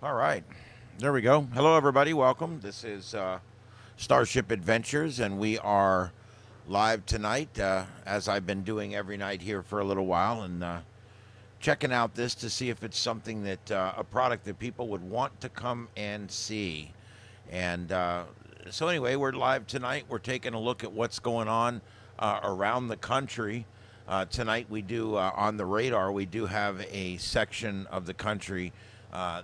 All right. There we go. Hello, everybody. Welcome. This is Starship Adventures, and we are live tonight, as I've been doing every night here for a little while, and checking out this to see if it's something that a product that people would want to come and see. And so, anyway, we're live tonight. We're taking a look at what's going on around the country. Tonight, we do on the radar, we do have a section of the country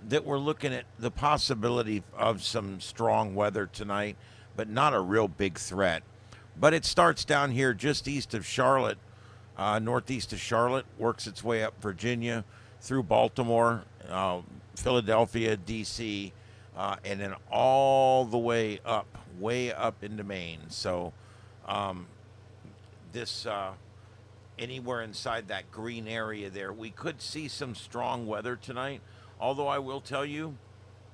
that we're looking at the possibility of some strong weather tonight, but not a real big threat. But it starts down here just east of Charlotte, northeast of Charlotte, works its way up Virginia, through Baltimore, Philadelphia, D.C., and then all the way up into Maine. So this anywhere inside that green area there, we could see some strong weather tonight. Although I will tell you,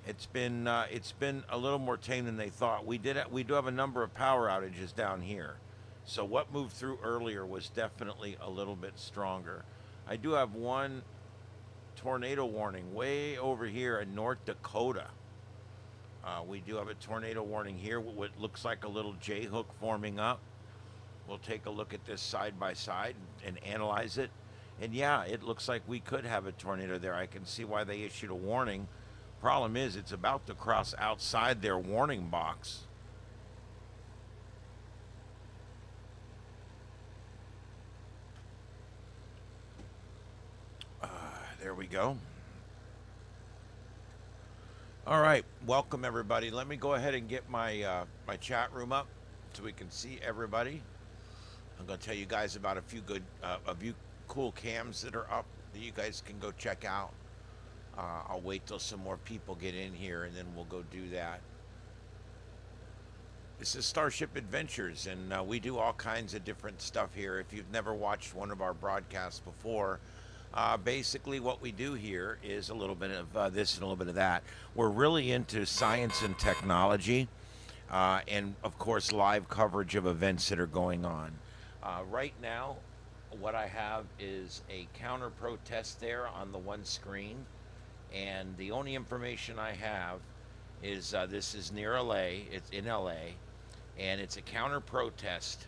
it's been a little more tame than they thought. We do have a number of power outages down here, so what moved through earlier was definitely a little bit stronger. I do have one tornado warning way over here in North Dakota. We do have a tornado warning here. What looks like a little J hook forming up. We'll take a look at this side by side and analyze it. And yeah, it looks like we could have a tornado there. I can see why they issued a warning. Problem is, it's about to cross outside their warning box. There we go. All right, welcome everybody. Let me go ahead and get my my chat room up so we can see everybody. I'm going to tell you guys about a few cool cams that are up that you guys can go check out. I'll wait till some more people get in here and then we'll go do that. This is Starship Adventures, and we do all kinds of different stuff here. If you've never watched one of our broadcasts before, basically what we do here is a little bit of this and a little bit of that. We're really into science and technology, and of course live coverage of events that are going on. Right now, what I have is a counter protest there on the one screen, and the only information I have is this is near LA. It's in LA, and it's a counter protest,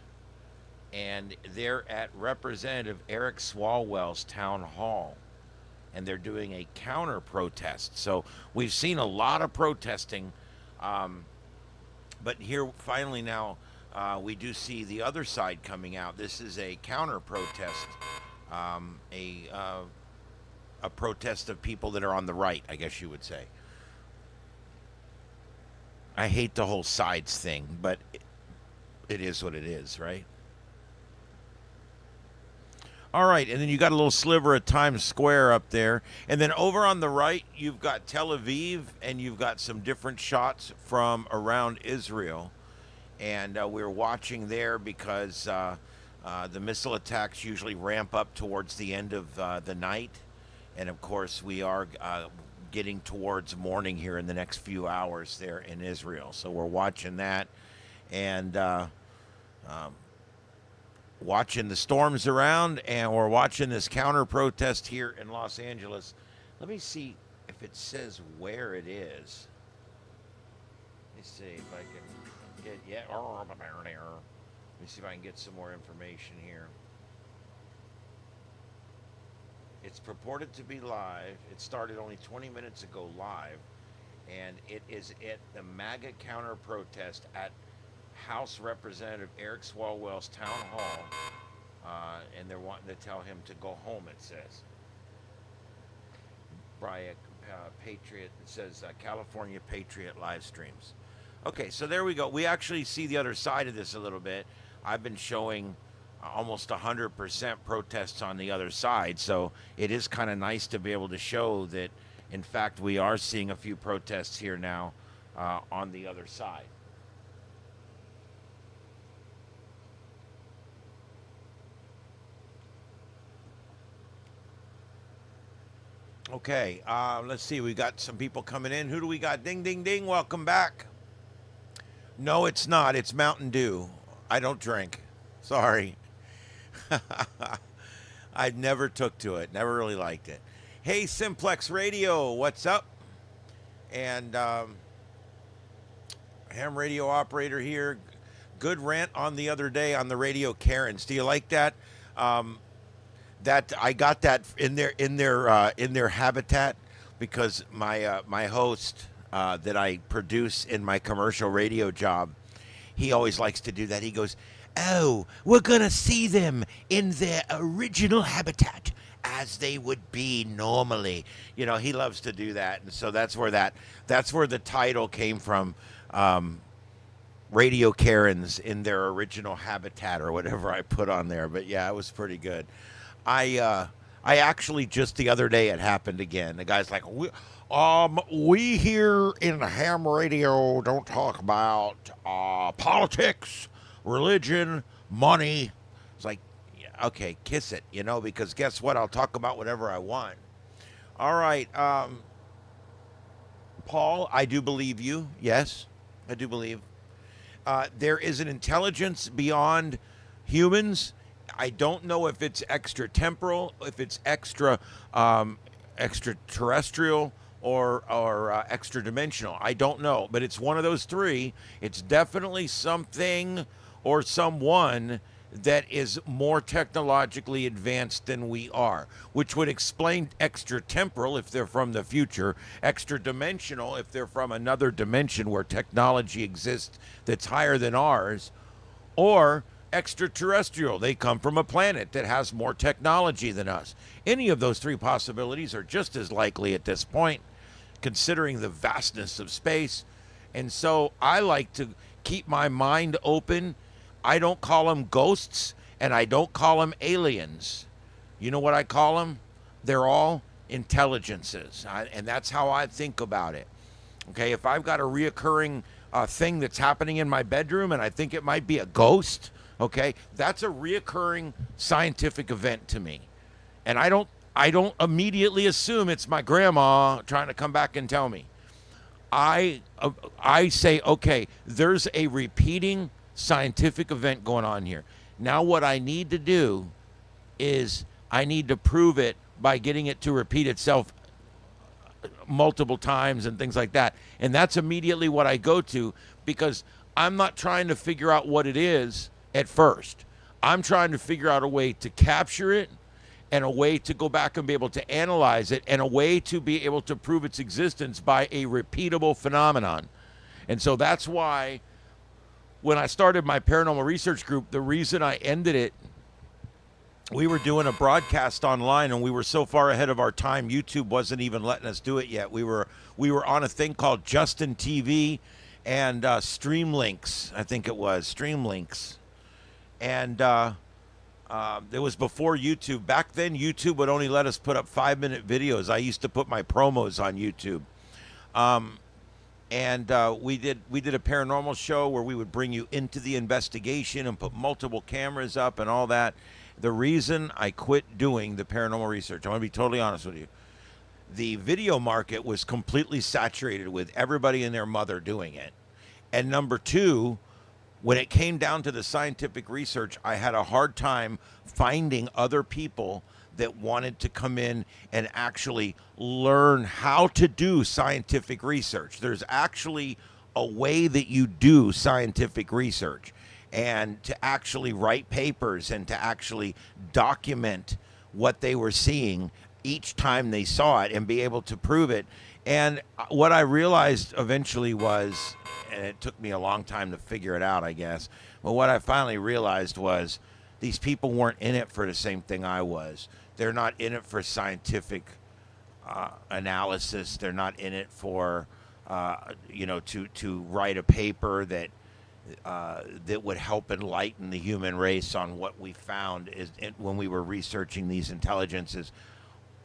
and they're at Representative Eric Swalwell's town hall, and they're doing a counter protest. So we've seen a lot of protesting, but here finally now we do see the other side coming out. This is a counter protest, a protest of people that are on the right, I guess you would say. I hate the whole sides thing, but it is what it is, right? All right, and then you got a little sliver of Times Square up there. And then over on the right, you've got Tel Aviv, and you've got some different shots from around Israel. And we're watching there because the missile attacks usually ramp up towards the end of the night. And, of course, we are getting towards morning here in the next few hours there in Israel. So we're watching that and watching the storms around, and we're watching this counter-protest here in Los Angeles. Let me see if it says where it is. Let me see if I can... Let me see if I can get some more information here. It's purported to be live. It started only 20 minutes ago live, and it is at the MAGA counter protest at House Representative Eric Swalwell's town hall, and they're wanting to tell him to go home, it says. By Patriot, it says California Patriot live streams. Okay, so there we go. We actually see the other side of this a little bit. I've been showing almost 100% protests on the other side, so it is kind of nice to be able to show that, in fact, we are seeing a few protests here now on the other side. Okay, let's see. We got some people coming in. Who do we got? Ding, ding, ding. Welcome back. No, it's not. It's Mountain Dew. I don't drink. Sorry. I never took to it. Never really liked it. Hey, Simplex Radio. What's up? And ham radio operator here. Good rant on the other day on the radio, Karens. Do you like that? That I got that in their habitat because my host that I produce in my commercial radio job, he always likes to do that. He goes, "Oh, we're gonna see them in their original habitat as they would be normally." You know, he loves to do that, and so that's where the title came from. Radio Karens in their original habitat or whatever I put on there. But yeah, it was pretty good. I actually just the other day it happened again. The guy's like, we here in the ham radio don't talk about politics, religion, money. It's like, yeah, okay, kiss it, because guess what? I'll talk about whatever I want. All right, Paul, I do believe you. Yes, I do believe. There is an intelligence beyond humans. I don't know if it's extratemporal, if it's extraterrestrial, or extra dimensional. I don't know, but it's one of those three. It's definitely something or someone that is more technologically advanced than we are, which would explain extratemporal if they're from the future, extra dimensional if they're from another dimension where technology exists that's higher than ours, or extraterrestrial. They come from a planet that has more technology than us. Any of those three possibilities are just as likely at this point, considering the vastness of space. And so I like to keep my mind open. I don't call them ghosts, and I don't call them aliens. You know what I call them? They're all intelligences, and that's how I think about it. Okay, if I've got a reoccurring thing that's happening in my bedroom, and I think it might be a ghost, okay, that's a reoccurring scientific event to me, and I don't immediately assume it's my grandma trying to come back and tell me. I say, okay, there's a repeating scientific event going on here. Now what I need to do is I need to prove it by getting it to repeat itself multiple times and things like that. And that's immediately what I go to, because I'm not trying to figure out what it is at first. I'm trying to figure out a way to capture it, and a way to go back and be able to analyze it, and a way to be able to prove its existence by a repeatable phenomenon. And so that's why when I started my paranormal research group, the reason I ended it, we were doing a broadcast online, and we were so far ahead of our time, YouTube wasn't even letting us do it yet. We were on a thing called Justin TV and Streamlinks, I think it was, Streamlinks. And it was before YouTube. Back then, YouTube would only let us put up 5-minute videos. I used to put my promos on YouTube. And we did a paranormal show where we would bring you into the investigation and put multiple cameras up and all that. The reason I quit doing the paranormal research, I'm going to be totally honest with you, the video market was completely saturated with everybody and their mother doing it. And number two, when it came down to the scientific research, I had a hard time finding other people that wanted to come in and actually learn how to do scientific research. There's actually a way that you do scientific research, and to actually write papers and to actually document what they were seeing each time they saw it and be able to prove it. And what I realized eventually was, and it took me a long time to figure it out, I guess, but what I finally realized was these people weren't in it for the same thing I was. They're not in it for scientific analysis. They're not in it for, to write a paper that would help enlighten the human race on what we found when we were researching these intelligences.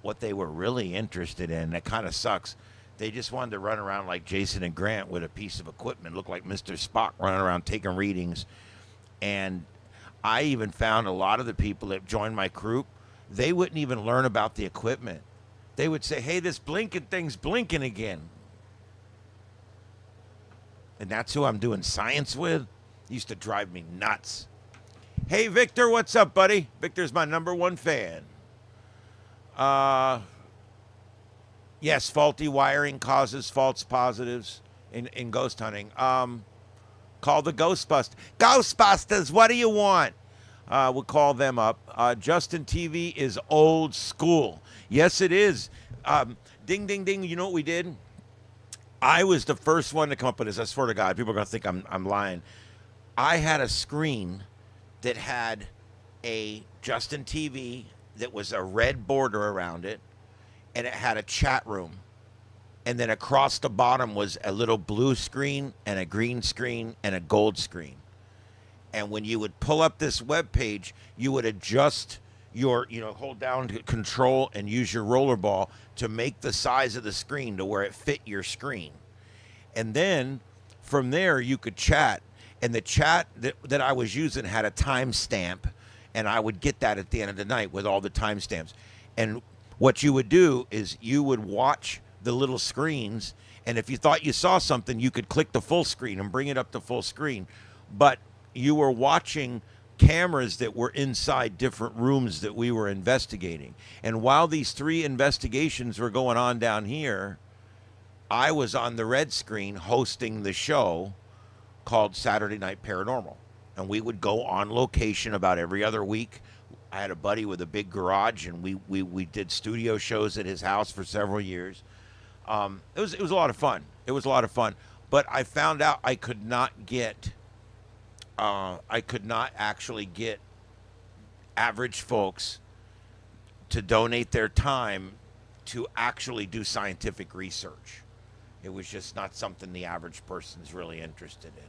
What they were really interested in, that kind of sucks, they just wanted to run around like Jason and Grant with a piece of equipment, look like Mr. Spock running around taking readings. And I even found a lot of the people that joined my group, they wouldn't even learn about the equipment. They would say, hey, this blinking thing's blinking again. And that's who I'm doing science with? It used to drive me nuts. Hey, Victor, what's up, buddy? Victor's my #1 fan. Yes, faulty wiring causes false positives in ghost hunting. Call the Ghostbusters. Ghostbusters, what do you want? We'll call them up. Justin TV is old school. Yes, it is. Ding, ding, ding. You know what we did? I was the first one to come up with this. I swear to God, people are going to think I'm lying. I had a screen that had a Justin TV that was a red border around it, and it had a chat room. And then across the bottom was a little blue screen and a green screen and a gold screen. And when you would pull up this web page, you would adjust your, hold down to control and use your rollerball to make the size of the screen to where it fit your screen. And then from there, you could chat. And the chat that I was using had a timestamp, and I would get that at the end of the night with all the timestamps. And what you would do is you would watch the little screens, and if you thought you saw something, you could click the full screen and bring it up to full screen. But you were watching cameras that were inside different rooms that we were investigating. And while these 3 investigations were going on down here, I was on the red screen hosting the show called Saturday Night Paranormal. And we would go on location about every other week. I had a buddy with a big garage, and we did studio shows at his house for several years. It was a lot of fun. It was a lot of fun. But I found out I could not actually get average folks to donate their time to actually do scientific research. It was just not something the average person's really interested in.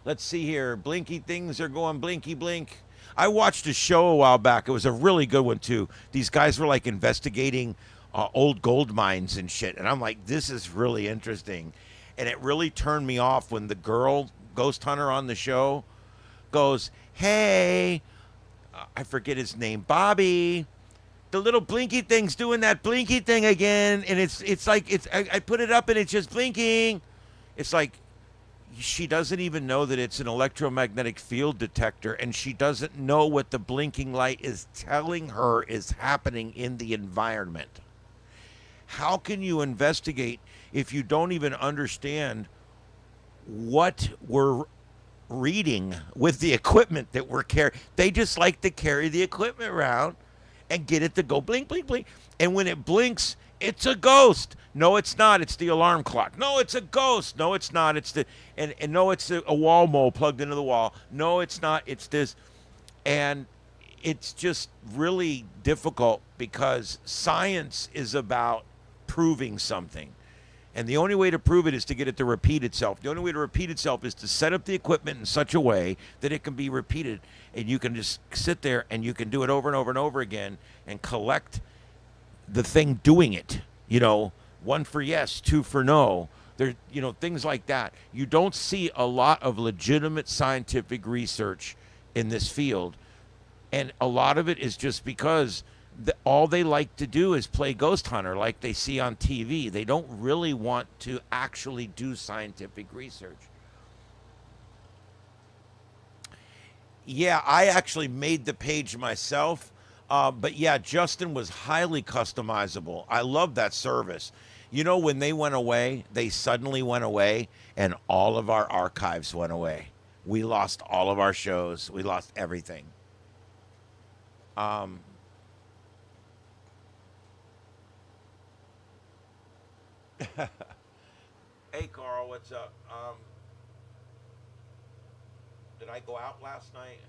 Let's see here. Blinky things are going blinky blink. I watched a show a while back. It was a really good one, too. These guys were like investigating old gold mines and shit. And I'm like, this is really interesting. And it really turned me off when the girl, ghost hunter on the show, goes, hey, I forget his name, Bobby. The little blinky thing's doing that blinky thing again. And it's like, I put it up and it's just blinking. It's like, she doesn't even know that it's an electromagnetic field detector, and she doesn't know what the blinking light is telling her is happening in the environment. How can you investigate if you don't even understand what we're reading with the equipment that we're carrying? They just like to carry the equipment around and get it to go blink, blink, blink. And when it blinks, it's a ghost. No, it's not. It's the alarm clock. No, it's a ghost. No, it's not. It's the and no, it's a wall mole plugged into the wall. No, it's not. It's this. And it's just really difficult because science is about proving something. And the only way to prove it is to get it to repeat itself. The only way to repeat itself is to set up the equipment in such a way that it can be repeated. And you can just sit there and you can do it over and over and over again and collect the thing doing it. 1 for yes, 2 for no. There, things like that. You don't see a lot of legitimate scientific research in this field. And a lot of it is just because all they like to do is play ghost hunter like they see on TV. They don't really want to actually do scientific research. Yeah, I actually made the page myself. But yeah, Justin was highly customizable. I love that service. When they went away, they suddenly went away, and all of our archives went away. We lost all of our shows. We lost everything. Hey, Carl, what's up? Did I go out last night?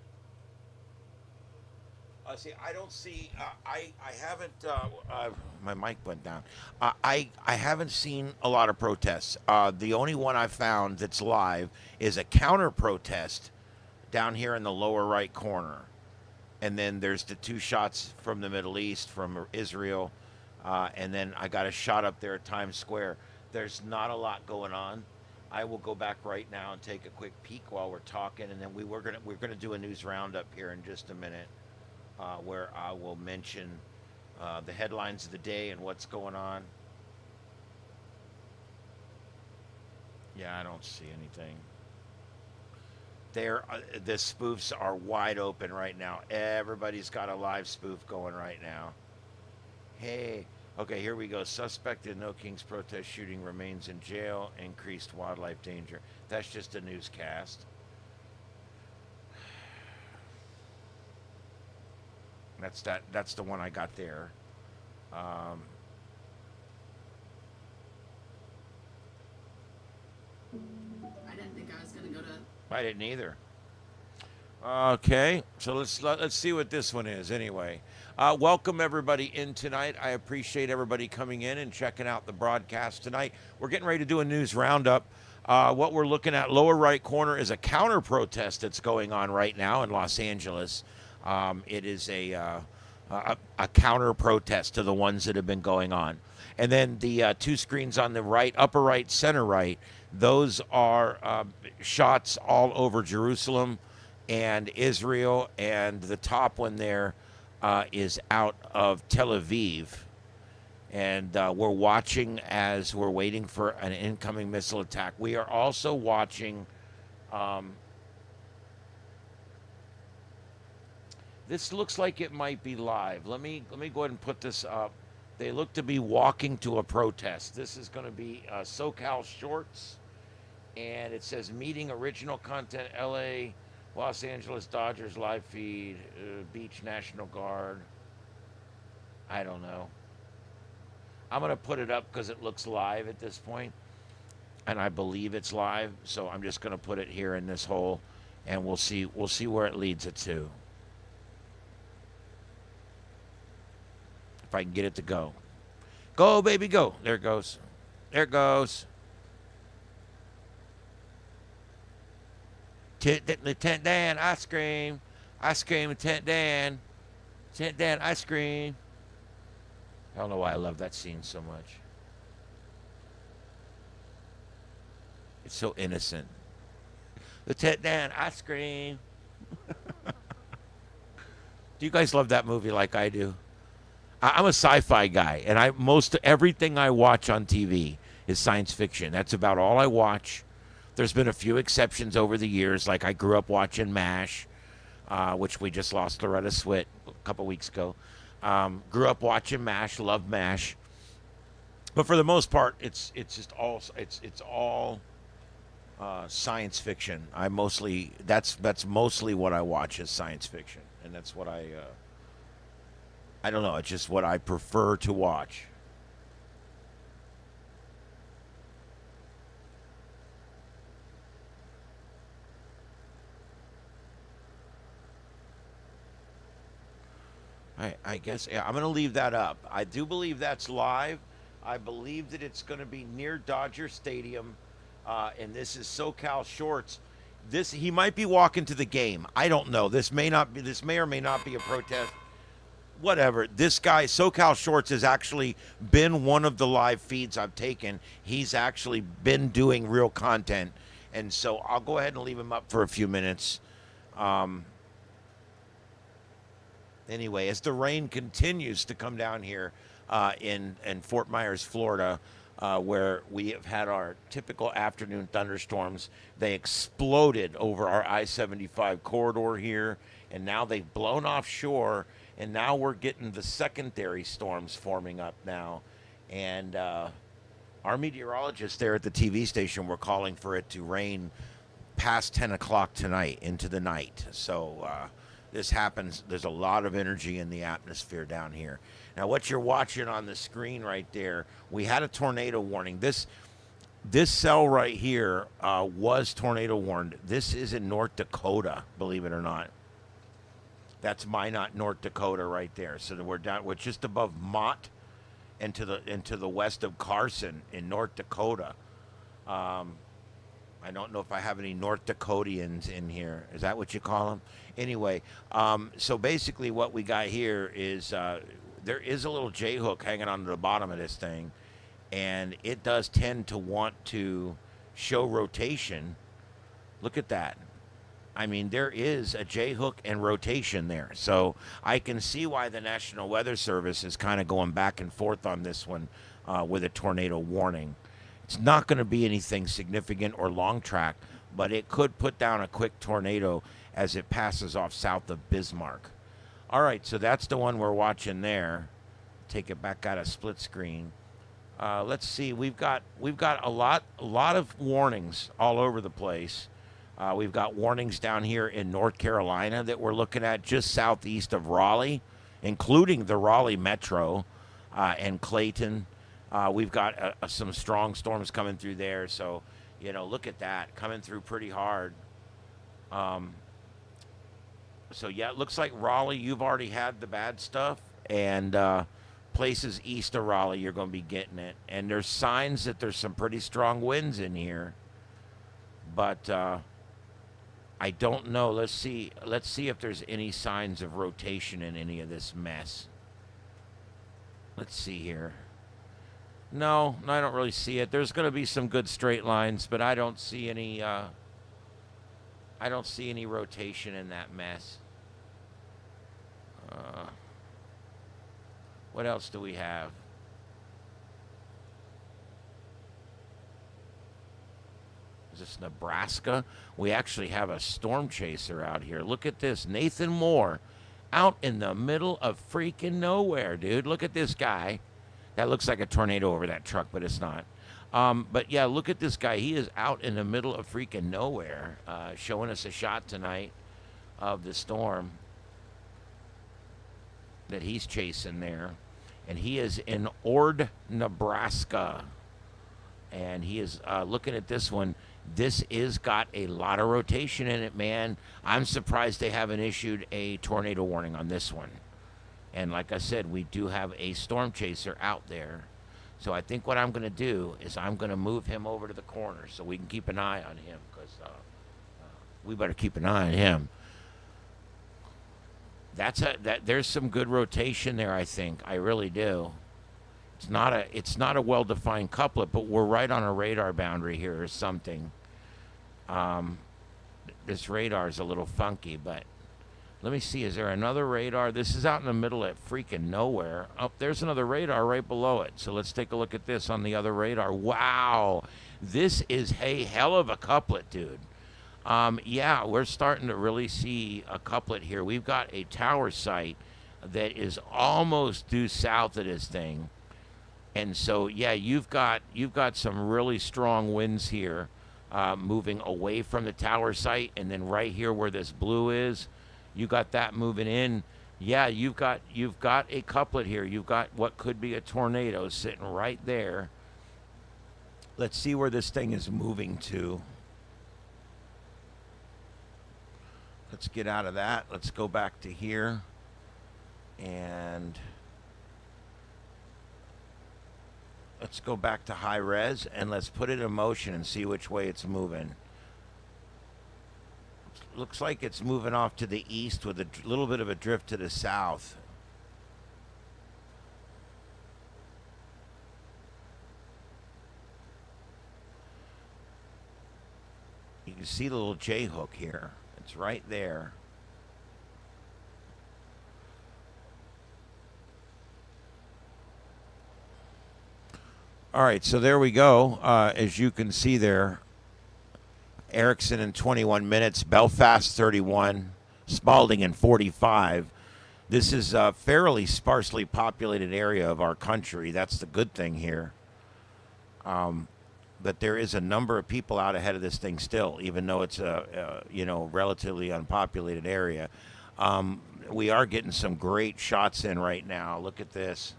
See, I don't see. I haven't. My mic went down. I haven't seen a lot of protests. The only one I found that's live is a counter protest down here in the lower right corner, and then there's the 2 shots from the Middle East, from Israel, and then I got a shot up there at Times Square. There's not a lot going on. I will go back right now and take a quick peek while we're talking, and then we're gonna do a news roundup here in just a minute. Where I will mention the headlines of the day and what's going on. Yeah, I don't see anything. The spoofs are wide open right now. Everybody's got a live spoof going right now. Hey, Okay, here we go. Suspect in No King's protest shooting remains in jail. Increased wildlife danger. That's just a newscast. That's the one I got there. Um, I didn't think I was gonna go to. I didn't either. Okay, so let's see what this one is anyway. Welcome everybody in tonight. I appreciate everybody coming in and checking out the broadcast tonight. We're getting ready to do a news roundup. What we're looking at lower right corner is a counter protest that's going on right now in Los Angeles. It is a counter protest to the ones that have been going on. And then the two screens on the right, upper right, center right, those are shots all over Jerusalem and Israel. And the top one there is out of Tel Aviv. And we're watching as we're waiting for an incoming missile attack. We are also watching. This looks like it might be live. Let me go ahead and put this up. They look to be walking to a protest. This is going to be SoCal Shorts, and it says meeting original content LA, Los Angeles Dodgers live feed, Beach National Guard. I don't know. I'm going to put it up because it looks live at this point, and I believe it's live. So I'm just going to put it here in this hole, and we'll see where it leads it to. If I can get it to go. Go, baby, go. There it goes. There it goes. Lieutenant Dan, ice cream. Ice cream, Lieutenant Dan. Lieutenant Dan, ice cream. I don't know why I love that scene so much. It's so innocent. Lieutenant Dan, ice cream. Do you guys love that movie like I do? I'm a sci-fi guy, and most everything I watch on TV is science fiction. That's about all I watch. There's been a few exceptions over the years, like I grew up watching MASH, which we just lost Loretta Swit a couple weeks ago. Grew up watching MASH, love MASH, but for the most part, it's all science fiction. That's mostly what I watch is science fiction, and that's what I don't know. It's just what I prefer to watch. I guess, yeah, I'm going to leave that up. I do believe that's live. I believe that it's going to be near Dodger Stadium, and this is SoCal Shorts. He might be walking to the game. I don't know. This may or may not be a protest. Whatever. This guy, SoCal Shorts, has actually been one of the live feeds I've taken. He's actually been doing real content. And so I'll go ahead and leave him up for a few minutes. Anyway, as the rain continues to come down here in Fort Myers, Florida, where we have had our typical afternoon thunderstorms, they exploded over our I-75 corridor here, and now they've blown offshore. And now we're getting the secondary storms forming up now. And our meteorologists there at the TV station were calling for it to rain past 10 o'clock tonight into the night. So this happens. There's a lot of energy in the atmosphere down here. Now, what you're watching on the screen right there, we had a tornado warning. This cell right here was tornado warned. This is in North Dakota, believe it or not. That's Minot, North Dakota, right there. So we're just above Mott, and to the west of Carson in North Dakota. I don't know if I have any North Dakotians in here. Is that what you call them? Anyway, so basically what we got here is there is a little J hook hanging on the bottom of this thing, and it does tend to want to show rotation. Look at that. I mean, there is a J-hook and rotation there. So I can see why the National Weather Service is kind of going back and forth on this one with a tornado warning. It's not going to be anything significant or long track, but it could put down a quick tornado as it passes off south of Bismarck. All right, so that's the one we're watching there. take it back out of split screen. Let's see. We've got a lot of warnings all over the place. We've got warnings down here in North Carolina that we're looking at just southeast of Raleigh, including the Raleigh metro and Clayton. We've got some strong storms coming through there. So, look at that coming through pretty hard. So, yeah, it looks like Raleigh, you've already had the bad stuff. And places east of Raleigh, you're going to be getting it. And there's signs that there's some pretty strong winds in here. But I don't know. Let's see if there's any signs of rotation in any of this mess. Let's see here. No, I don't really see it. There's going to be some good straight lines, but I don't see any rotation in that mess. What else do we have? Is this Nebraska? We actually have a storm chaser out here. Look at this. Nathan Moore out in the middle of freaking nowhere, dude. Look at this guy. That looks like a tornado over that truck, but it's not. But, yeah, look at this guy. He is out in the middle of freaking nowhere, showing us a shot tonight of the storm that he's chasing there. And he is in Ord, Nebraska. And he is looking at this one. This is got a lot of rotation in it, man. I'm surprised they haven't issued a tornado warning on this one. And like I said, we do have a storm chaser out there. So I think what I'm going to do is I'm going to move him over to the corner so we can keep an eye on him, because we better keep an eye on him. There's some good rotation there, I think. I really do. It's not a well-defined couplet, but we're right on a radar boundary here or something. This radar is a little funky, but let me see. Is there another radar? This is out in the middle of freaking nowhere. Oh, there's another radar right below it. So let's take a look at this on the other radar. Wow. This is a hell of a couplet, dude. Yeah, we're starting to really see a couplet here. We've got a tower site that is almost due south of this thing. And so, yeah, you've got some really strong winds here moving away from the tower site. And then right here where this blue is, you got that moving in. Yeah, you've got a couplet here. You've got what could be a tornado sitting right there. Let's see where this thing is moving to. Let's get out of that. Let's go back to here. And let's go back to high res, and let's put it in motion and see which way it's moving. Looks like it's moving off to the east with a little bit of a drift to the south. You can see the little J hook here. It's right there. All right, so there we go. As you can see there, Erickson in 21 minutes, Belfast 31, Spalding in 45. This is a fairly sparsely populated area of our country. That's the good thing here. But there is a number of people out ahead of this thing still, even though it's a relatively unpopulated area. We are getting some great shots in right now. Look at this.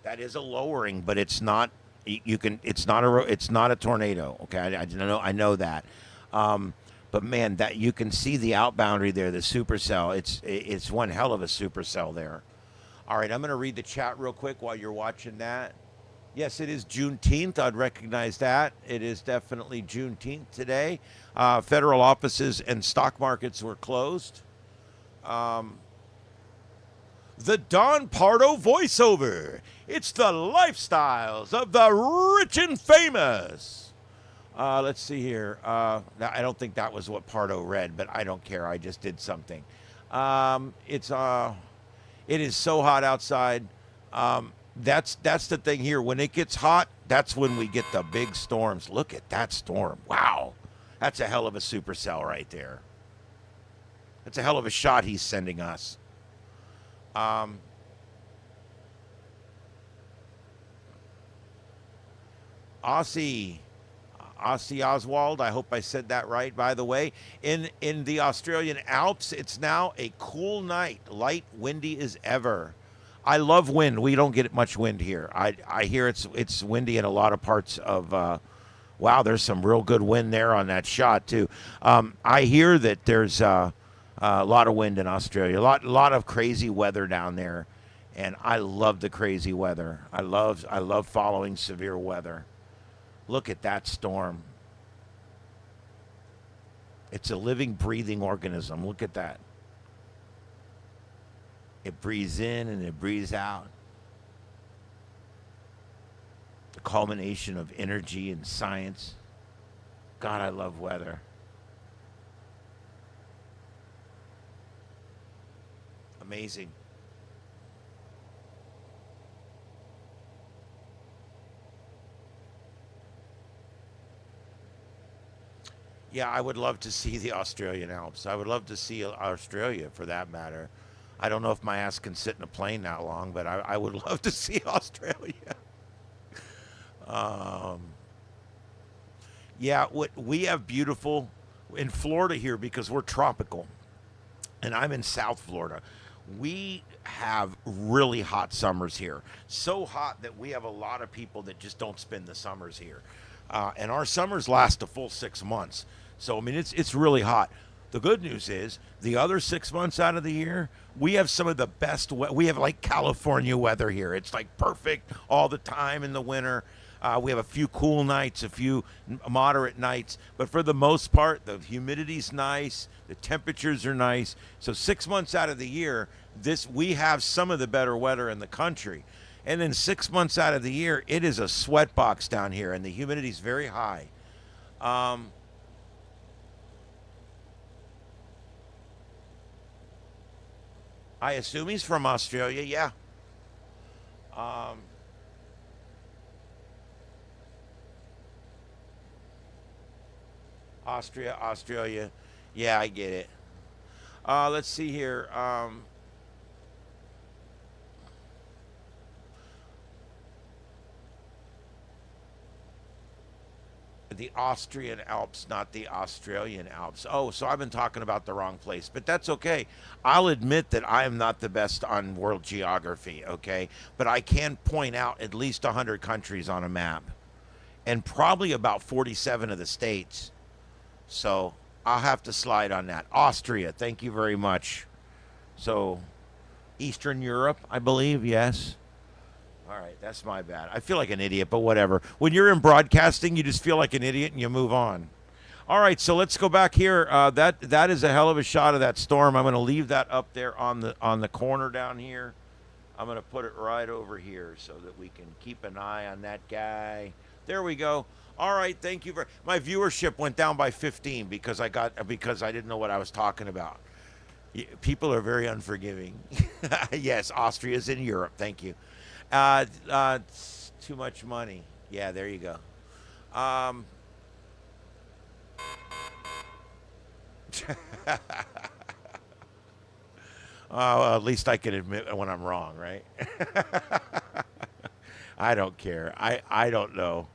That is a lowering, but it's not. It's not a tornado. Okay, I know that. But man, that you can see the out boundary there, the supercell. It's one hell of a supercell there. All right, I'm going to read the chat real quick while you're watching that. Yes, it is Juneteenth. I'd recognize that. It is definitely Juneteenth today. Federal offices and stock markets were closed. The Don Pardo voiceover. It's the lifestyles of the rich and famous. Let's see here. I don't think that was what Pardo read, but I don't care. I just did something. It is so hot outside. That's the thing here. When it gets hot, that's when we get the big storms. Look at that storm. Wow. That's a hell of a supercell right there. That's a hell of a shot he's sending us. Aussie. Aussie Oswald, I hope I said that right, by the way. In the Australian Alps, it's now a cool night, light, windy as ever. I love wind. We don't get much wind here. I hear it's windy in a lot of parts of. Wow, there's some real good wind there on that shot too. I hear that there's a lot of wind in Australia, a lot of crazy weather down there, and I love the crazy weather. I love following severe weather. Look at that storm. It's a living, breathing organism. Look at that. It breathes in and it breathes out. The culmination of energy and science. God, I love weather. Amazing. Yeah, I would love to see the Australian Alps. I would love to see Australia for that matter. I don't know if my ass can sit in a plane that long, but I would love to see Australia. Um, yeah, we have beautiful in Florida here because we're tropical, and I'm in South Florida. We have really hot summers here. So hot that we have a lot of people that just don't spend the summers here. And our summers last a full 6 months. So, I mean, it's really hot. The good news is the other 6 months out of the year, we have some of the best. We have like California weather here. It's like perfect all the time in the winter. We have a few cool nights, a few moderate nights, but for the most part, the humidity's nice, the temperatures are nice. So 6 months out of the year, we have some of the better weather in the country. And then 6 months out of the year, it is a sweat box down here, and the humidity's very high. I assume he's from Australia, yeah. Um, Australia. Yeah, I get it. Let's see here. The Austrian Alps, not the Australian Alps. Oh, so I've been talking about the wrong place, but that's okay. I'll admit that I am not the best on world geography, okay? But I can point out at least 100 countries on a map and probably about 47 of the states. So I'll have to slide on that. Austria, thank you very much. So Eastern Europe, I believe, yes. All right, that's my bad. I feel like an idiot, but whatever. When you're in broadcasting, you just feel like an idiot and you move on. All right, so let's go back here. That is a hell of a shot of that storm. I'm going to leave that up there on the corner down here. I'm going to put it right over here so that we can keep an eye on that guy. There we go. All right, thank you very. My viewership went down by 15 because I didn't know what I was talking about. People are very unforgiving. Yes, Austria's in Europe. Thank you. It's too much money. Yeah, there you go. Well, at least I can admit when I'm wrong, right? I don't care. I don't know.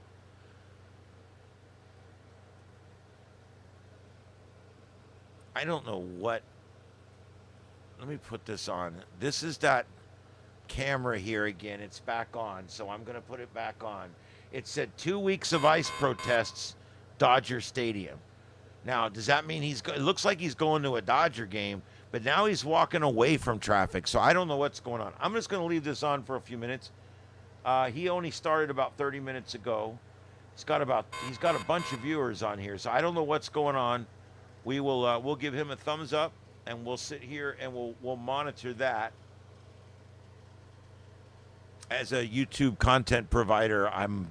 I don't know what. Let me put this on. This is that camera here again. It's back on, so I'm going to put it back on. It said 2 weeks of ICE protests, Dodger Stadium. Now, does that mean it looks like he's going to a Dodger game, but now he's walking away from traffic, so I don't know what's going on. I'm just going to leave this on for a few minutes. He only started about 30 minutes ago. He's got a bunch of viewers on here, so I don't know what's going on. We'll give him a thumbs up, and we'll sit here and we'll monitor that. As a YouTube content provider, I'm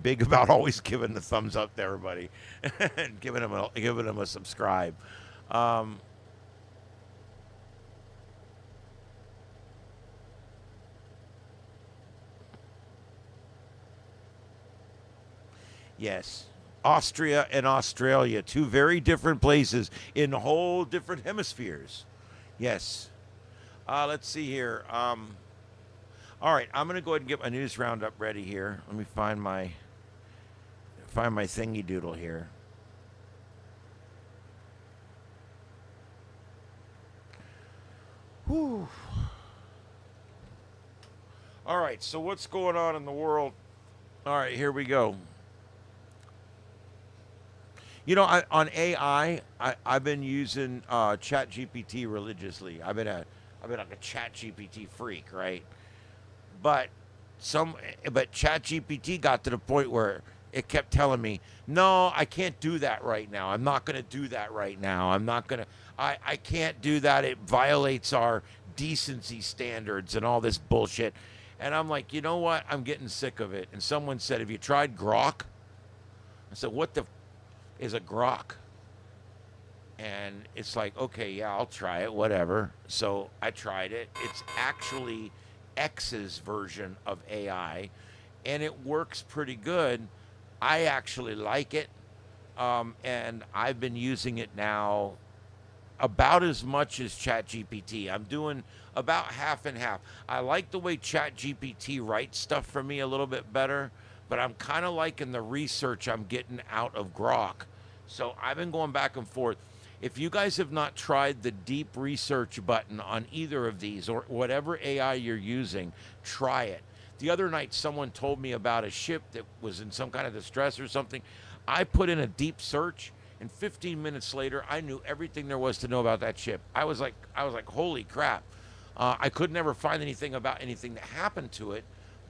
big about always giving the thumbs up to everybody and giving them a subscribe. Yes, Austria and Australia, two very different places in whole different hemispheres. Yes. Let's see here. All right, I'm going to go ahead and get my news roundup ready here. Let me find my find my thingy doodle here. Whew. All right, so what's going on in the world? All right, here we go. You know, on AI, I've been using ChatGPT religiously. I've been like a ChatGPT freak, right? But ChatGPT got to the point where it kept telling me, "No, I can't do that right now. I'm not going to do that right now. I'm not going to. I can't do that. It violates our decency standards and all this bullshit." And I'm like, you know what? I'm getting sick of it. And someone said, "Have you tried Grok?" I said, "What the is a Grok?" And it's like, okay, yeah, I'll try it, whatever. So I tried it. It's actually X's version of AI, and it works pretty good. I actually like it, and I've been using it now about as much as ChatGPT. I'm doing about half and half. I like the way ChatGPT writes stuff for me a little bit better, but I'm kind of liking the research I'm getting out of Grok. So I've been going back and forth. If you guys have not tried the deep research button on either of these or whatever AI you're using, try it. The other night, someone told me about a ship that was in some kind of distress or something. I put in a deep search, and 15 minutes later, I knew everything there was to know about that ship. I was like, holy crap! I could never find anything about anything that happened to it,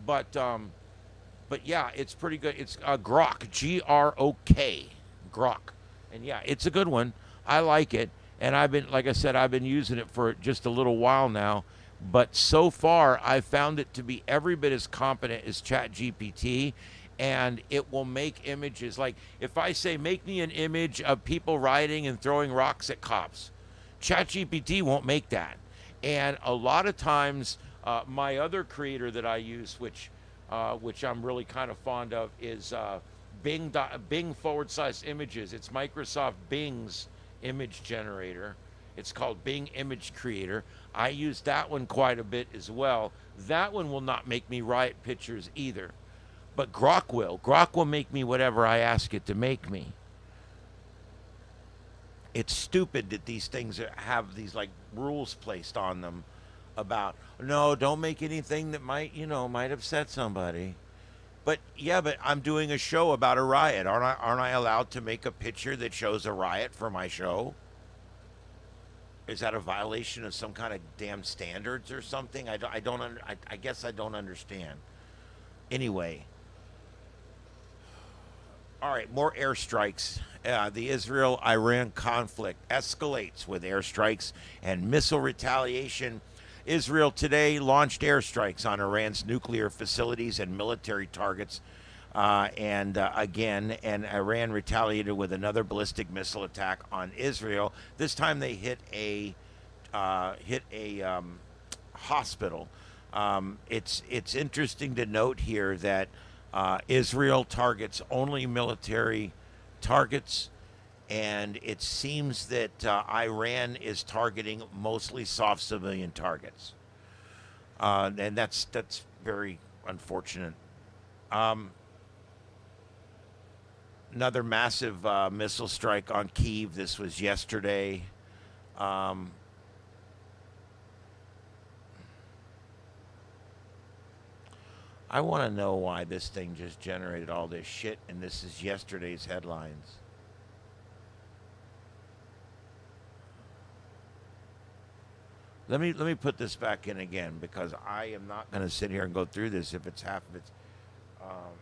but yeah, it's pretty good. It's Grok, Grok, Grok, and yeah, it's a good one. I like it, and I've been, like I said, I've been using it for just a little while now. But so far, I found it to be every bit as competent as ChatGPT, and it will make images. Like if I say, make me an image of people rioting and throwing rocks at cops, ChatGPT won't make that. And a lot of times, my other creator that I use, which I'm really kind of fond of, is Bing/images. It's Microsoft Bing's image generator. It's called Bing Image Creator. I use that one quite a bit as well. That one will not make me riot pictures either. But Grok will. Grok will make me whatever I ask it to make me. It's stupid that these things have these like rules placed on them about, no, don't make anything that might upset somebody. But yeah, but I'm doing a show about a riot. Aren't I allowed to make a picture that shows a riot for my show? Is that a violation of some kind of damn standards or something? I guess I don't understand. Anyway, all right, more airstrikes. The Israel-Iran conflict escalates with airstrikes and missile retaliation. Israel today launched airstrikes on Iran's nuclear facilities and military targets. And Iran retaliated with another ballistic missile attack on Israel. This time they hit a hospital. It's interesting to note here that Israel targets only military targets, and it seems that Iran is targeting mostly soft civilian targets, and that's very unfortunate. Another massive missile strike on Kyiv. This was yesterday. I want to know why this thing just generated all this shit, and this is yesterday's headlines. Let me put this back in again, because I am not going to sit here and go through this if it's half of its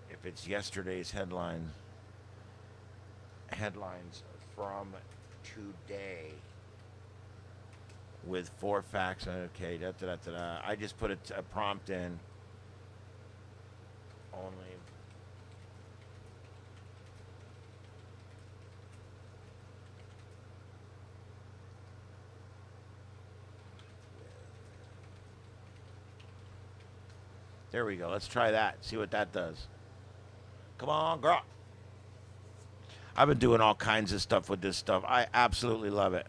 if it's yesterday's headlines from today with 4 facts. Okay, I just put a prompt in. Only there we go. Let's try that. See what that does. Come on, girl. I've been doing all kinds of stuff with this stuff. I absolutely love it.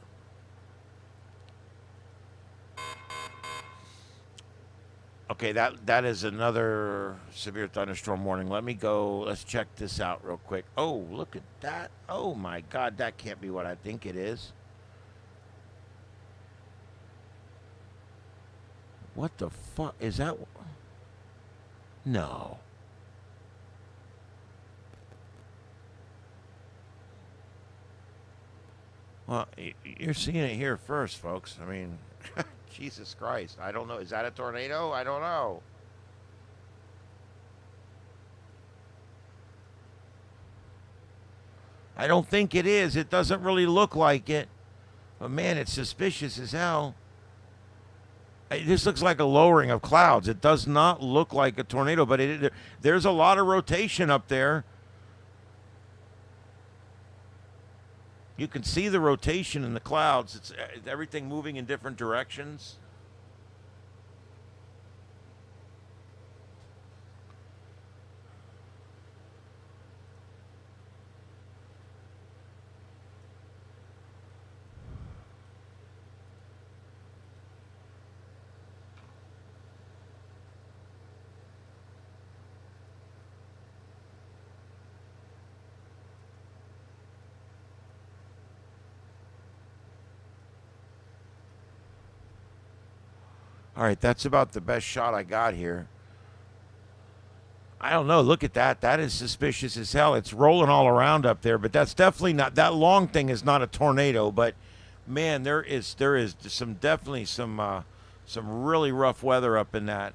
Okay, that is another severe thunderstorm warning. Let me go. Let's check this out real quick. Oh, look at that. Oh my God, that can't be what I think it is. What the fuck is that? No. Well, you're seeing it here first, folks. I mean, Jesus Christ. I don't know. Is that a tornado? I don't know. I don't think it is. It doesn't really look like it. But man, it's suspicious as hell. This looks like a lowering of clouds. It does not look like a tornado, but there's a lot of rotation up there. You can see the rotation in the clouds. It's everything moving in different directions. All right, that's about the best shot I got here. I don't know. Look at that. That is suspicious as hell. It's rolling all around up there, but that's definitely not, that long thing is not a tornado. But man, there is some definitely some really rough weather up in that.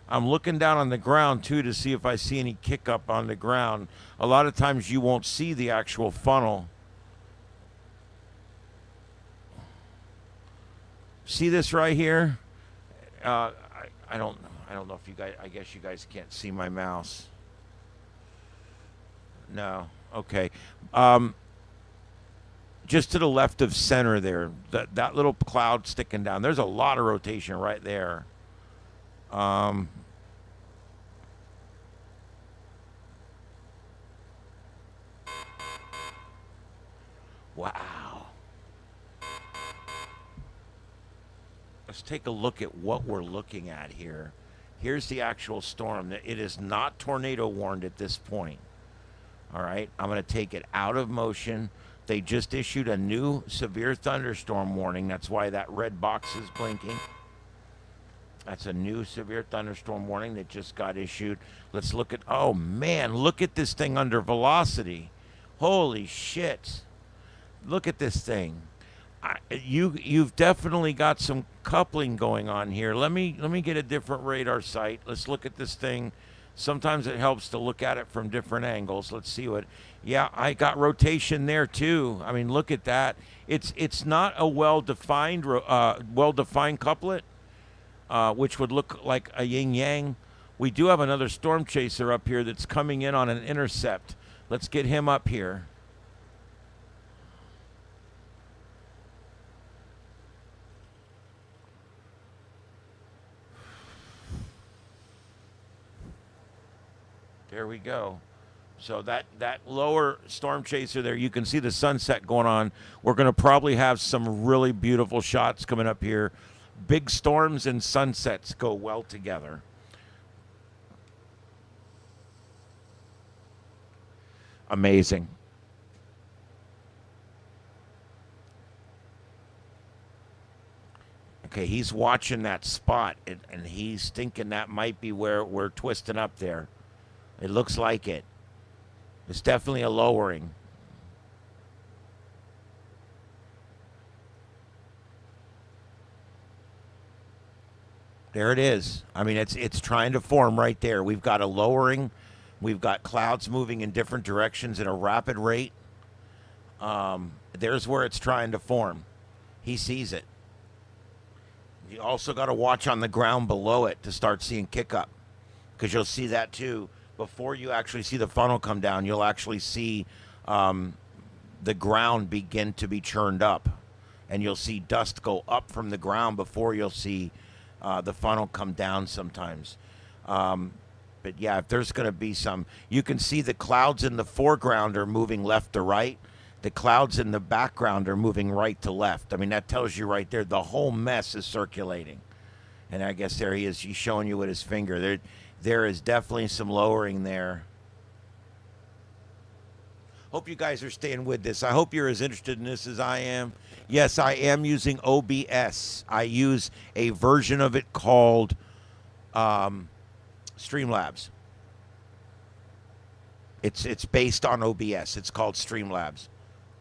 I'm looking down on the ground too to see if I see any kick up on the ground. A lot of times you won't see the actual funnel. See this right here? I don't know if you guys, I guess you guys can't see my mouse. No. Okay. Just to the left of center there, that little cloud sticking down. There's a lot of rotation right there. Wow. Let's take a look at what we're looking at here. Here's the actual storm. It is not tornado warned at this point. All right, I'm going to take it out of motion. They just issued a new severe thunderstorm warning. That's why that red box is blinking. That's a new severe thunderstorm warning that just got issued. Let's look at, oh man, look at this thing under velocity. Holy shit. Look at this thing. You've definitely got some coupling going on here. Let me get a different radar sight. Let's look at this thing. Sometimes it helps to look at it from different angles. Let's see what. Yeah, I got rotation there too. I mean, look at that. It's not a well-defined couplet, which would look like a yin yang. We do have another storm chaser up here that's coming in on an intercept. Let's get him up here. There we go. So that lower storm chaser there, you can see the sunset going on. We're going to probably have some really beautiful shots coming up here. Big storms and sunsets go well together. Amazing. Okay, he's watching that spot, and he's thinking that might be where we're twisting up there. It looks like it. It's definitely a lowering. There it is. I mean, it's trying to form right there. We've got a lowering. We've got clouds moving in different directions at a rapid rate. There's where it's trying to form. He sees it. You also got to watch on the ground below it to start seeing kick up, because you'll see that too. Before you actually see the funnel come down, you'll actually see the ground begin to be churned up. And you'll see dust go up from the ground before you'll see the funnel come down sometimes. But yeah, if there's going to be some, you can see the clouds in the foreground are moving left to right. The clouds in the background are moving right to left. I mean, that tells you right there the whole mess is circulating. And I guess there he is. He's showing you with his finger. There is definitely some lowering there. Hope you guys are staying with this. I hope you're as interested in this as I am. Yes, I am using OBS. I use a version of it called Streamlabs. It's based on OBS. It's called Streamlabs.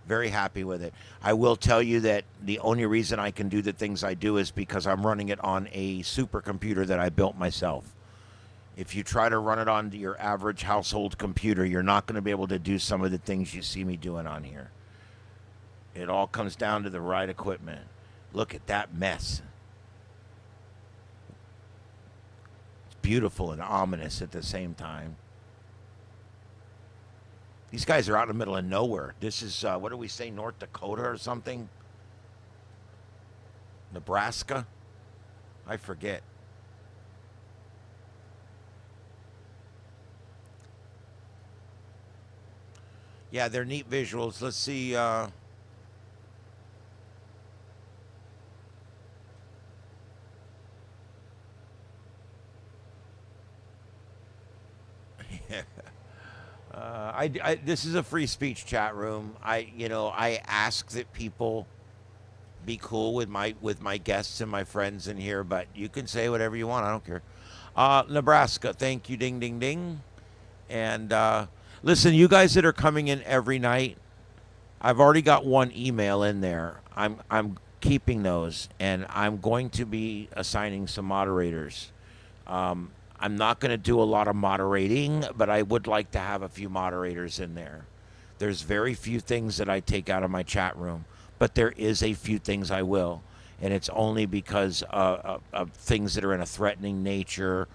Very happy with it. I will tell you that the only reason I can do the things I do is because I'm running it on a supercomputer that I built myself. If you try to run it on your average household computer, you're not going to be able to do some of the things you see me doing on here. It all comes down to the right equipment. Look at that mess. It's beautiful and ominous at the same time. These guys are out in the middle of nowhere. This is, what do we say, North Dakota or something? Nebraska? I forget. Yeah, they're neat visuals. Let's see. This is a free speech chat room. I ask that people be cool with my guests and my friends in here, but you can say whatever you want. I don't care. Nebraska, thank you, ding, ding, ding. And listen, you guys that are coming in every night, I've already got one email in there. I'm keeping those, and I'm going to be assigning some moderators. I'm not going to do a lot of moderating, but I would like to have a few moderators in there. There's very few things that I take out of my chat room, but there is a few things I will, and it's only because of things that are in a threatening nature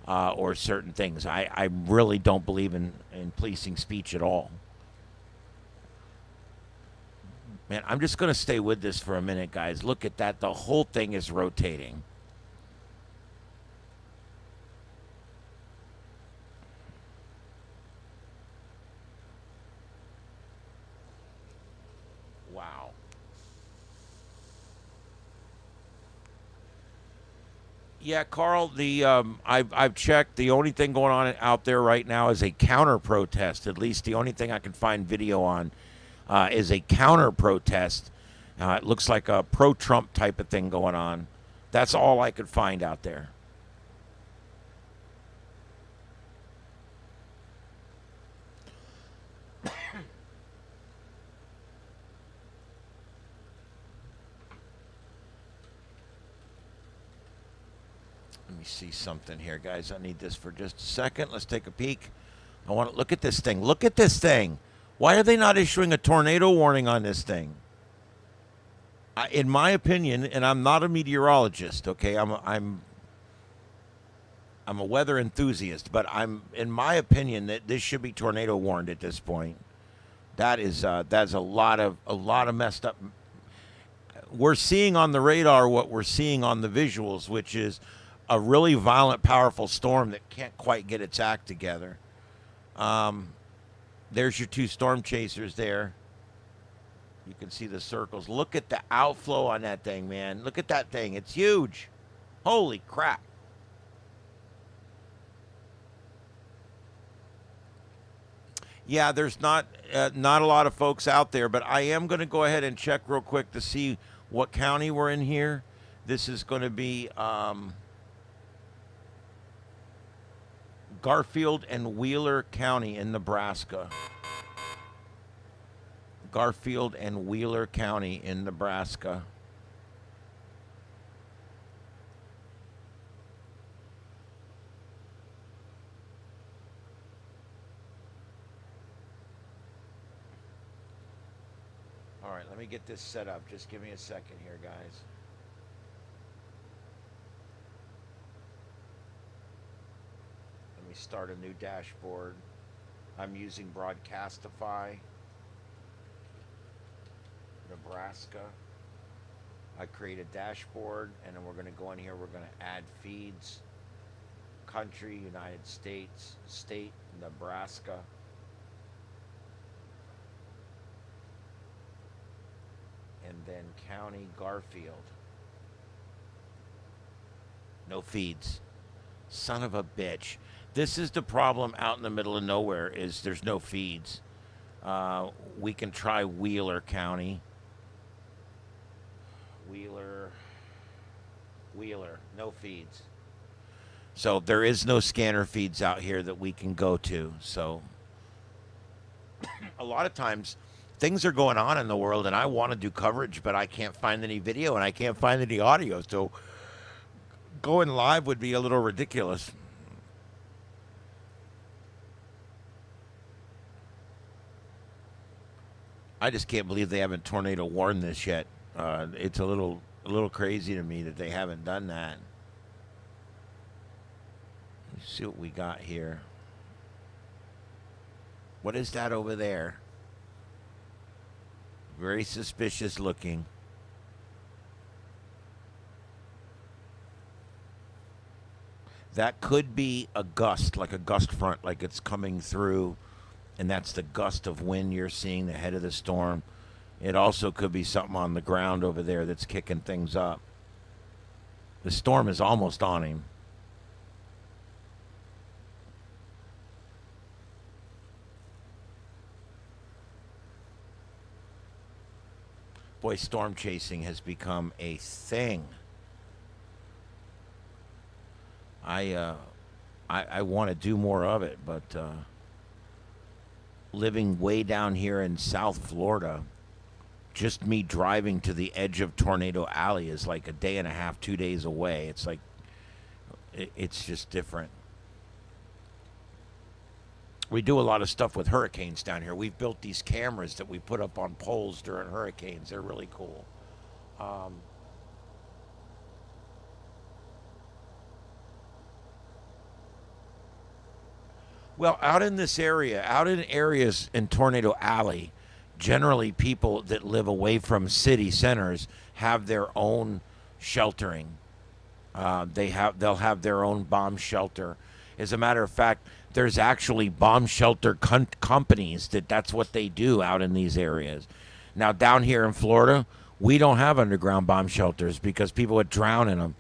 or certain things. I really don't believe in policing speech at all. Man, I'm just going to stay with this for a minute, guys. Look at that. The whole thing is rotating. Wow. Yeah, Carl. I've checked. The only thing going on out there right now is a counter protest. At least the only thing I can find video on is a counter protest. It looks like a pro-Trump type of thing going on. That's all I could find out there. Let me see something here, guys. I need this for just a second. Let's take a peek. I want to look at this thing. Look at this thing. Why are they not issuing a tornado warning on this thing? In my opinion, and I'm not a meteorologist, okay? I'm a weather enthusiast, but in my opinion that this should be tornado warned at this point. That's a lot of messed up. We're seeing on the radar what we're seeing on the visuals, which is a really violent, powerful storm that can't quite get its act together. There's your two storm chasers there. You can see the circles. Look at the outflow on that thing, man. Look at that thing. It's huge. Holy crap. Yeah, there's not a lot of folks out there, but I am going to go ahead and check real quick to see what county we're in here. This is going to be Garfield and Wheeler County in Nebraska. Garfield and Wheeler County in Nebraska. All right, let me get this set up. Just give me a second here, guys. Let me start a new dashboard. I'm using Broadcastify, Nebraska. I create a dashboard, and then we're going to go in here. We're going to add feeds. Country, United States, state, Nebraska. And then county, Garfield. No feeds. Son of a bitch. This is the problem out in the middle of nowhere is there's no feeds. We can try Wheeler County. Wheeler, no feeds. So there is no scanner feeds out here that we can go to. So a lot of times things are going on in the world and I want to do coverage, but I can't find any video and I can't find any audio. So going live would be a little ridiculous. I just can't believe they haven't tornado warned this yet. It's a little crazy to me that they haven't done that. Let's see what we got here. What is that over there? Very suspicious looking. That could be a gust, like a gust front, like it's coming through, and that's the gust of wind you're seeing, the head of the storm. It also could be something on the ground over there that's kicking things up. The storm is almost on him. Boy, storm chasing has become a thing. I want to do more of it, but living way down here in South Florida, just me driving to the edge of Tornado Alley is like a day and a half, 2 days away. It's like, it's just different. We do a lot of stuff with hurricanes down here. We've built these cameras that we put up on poles during hurricanes. They're really cool. Well, out in this area, out in areas in Tornado Alley, generally people that live away from city centers have their own sheltering. They'll have their own bomb shelter. As a matter of fact, there's actually bomb shelter companies that's what they do out in these areas. Now down here in Florida, we don't have underground bomb shelters because people would drown in them.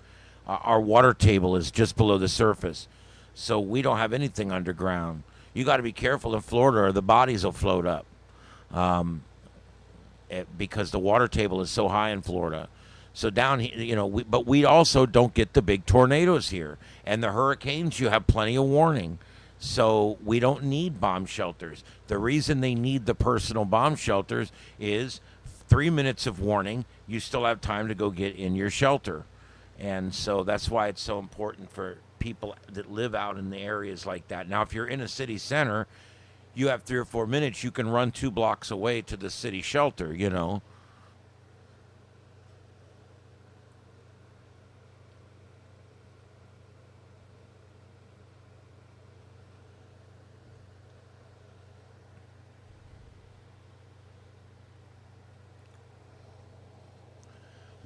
Our water table is just below the surface, so we don't have anything underground. You got to be careful in Florida, or the bodies will float up, because the water table is so high in Florida. So down here, but we also don't get the big tornadoes here. And the hurricanes, you have plenty of warning. So we don't need bomb shelters. The reason they need the personal bomb shelters is 3 minutes of warning, you still have time to go get in your shelter. And so that's why it's so important for people that live out in the areas like that. Now, if you're in a city center, you have 3 or 4 minutes, you can run 2 blocks away to the city shelter.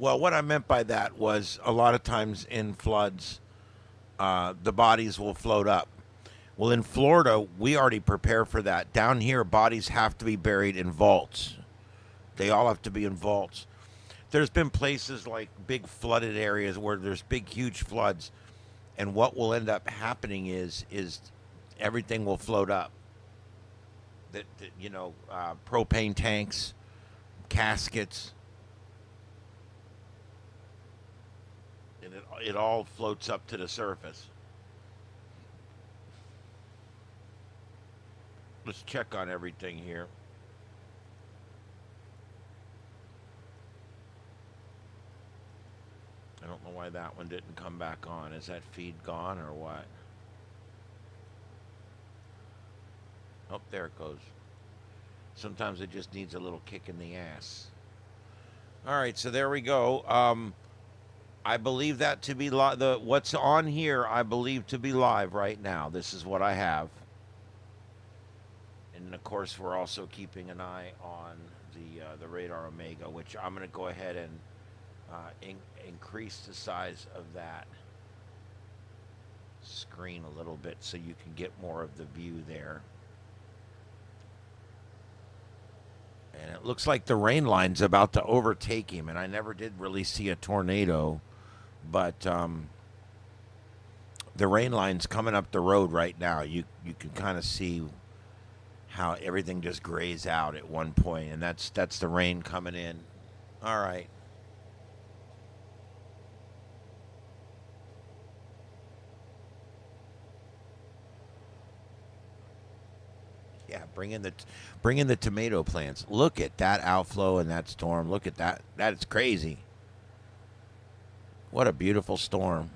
Well, what I meant by that was a lot of times in floods, the bodies will float up. Well, in Florida, we already prepare for that. Down here, bodies have to be buried in vaults. They all have to be in vaults. There's been places like big flooded areas where there's big, huge floods, and what will end up happening is everything will float up. Propane tanks, caskets. And it all floats up to the surface. Let's check on everything here. I don't know why that one didn't come back on. Is that feed gone or what? Oh, there it goes. Sometimes it just needs a little kick in the ass. All right, so there we go. I believe that to be what's on here, I believe to be live right now. This is what I have. And of course, we're also keeping an eye on the Radar Omega, which I'm going to go ahead and increase the size of that screen a little bit so you can get more of the view there. And it looks like the rain line's about to overtake him, and I never did really see a tornado, but the rain line's coming up the road right now. You can kind of see how everything just grays out at one point, and that's the rain coming in. All right. Yeah, bring in the tomato plants. Look at that outflow and that storm. Look at that. That is crazy. What a beautiful storm.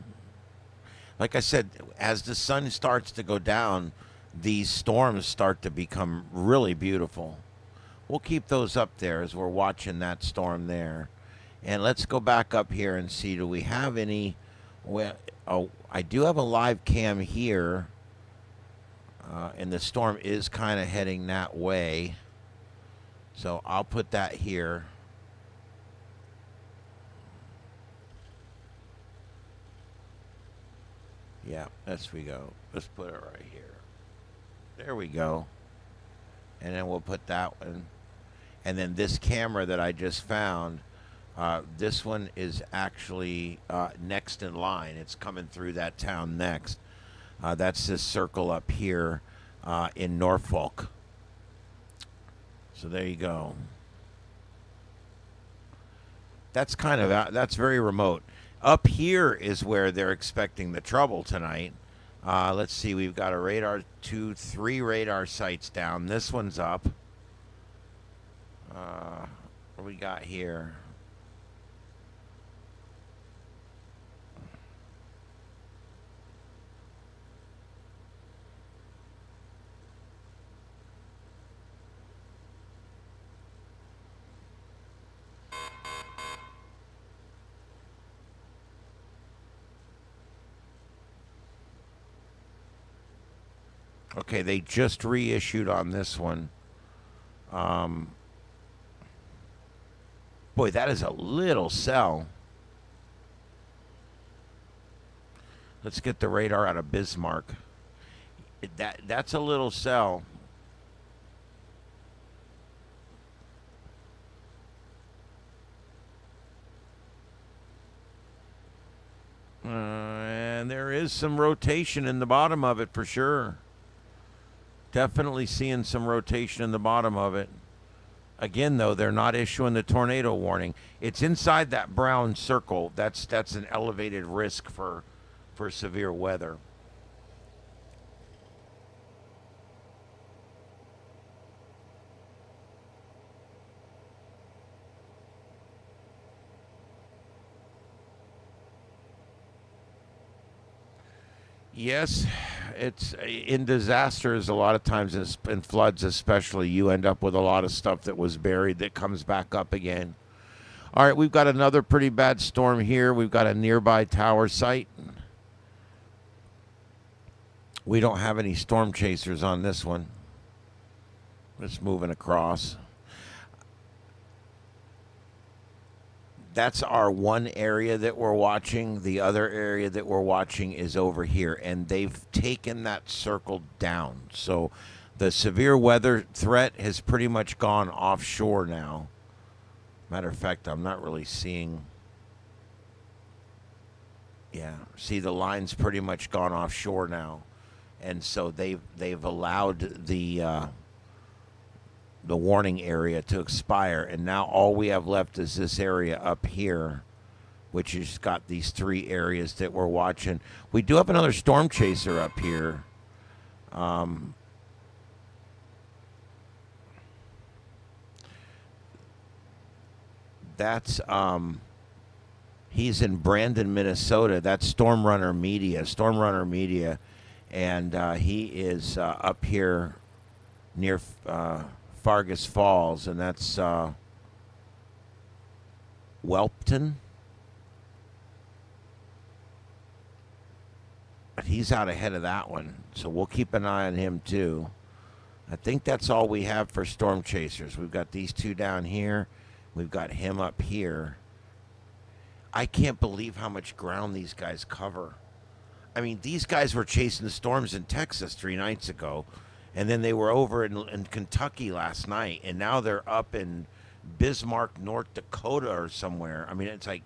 Like I said, as the sun starts to go down, these storms start to become really beautiful. We'll keep those up there as we're watching that storm there. And let's go back up here and see, do we have any? Well, oh, I do have a live cam here. And the storm is kind of heading that way. So I'll put that here. Yeah, as we go. Let's put it right here. There we go. And then we'll put that one. And then this camera that I just found, this one is actually next in line. It's coming through that town next. That's this circle up here in Norfolk. So there you go. That's kind of that's very remote. Up here is where they're expecting the trouble tonight. Let's see, we've got a radar, 3 radar sites down. This one's up. What do we got here? Okay, they just reissued on this one. Boy, that is a little cell. Let's get the radar out of Bismarck. That's a little cell. And there is some rotation in the bottom of it for sure. Definitely seeing some rotation in the bottom of it. Again, though, they're not issuing the tornado warning. It's inside that brown circle. That's an elevated risk for severe weather. Yes, it's in disasters a lot of times, in floods especially, you end up with a lot of stuff that was buried that comes back up again. All right, we've got another pretty bad storm here. We've got a nearby tower site. We don't have any storm chasers on this one. Just moving across. That's our one area that we're watching. The other area that we're watching is over here, and they've taken that circle down. So the severe weather threat has pretty much gone offshore now. Matter of fact, I'm not really seeing. Yeah, see, the line's pretty much gone offshore now, and so they've allowed the warning area to expire, and now all we have left is this area up here, which has got these 3 areas that we're watching. We do have another storm chaser up here. That's he's in Brandon, Minnesota. That's Storm Runner Media, and he is up here near Fargus Falls, and that's Whelpton. But he's out ahead of that one, so we'll keep an eye on him too. I think that's all we have for storm chasers. We've got these 2 down here. We've got him up here. I can't believe how much ground these guys cover. I mean, these guys were chasing the storms in Texas 3 nights ago. And then they were over in Kentucky last night, and now they're up in Bismarck, North Dakota, or somewhere. I mean, it's like,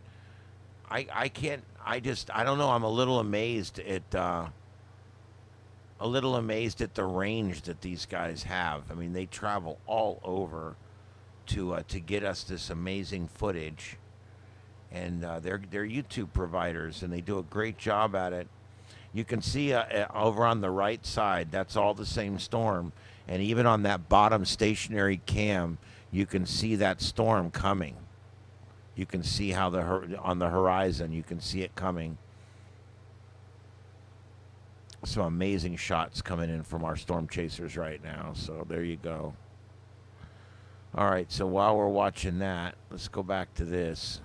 I can't. I don't know. I'm a little amazed at the range that these guys have. I mean, they travel all over to get us this amazing footage, and they're YouTube providers, and they do a great job at it. You can see over on the right side, that's all the same storm, and even on that bottom stationary cam, you can see that storm coming. You can see how on the horizon, you can see it coming. Some amazing shots coming in from our storm chasers right now. So there you go. All right, so while we're watching that, let's go back to this.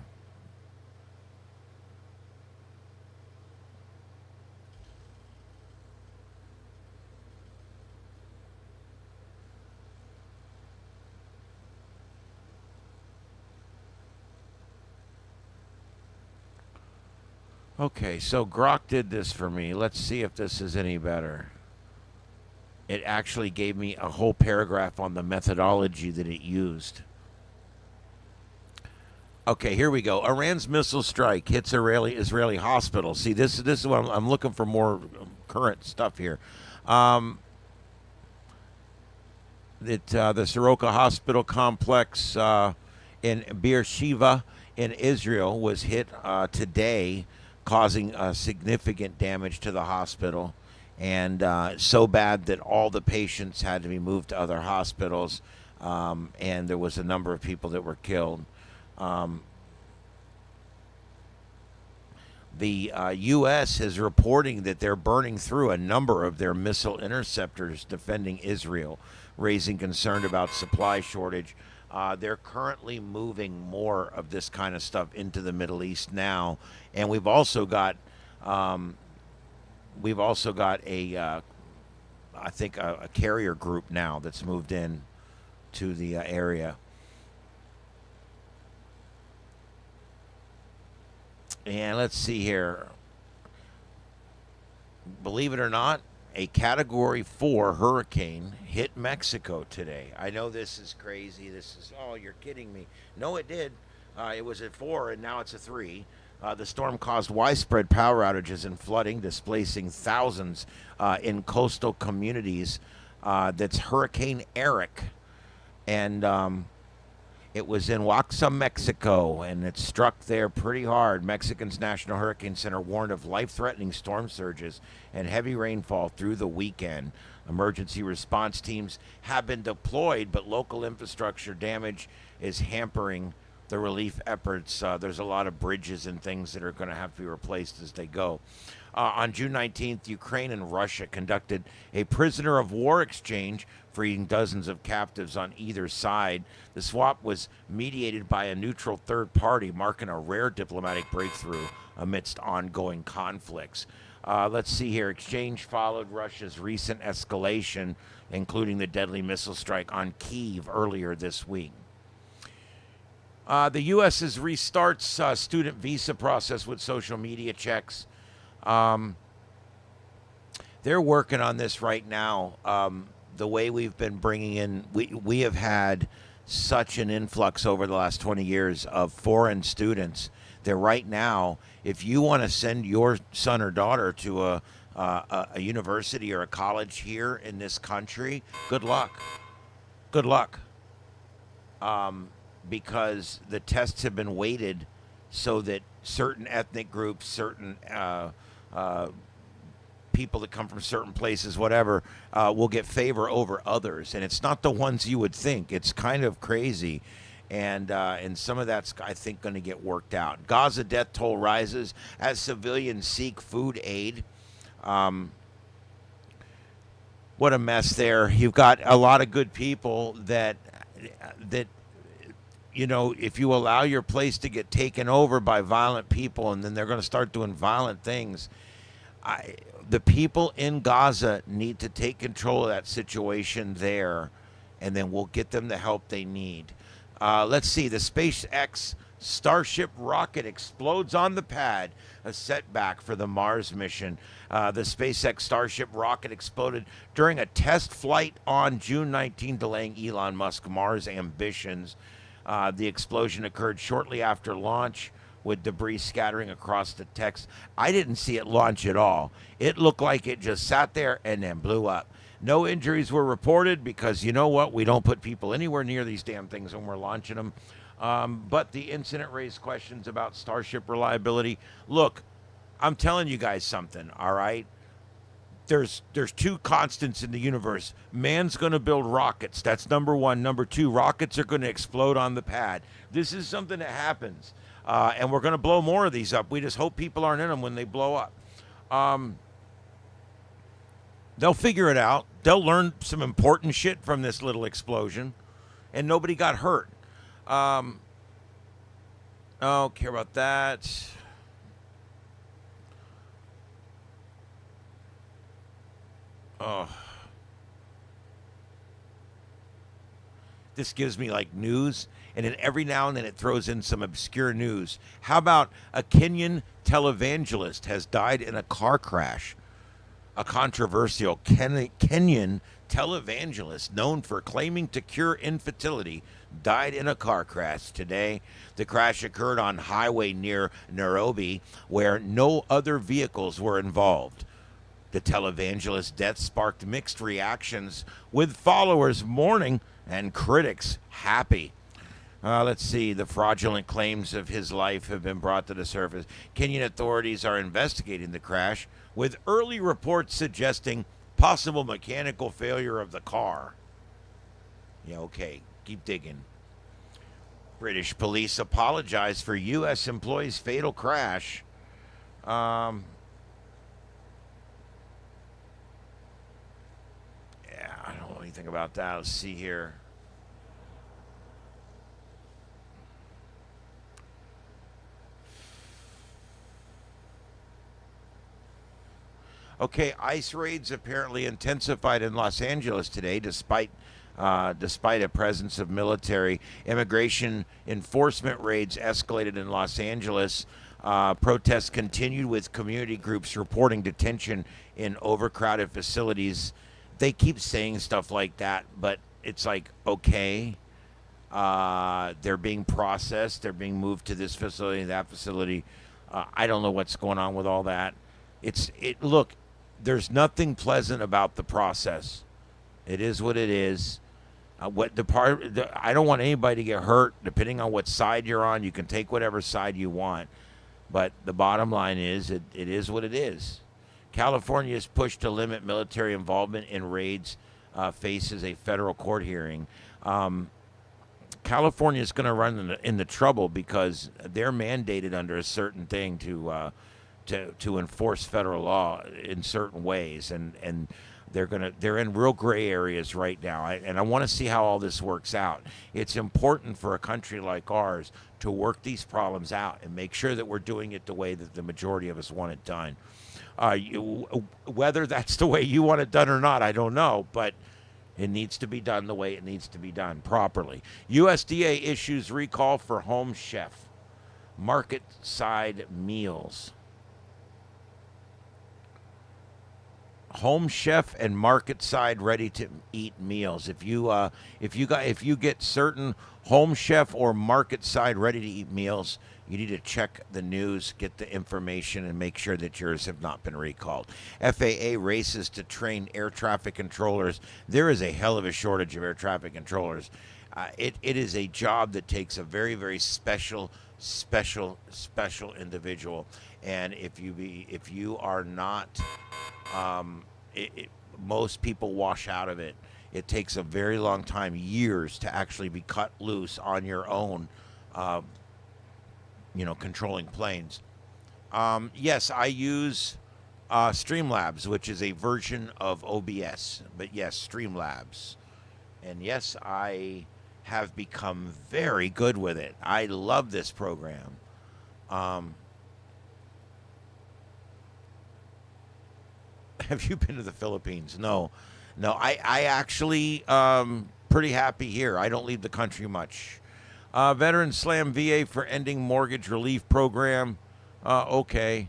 Okay, so Grok did this for me. Let's see if this is any better. It actually gave me a whole paragraph on the methodology that it used. Okay, here we go. Iran's missile strike hits Israeli hospital. See, this is what I'm looking for, more current stuff here. The Soroka Hospital complex in Beersheba in Israel was hit today, causing significant damage to the hospital, and so bad that all the patients had to be moved to other hospitals, and there was a number of people that were killed. The U.S. is reporting that they're burning through a number of their missile interceptors defending Israel, raising concern about supply shortage. They're currently moving more of this kind of stuff into the Middle East now, and we've also got I think a carrier group now that's moved in to the area. And let's see here. Believe it or not, a Category 4 hurricane hit Mexico today. I know this is crazy. Oh, you're kidding me. No, it did. It was at 4, and now it's a 3. The storm caused widespread power outages and flooding, displacing thousands in coastal communities. That's Hurricane Eric. And it was in Oaxaca, Mexico, and it struck there pretty hard. Mexico's National Hurricane Center warned of life-threatening storm surges and heavy rainfall through the weekend. Emergency response teams have been deployed, but local infrastructure damage is hampering the relief efforts. There's a lot of bridges and things that are going to have to be replaced as they go. On June 19th, Ukraine and Russia conducted a prisoner of war exchange, freeing dozens of captives on either side. The swap was mediated by a neutral third party, marking a rare diplomatic breakthrough amidst ongoing conflicts. Let's see here. Exchange followed Russia's recent escalation, including the deadly missile strike on Kyiv earlier this week. The U.S. restarts student visa process with social media checks. They're working on this right now. The way we've been bringing in, we have had such an influx over the last 20 years of foreign students that right now, if you want to send your son or daughter to a university or a college here in this country, good luck. Good luck. Because the tests have been weighted so that certain ethnic groups, certain people that come from certain places, whatever, will get favor over others. And it's not the ones you would think. It's kind of crazy. And some of that's, I think, going to get worked out. Gaza death toll rises as civilians seek food aid. What a mess there. You've got a lot of good people that you know, if you allow your place to get taken over by violent people and then they're going to start doing violent things, the people in Gaza need to take control of that situation there, and then we'll get them the help they need. Let's see. The SpaceX Starship rocket explodes on the pad, a setback for the Mars mission. The SpaceX Starship rocket exploded during a test flight on June 19, delaying Elon Musk's Mars ambitions. The explosion occurred shortly after launch with debris scattering across the text. I didn't see it launch at all. It looked like it just sat there and then blew up. No injuries were reported because you know what? We don't put people anywhere near these damn things when we're launching them. But the incident raised questions about Starship reliability. Look, I'm telling you guys something, all right? There's two constants in the universe. Man's going to build rockets. That's number one. Number two, rockets are going to explode on the pad. This is something that happens. And we're going to blow more of these up. We just hope people aren't in them when they blow up. They'll figure it out. They'll learn some important shit from this little explosion. And nobody got hurt. I don't care about that. Oh. This gives me like news, and then every now and then it throws in some obscure news. How about a Kenyan televangelist has died in a car crash? A controversial Kenyan televangelist known for claiming to cure infertility died in a car crash today. The crash occurred on highway near Nairobi, where no other vehicles were involved. The televangelist's death sparked mixed reactions, with followers mourning and critics happy. Let's see. The fraudulent claims of his life have been brought to the surface. Kenyan authorities are investigating the crash, with early reports suggesting possible mechanical failure of the car. Yeah, okay. Keep digging. British police apologize for U.S. employee's fatal crash. I don't know anything about that. Let's see here. Okay, ICE raids apparently intensified in Los Angeles today, despite a presence of military. Immigration enforcement raids escalated in Los Angeles. Protests continued, with community groups reporting detention in overcrowded facilities. They keep saying stuff like that, but it's like, okay, they're being processed. They're being moved to this facility, that facility. I don't know what's going on with all that. Look, there's nothing pleasant about the process. It is what it is. I don't want anybody to get hurt. Depending on what side you're on, you can take whatever side you want. But the bottom line is, it is what it is. California's push to limit military involvement in raids faces a federal court hearing. California is going to run into trouble because they're mandated under a certain thing to enforce federal law in certain ways, and they're in real gray areas right now. And I want to see how all this works out. It's important for a country like ours to work these problems out and make sure that we're doing it the way that the majority of us want it done. Whether that's the way you want it done or not, I don't know, but it needs to be done the way it needs to be done, properly. USDA issues recall for Home Chef market side meals. Home Chef and market side ready to eat meals. If you get certain Home Chef or market side ready to eat meals, you need to check the news, get the information, and make sure that yours have not been recalled. FAA races to train air traffic controllers. There is a hell of a shortage of air traffic controllers. It is a job that takes a very, very special individual. And if you are not, most people wash out of it. It takes a very long time, years, to actually be cut loose on your own, controlling planes. Yes, I use Streamlabs, which is a version of OBS. But yes, Streamlabs. And yes, I have become very good with it. I love this program. Have you been to the Philippines? No. I actually pretty happy here. I don't leave the country much. Veterans slam VA for ending mortgage relief program. Okay.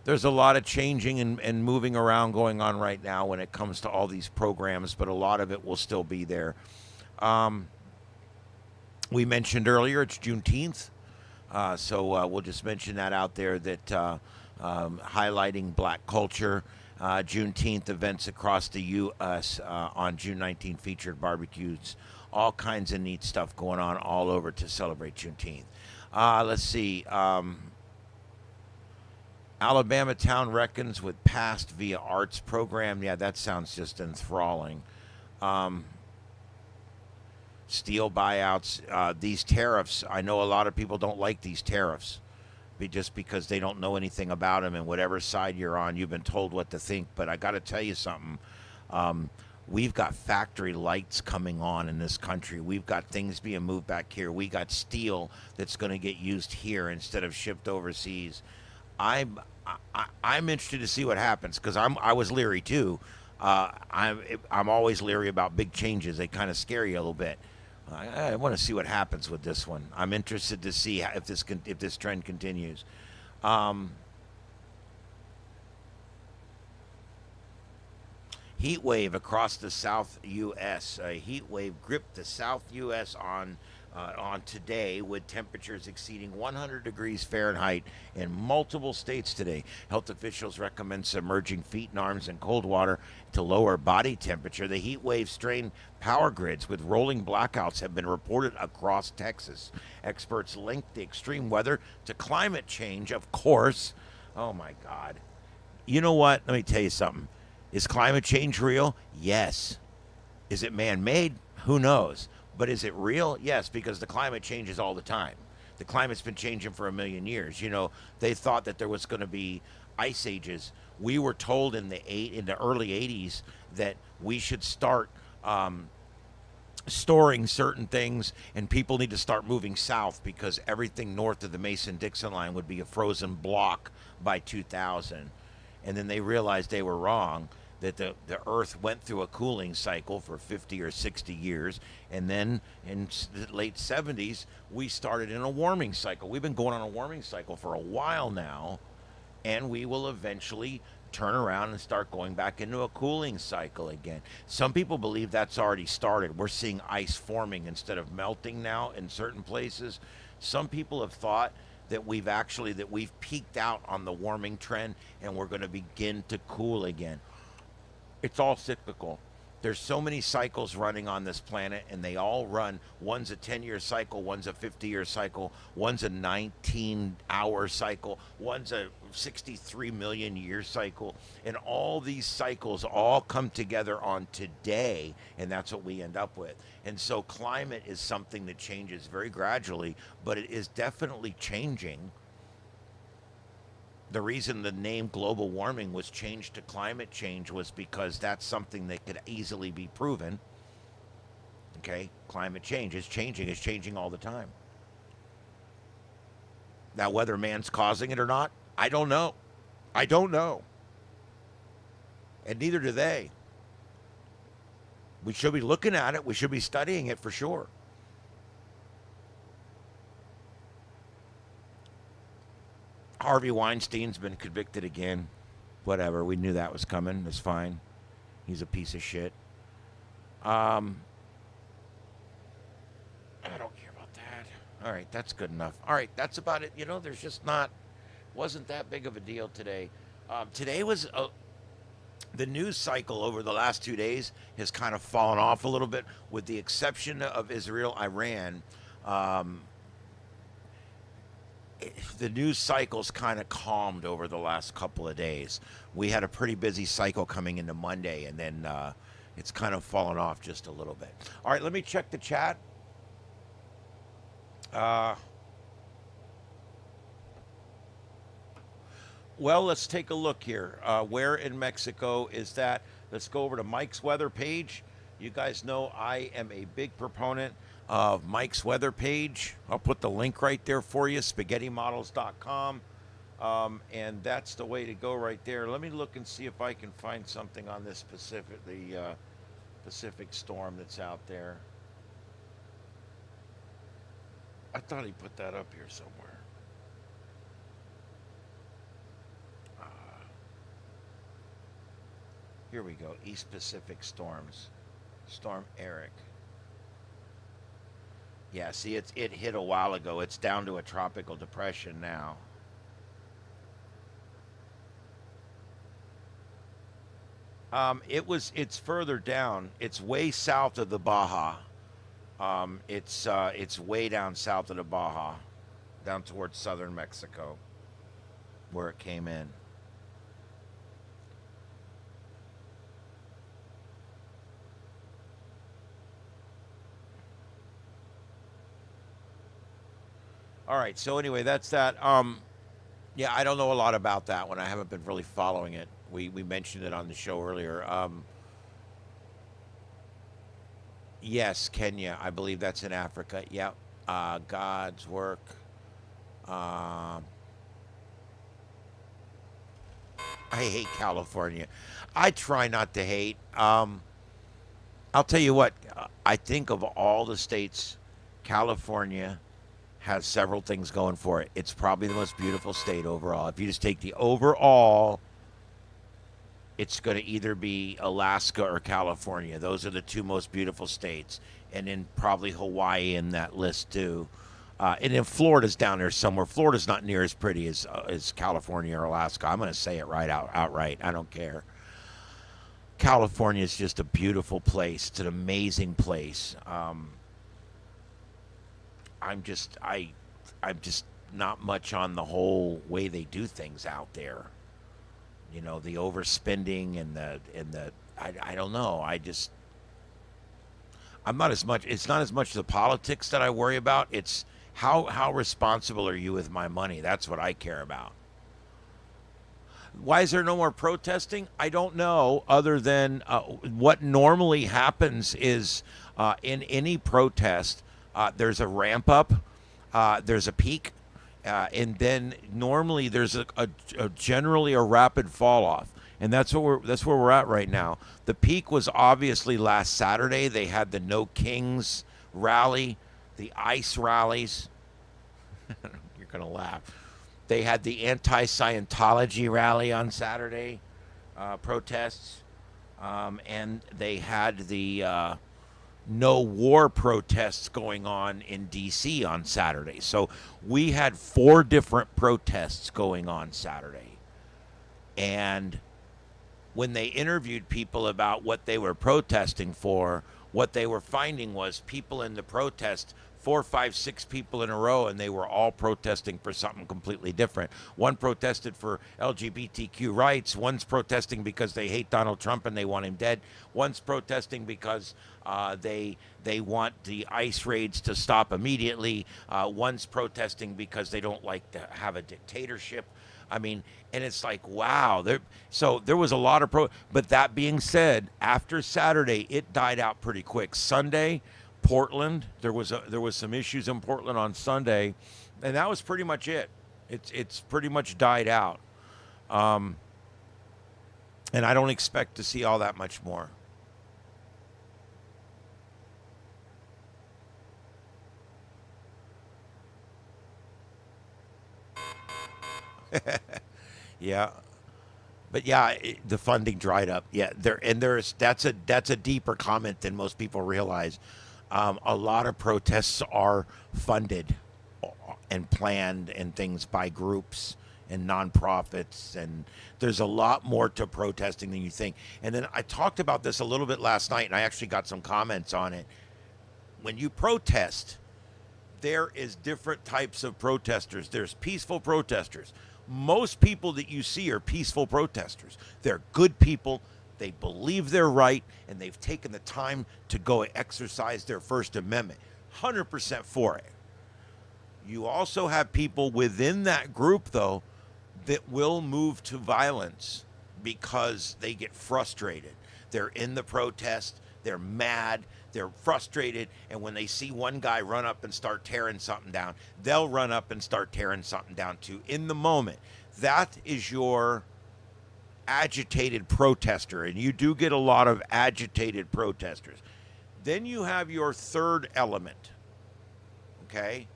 There's a lot of changing and moving around going on right now when it comes to all these programs, but a lot of it will still be there. We mentioned earlier it's Juneteenth. So we'll just mention that out there that highlighting black culture. Juneteenth events across the U.S. On June 19th featured barbecues, all kinds of neat stuff going on all over to celebrate Juneteenth. Let's see. Alabama town reckons with past via arts program. Yeah, that sounds just enthralling. Um, Steel buyouts, these tariffs. I know a lot of people don't like these tariffs just because they don't know anything about them, and whatever side you're on, you've been told what to think. But I got to tell you something. Um, we've got factory lights coming on in this country. We've got things being moved back here. We got steel that's going to get used here instead of shipped overseas. I'm I'm interested to see what happens because I was leery too. I'm always leery about big changes. They kind of scare you a little bit. I want to see what happens with this one. I'm interested to see if this trend continues. Um, Heat wave across the South U.S. A heat wave gripped the South U.S. on today, with temperatures exceeding 100 degrees Fahrenheit in multiple states today. Health officials recommend submerging feet and arms in cold water to lower body temperature. The heat wave strained power grids, with rolling blackouts have been reported across Texas. Experts link the extreme weather to climate change, of course. Oh my God. You know what? Let me tell you something. Is climate change real? Yes. Is it man made? Who knows? But is it real? Yes, because the climate changes all the time. The climate's been changing for a million years. You know, they thought that there was going to be ice ages. We were told in the early 80s that we should start storing certain things, and people need to start moving south because everything north of the Mason-Dixon line would be a frozen block by 2000. And then they realized they were wrong, that the earth went through a cooling cycle for 50 or 60 years, and then in the late 70s we started in a warming cycle. We've been going on a warming cycle for a while now, and we will eventually turn around and start going back into a cooling cycle again. Some people believe that's already started. We're seeing ice forming instead of melting now in certain places. Some people have thought that we've peaked out on the warming trend and we're going to begin to cool again. It's all cyclical. There's so many cycles running on this planet, and they all run. One's a 10-year cycle, one's a 50-year cycle, one's a 19-hour cycle, one's a 63 million year cycle, and all these cycles all come together on today, and that's what we end up with. And so climate is something that changes very gradually, but it is definitely changing. The reason the name global warming was changed to climate change was because that's something that could easily be proven. Okay, climate change is changing. It's changing all the time. Now, whether man's causing it or not, I don't know. I don't know. And neither do they. We should be looking at it. We should be studying it for sure. Harvey Weinstein's been convicted again. Whatever. We knew that was coming. It's fine. He's a piece of shit. I don't care about that. All right, that's good enough. All right, that's about it. You know, there's just wasn't that big of a deal today. Today was the news cycle over the last 2 days has kind of fallen off a little bit, with the exception of Israel, Iran. The news cycle's kind of calmed over the last couple of days. We had a pretty busy cycle coming into Monday, and then it's kind of fallen off just a little bit. All right, let me check the chat. Well, let's take a look here. Where in Mexico is that? Let's go over to Mike's weather page. You guys know I am a big proponent of Mike's weather page. I'll put the link right there for you, spaghettimodels.com. And that's the way to go right there. Let me look and see if I can find something on this Pacific storm that's out there. I thought he put that up here somewhere. Here we go. East Pacific storms. Storm Eric. Yeah, see, it hit a while ago. It's down to a tropical depression now. It's further down. It's way south of the Baja. It's way down south of the Baja, down towards southern Mexico, where it came in. All right. So anyway, that's that. Yeah, I don't know a lot about that one. I haven't been really following it. We mentioned it on the show earlier. Yes, Kenya. I believe that's in Africa. Yep. God's work. Um, I hate California. I try not to hate. I'll tell you what. I think of all the states, California has several things going for it. It's probably the most beautiful state overall. If you just take the overall, it's going to either be Alaska or California. Those are the two most beautiful states, and then probably Hawaii in that list too. And then Florida's down there somewhere. Florida's not near as pretty as California or Alaska. I'm going to say it outright. I don't care. California is just a beautiful place. It's an amazing place. I'm just not much on the whole way they do things out there. You know, the overspending and the I don't know. I'm not as much. It's not as much the politics that I worry about. It's how responsible are you with my money? That's what I care about. Why is there no more protesting? I don't know. Other than what normally happens is in any protest, there's a ramp up, there's a peak, and then normally there's a generally a rapid fall off, and that's where we're at right now. The peak was obviously last Saturday. They had the No Kings rally, the ICE rallies. You're gonna laugh. They had the anti-Scientology rally on Saturday, protests, and they had the no war protests going on in D.C. on Saturday. So we had 4 different protests going on Saturday. And when they interviewed people about what they were protesting for, what they were finding was people in the protest, 4, 5, 6 people in a row, and they were all protesting for something completely different. One protested for LGBTQ rights. One's protesting because they hate Donald Trump and they want him dead. One's protesting because they want the ICE raids to stop immediately. One's protesting because they don't like to have a dictatorship. I mean, and it's like, wow. So there was a lot of but that being said, after Saturday, it died out pretty quick. Sunday, Portland, there was some issues in Portland on Sunday, and that was pretty much it. It's pretty much died out, and I don't expect to see all that much more. Yeah, but yeah, the funding dried up. Yeah, that's a deeper comment than most people realize. A lot of protests are funded and planned and things by groups and nonprofits, and there's a lot more to protesting than you think. And then I talked about this a little bit last night, and I actually got some comments on it. When you protest, there is different types of protesters. There's peaceful protesters. Most people that you see are peaceful protesters. They're good people. They believe they're right, and they've taken the time to go exercise their First Amendment. 100% for it. You also have people within that group, though, that will move to violence because they get frustrated. They're in the protest. They're mad. They're frustrated. And when they see one guy run up and start tearing something down, they'll run up and start tearing something down too in the moment. That is your agitated protester, and you do get a lot of agitated protesters. Then you have your third element, okay?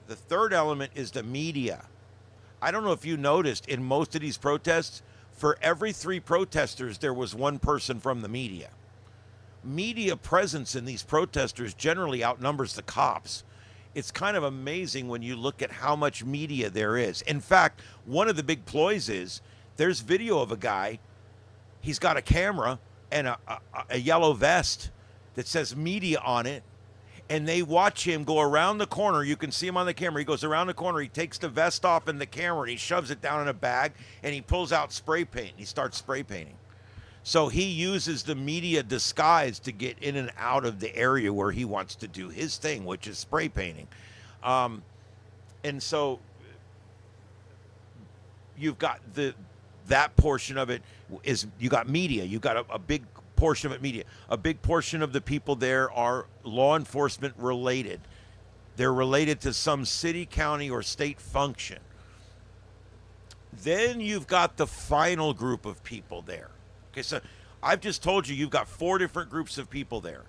The third element is the media. I don't know if you noticed, in most of these protests, for every 3 protesters, there was one person from the media. Media presence in these protesters generally outnumbers the cops. it's kind of amazing when you look at how much media there is. In fact, one of the big ploys is there's video of a guy. He's got a camera and a yellow vest that says media on it. And they watch him go around the corner. You can see him on the camera. He goes around the corner. He takes the vest off and the camera, and he shoves it down in a bag, and he pulls out spray paint. He starts spray painting. So he uses the media disguise to get in and out of the area where he wants to do his thing, which is spray painting. And so you've got that portion of it is you got media. You got a big portion of it media. A big portion of the people there are law enforcement related. They're related to some city, county, or state function. Then you've got the final group of people there. Okay, so I've just told you you've got 4 different groups of people there.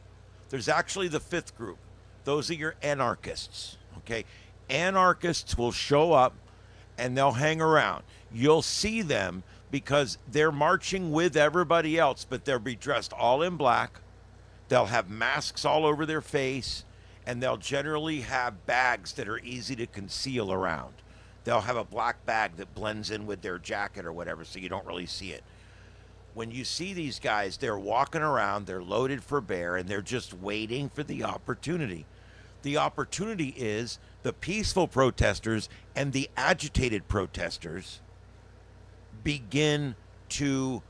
There's actually the 5th group. Those are your anarchists. Okay, anarchists will show up and they'll hang around. You'll see them because they're marching with everybody else, but they'll be dressed all in black. They'll have masks all over their face, and they'll generally have bags that are easy to conceal around. They'll have a black bag that blends in with their jacket or whatever, so you don't really see it. When you see these guys, they're walking around, they're loaded for bear, and they're just waiting for the opportunity. The opportunity is the peaceful protesters and the agitated protesters begin to,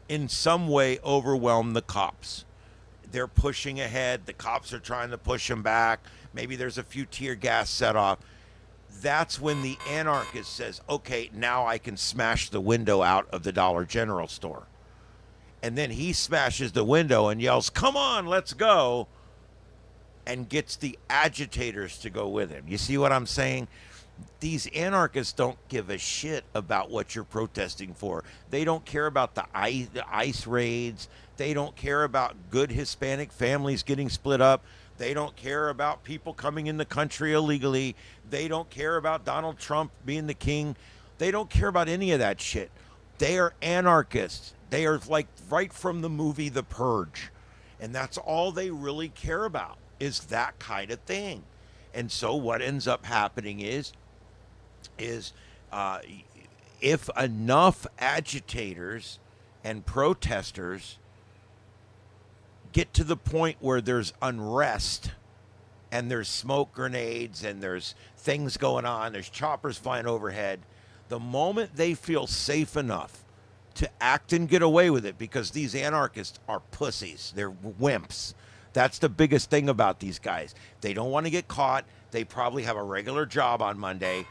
in some way, overwhelm the cops. They're pushing ahead. The cops are trying to push them back. Maybe there's a few tear gas set off. That's when the anarchist says, okay, now I can smash the window out of the Dollar General store. And then he smashes the window and yells, come on, let's go, and gets the agitators to go with him. You see what I'm saying? These anarchists don't give a shit about what you're protesting for. They don't care about the ICE raids. They don't care about good Hispanic families getting split up. They don't care about people coming in the country illegally. They don't care about Donald Trump being the king. They don't care about any of that shit. They are anarchists. They are like right from the movie The Purge. And that's all they really care about is that kind of thing. And so what ends up happening is if enough agitators and protesters get to the point where there's unrest and there's smoke grenades and there's things going on, there's choppers flying overhead, the moment they feel safe enough to act and get away with it, because these anarchists are pussies, they're wimps. That's the biggest thing about these guys. They don't want to get caught. They probably have a regular job on Monday.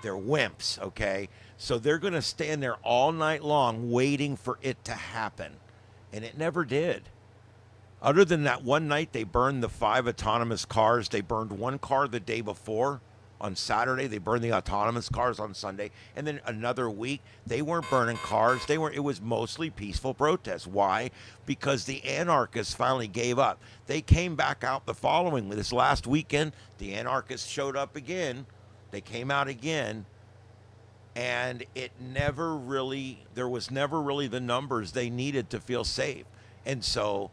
They're wimps, okay? So they're going to stand there all night long waiting for it to happen. And it never did. Other than that one night they burned the 5 autonomous cars. They burned one car the day before on Saturday. They burned the autonomous cars on Sunday. And then another week, they weren't burning cars. It was mostly peaceful protests. Why? Because the anarchists finally gave up. They came back out this last weekend. The anarchists showed up again. They came out again. And there was never really the numbers they needed to feel safe. And so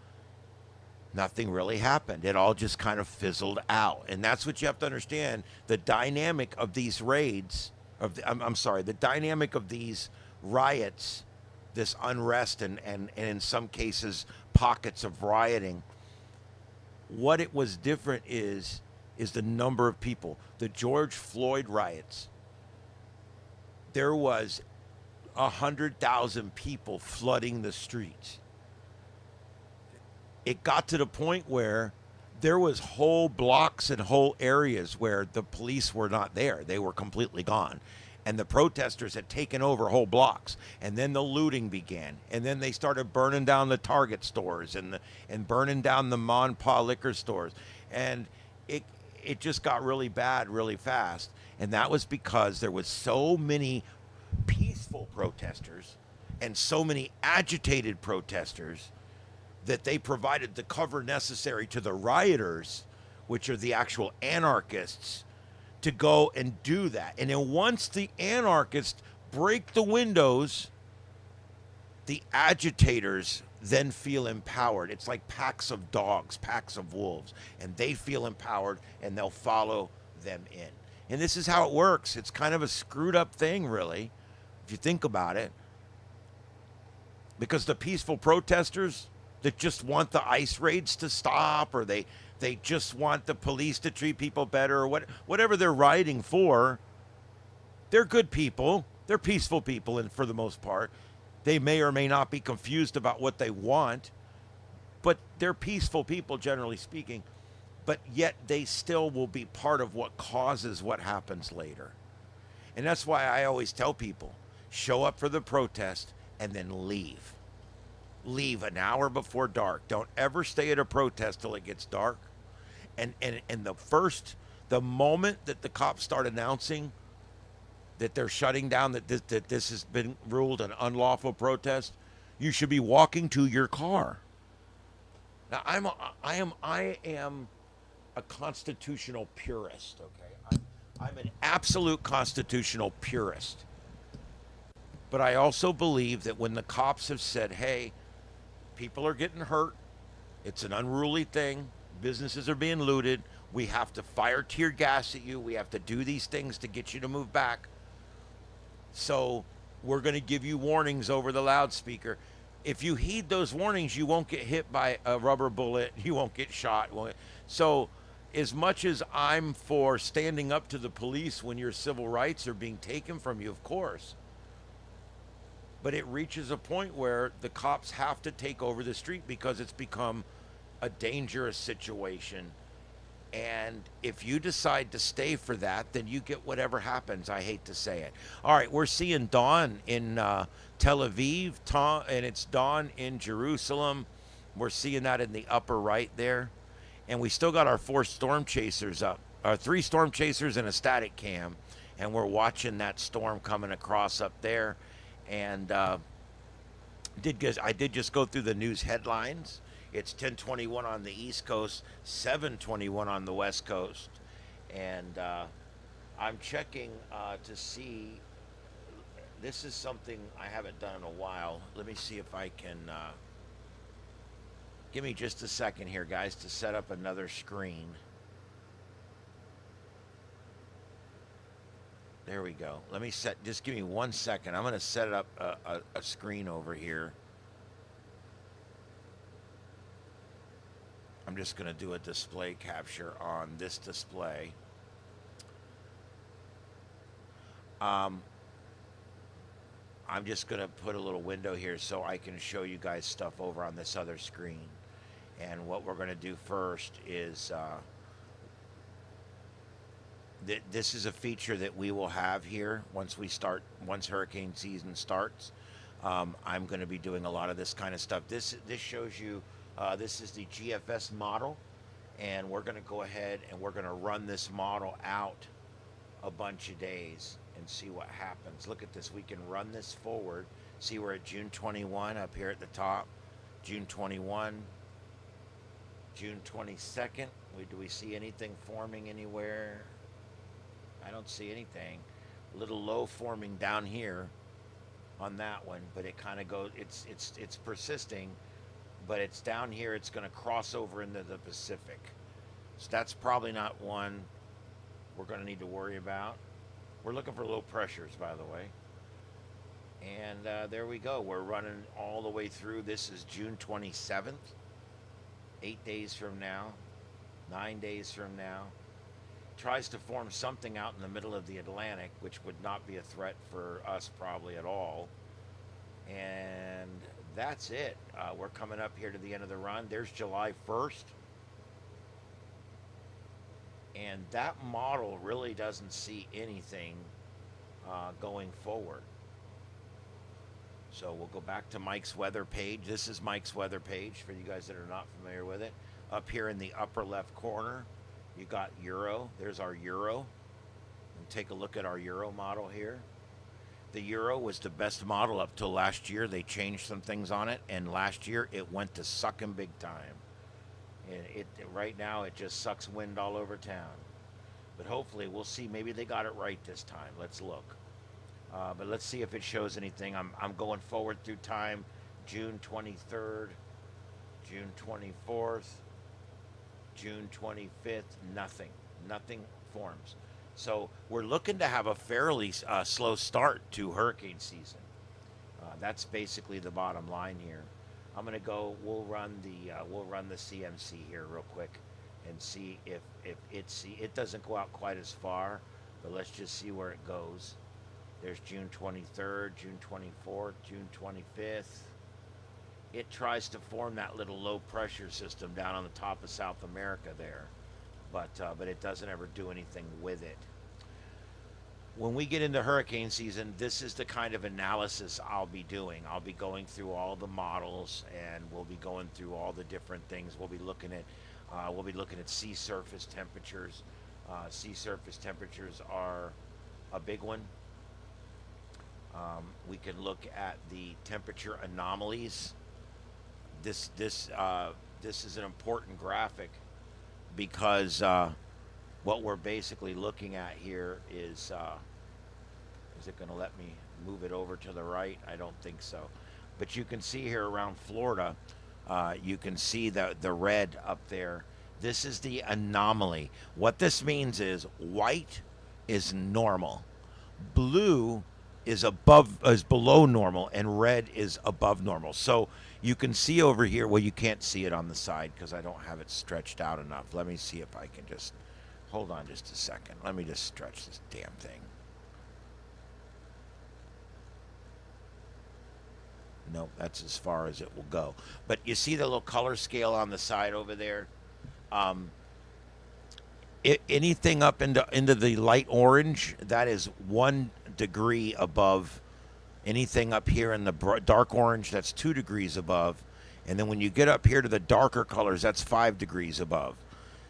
nothing really happened. It all just kind of fizzled out. And that's what you have to understand. The dynamic of these raids, the dynamic of these riots, this unrest and in some cases pockets of rioting, what it was different is the number of people. The George Floyd riots, there was 100,000 people flooding the streets. It got to the point where there was whole blocks and whole areas where the police were not there. They were completely gone. And the protesters had taken over whole blocks. And then the looting began. And then they started burning down the Target stores and burning down the Ma and Pa liquor stores. And it just got really bad really fast. And that was because there was so many peaceful protesters and so many agitated protesters that they provided the cover necessary to the rioters, which are the actual anarchists, to go and do that. And then once the anarchists break the windows, the agitators then feel empowered. It's like packs of dogs, packs of wolves, and they feel empowered and they'll follow them in. And this is how it works. It's kind of a screwed up thing, really, if you think about it. Because the peaceful protesters that just want the ICE raids to stop, or they just want the police to treat people better, or whatever they're rioting for, they're good people. They're peaceful people, and for the most part, they may or may not be confused about what they want, but they're peaceful people, generally speaking. But yet they still will be part of what causes what happens later. And that's why I always tell people, show up for the protest and then leave. Leave an hour before dark. Don't ever stay at a protest till it gets dark. And the moment that the cops start announcing that they're shutting down, that this has been ruled an unlawful protest, you should be walking to your car. Now I am a constitutional purist, okay? I'm an absolute constitutional purist. But I also believe that when the cops have said, hey, people are getting hurt, it's an unruly thing, businesses are being looted, we have to fire tear gas at you, we have to do these things to get you to move back. So we're going to give you warnings over the loudspeaker. If you heed those warnings, you won't get hit by a rubber bullet, you won't get shot. So as much as I'm for standing up to the police when your civil rights are being taken from you, of course, but it reaches a point where the cops have to take over the street because it's become a dangerous situation. And if you decide to stay for that, then you get whatever happens. I hate to say it. All right, we're seeing dawn in Tel Aviv, and it's dawn in Jerusalem. We're seeing that in the upper right there. And we still got our 4 storm chasers up, 3 storm chasers and a static cam. And we're watching that storm coming across up there. And I did just go through the news headlines. It's 10:21 on the East Coast, 7:21 on the West Coast, and I'm checking to see. This is something I haven't done in a while. Let me see if I can. Give me just a second here, guys, to set up another screen. There we go. Let me set. Just give me 1 second. I'm going to set up a screen over here. I'm just going to do a display capture on this display. I'm just going to put a little window here so I can show you guys stuff over on this other screen. And what we're going to do first is this is a feature that we will have here once hurricane season starts. I'm going to be doing a lot of this kind of stuff. This shows you. This is the GFS model, and we're going to go ahead and we're going to run this model out a bunch of days and see what happens. Look at this. We can run this forward. See, we're at June 21 up here at the top. June 21, June 22nd. Do we see anything forming anywhere? I don't see anything. A little low forming down here on that one, but it kind of goes. It's persisting. But it's down here, it's going to cross over into the Pacific. So that's probably not one we're going to need to worry about. We're looking for low pressures, by the way. And there we go. We're running all the way through. This is June 27th, 8 days from now, 9 days from now. Tries to form something out in the middle of the Atlantic, which would not be a threat for us probably at all. And that's it. We're coming up here to the end of the run. There's July 1st. And that model really doesn't see anything going forward. So we'll go back to Mike's weather page. This is Mike's weather page for you guys that are not familiar with it. Up here in the upper left corner, you got Euro. There's our Euro. And take a look at our Euro model here. The Euro was the best model up till last year. They changed some things on it, and last year it went to sucking big time. And right now it just sucks wind all over town. But hopefully we'll see. Maybe they got it right this time. Let's look. But let's see if it shows anything. I'm going forward through time. June 23rd, June 24th, June 25th, nothing forms. So we're looking to have a fairly slow start to hurricane season. That's basically the bottom line here. I'm gonna go. We'll run the CMC here real quick, and see if it doesn't go out quite as far, but let's just see where it goes. There's June 23rd, June 24th, June 25th. It tries to form that little low pressure system down on the top of South America there, but it doesn't ever do anything with it. When we get into hurricane season, this is the kind of analysis I'll be doing. I'll be going through all the models, and we'll be going through all the different things. We'll be looking at sea surface temperatures. Sea surface temperatures are a big one. We can look at the temperature anomalies. This is an important graphic because what we're basically looking at here is it going to let me move it over to the right? I don't think so. But you can see here around Florida, you can see the red up there. This is the anomaly. What this means is white is normal, blue is below normal, and red is above normal. So you can see over here, well, you can't see it on the side because I don't have it stretched out enough. Let me see if I can just, hold on just a second. Let me just stretch this damn thing. Nope, that's as far as it will go. But you see the little color scale on the side over there? Anything up into the light orange, that is 1 degree above. Anything up here in the dark orange, that's 2 degrees above. And then when you get up here to the darker colors, that's 5 degrees above.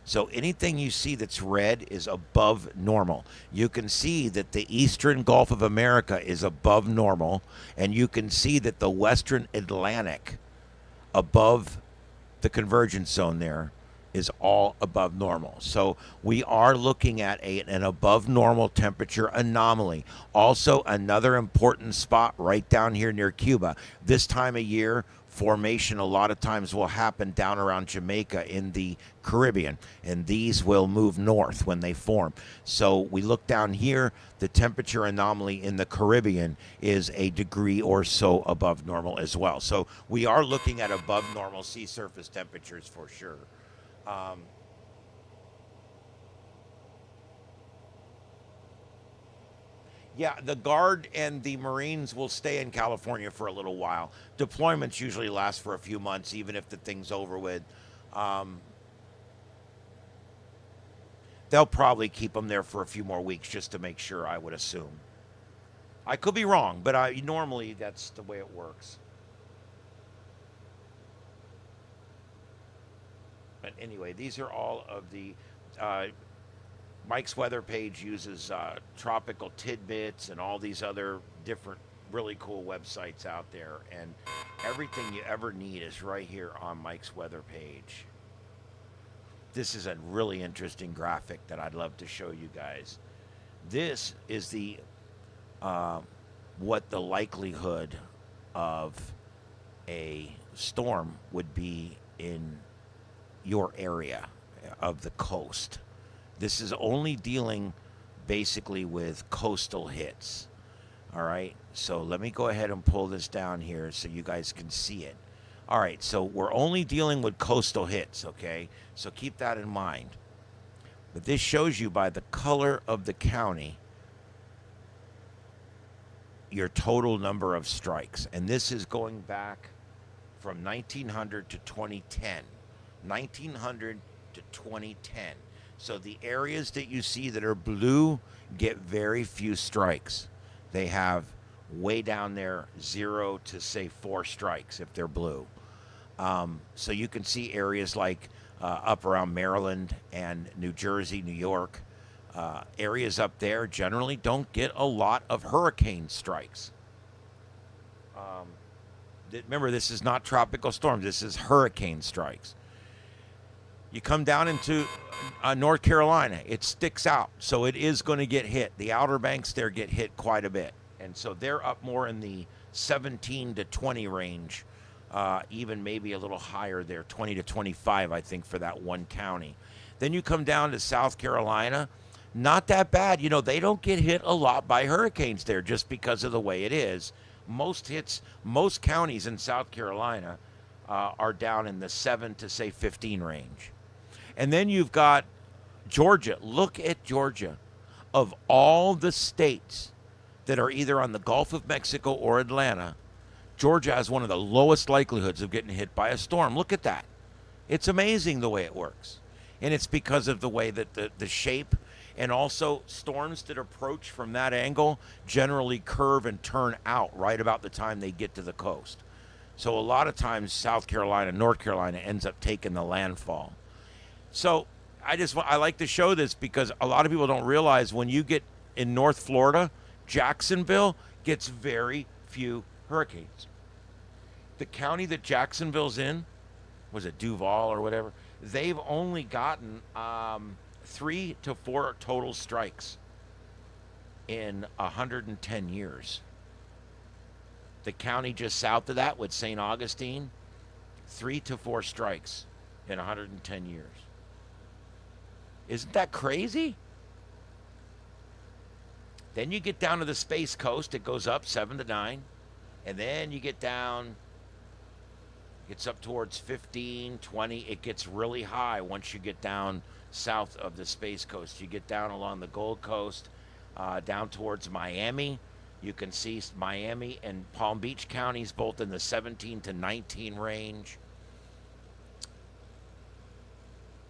So anything you see that's red is above normal. You can see that the eastern Gulf of America is above normal, and you can see that the western Atlantic above the convergence zone there is all above normal. So we are looking at an above normal temperature anomaly. Also, another important spot right down here near Cuba. This time of year, formation a lot of times will happen down around Jamaica in the Caribbean, and these will move north when they form. So we look down here, the temperature anomaly in the Caribbean is a degree or so above normal as well. So we are looking at above normal sea surface temperatures for sure. Yeah, the Guard and the Marines will stay in California for a little while. Deployments usually last for a few months, even if the thing's over with. They'll probably keep them there for a few more weeks just to make sure, I would assume. I could be wrong, but normally that's the way it works. But anyway, these are all of the... Mike's weather page uses tropical tidbits and all these other different really cool websites out there, and everything you ever need is right here on Mike's weather page. This is a really interesting graphic that I'd love to show you guys. This is the what the likelihood of a storm would be in your area of the coast. This is only dealing basically with coastal hits. All right, so let me go ahead and pull this down here so you guys can see it. All right, so we're only dealing with coastal hits, okay? So keep that in mind. But this shows you by the color of the county your total number of strikes. And this is going back from 1900 to 2010. 1900 to 2010. So the areas that you see that are blue get very few strikes. They have way down there 0 to say 4 strikes if they're blue. So you can see areas like up around Maryland and New Jersey, New York. Areas up there generally don't get a lot of hurricane strikes. Remember, this is not tropical storms. This is hurricane strikes. You come down into North Carolina, it sticks out, so it is going to get hit. The Outer Banks there get hit quite a bit, and so they're up more in the 17 to 20 range even maybe a little higher there, 20 to 25, I think, for that one county. Then you come down to South Carolina, not that bad. You know, they don't get hit a lot by hurricanes there just because of the way it is. Most counties in South Carolina are down in the 7 to say 15 range. And then you've got Georgia. Look at Georgia. Of all the states that are either on the Gulf of Mexico or Atlanta, Georgia has one of the lowest likelihoods of getting hit by a storm. Look at that. It's amazing the way it works. And it's because of the way that the shape, and also storms that approach from that angle generally curve and turn out right about the time they get to the coast. So a lot of times South Carolina, North Carolina ends up taking the landfall. So I like to show this because a lot of people don't realize when you get in North Florida, Jacksonville gets very few hurricanes. The county that Jacksonville's in, was it Duval or whatever? They've only gotten 3 to 4 total strikes in 110 years. The county just south of that with St. Augustine, 3 to 4 strikes in 110 years. Isn't that crazy? Then you get down to the Space Coast, it goes up 7 to 9. And then you get down, gets up towards 15, 20. It gets really high once you get down south of the Space Coast. You get down along the Gold Coast, down towards Miami. You can see Miami and Palm Beach counties both in the 17 to 19 range.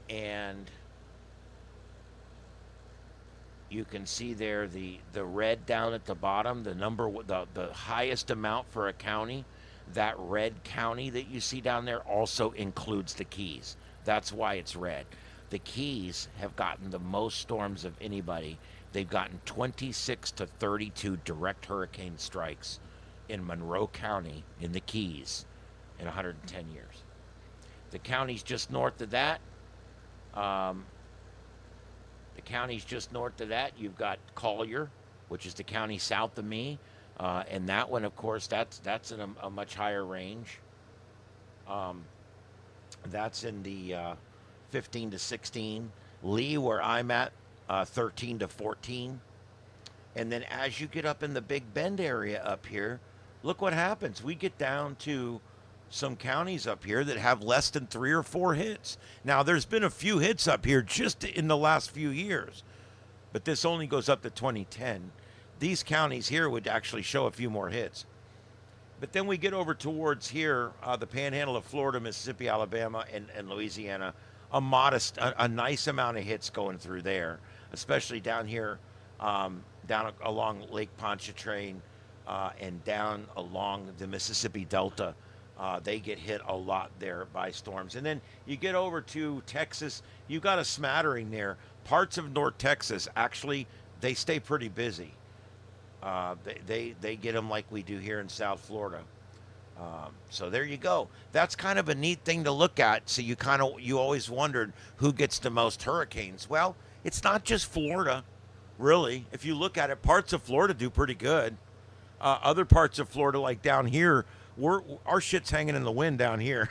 And you can see there the red down at the bottom, the highest amount for a county. That red county that you see down there also includes the Keys. That's why it's red. The Keys have gotten the most storms of anybody. They've gotten 26 to 32 direct hurricane strikes in Monroe County in the Keys in 110 years. The counties just north of that, you've got Collier, which is the county south of me. And that one, of course, that's in a much higher range. That's in the 15 to 16. Lee, where I'm at, 13 to 14. And then as you get up in the Big Bend area up here, look what happens. We get down to some counties up here that have less than 3 or 4 hits. Now, there's been a few hits up here just in the last few years, but this only goes up to 2010. These counties here would actually show a few more hits. But then we get over towards here, the panhandle of Florida, Mississippi, Alabama, and Louisiana, a nice amount of hits going through there, especially down here, down along Lake Pontchartrain, and down along the Mississippi Delta. They get hit a lot there by storms. And then you get over to Texas, you got a smattering there. Parts of North Texas, actually, they stay pretty busy. They get them like we do here in South Florida. So there you go. That's kind of a neat thing to look at. So you always wondered who gets the most hurricanes. Well, it's not just Florida, really. If you look at it, parts of Florida do pretty good. Other parts of Florida, like down here, our shit's hanging in the wind down here.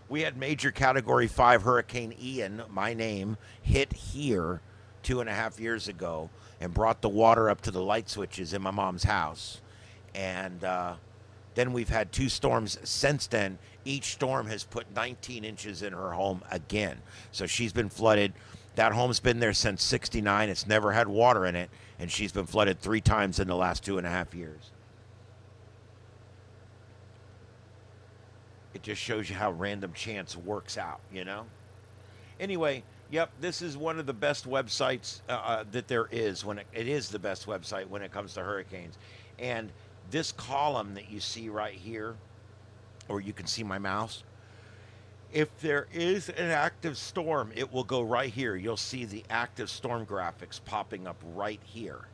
We had major Category 5 Hurricane Ian, my name, hit here 2.5 years ago and brought the water up to the light switches in my mom's house. And then we've had 2 storms since then. Each storm has put 19 inches in her home again. So she's been flooded. That home's been there since '69. It's never had water in it. And she's been flooded 3 times in the last 2.5 years. It just shows you how random chance works out, you know? Anyway, yep, this is one of the best websites that there is. It is the best website when it comes to hurricanes. And this column that you see right here, or you can see my mouse, if there is an active storm, it will go right here. You'll see the active storm graphics popping up right here.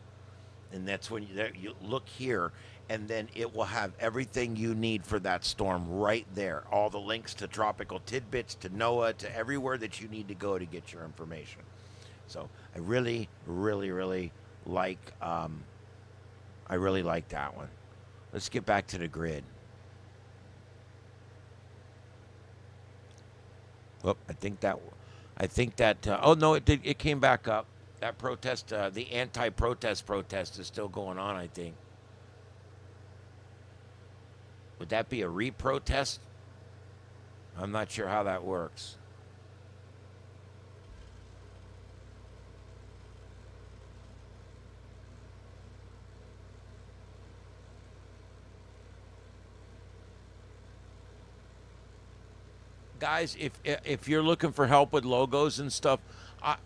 And that's when you look here, and then it will have everything you need for that storm right there. All the links to Tropical Tidbits, to NOAA, to everywhere that you need to go to get your information. So I really, really, really like that one. Let's get back to the grid. Oh, I think that. Oh no, it did. It came back up. That protest, the anti-protest protest, is still going on. I think. Would that be a re-protest? I'm not sure how that works. Guys, if you're looking for help with logos and stuff,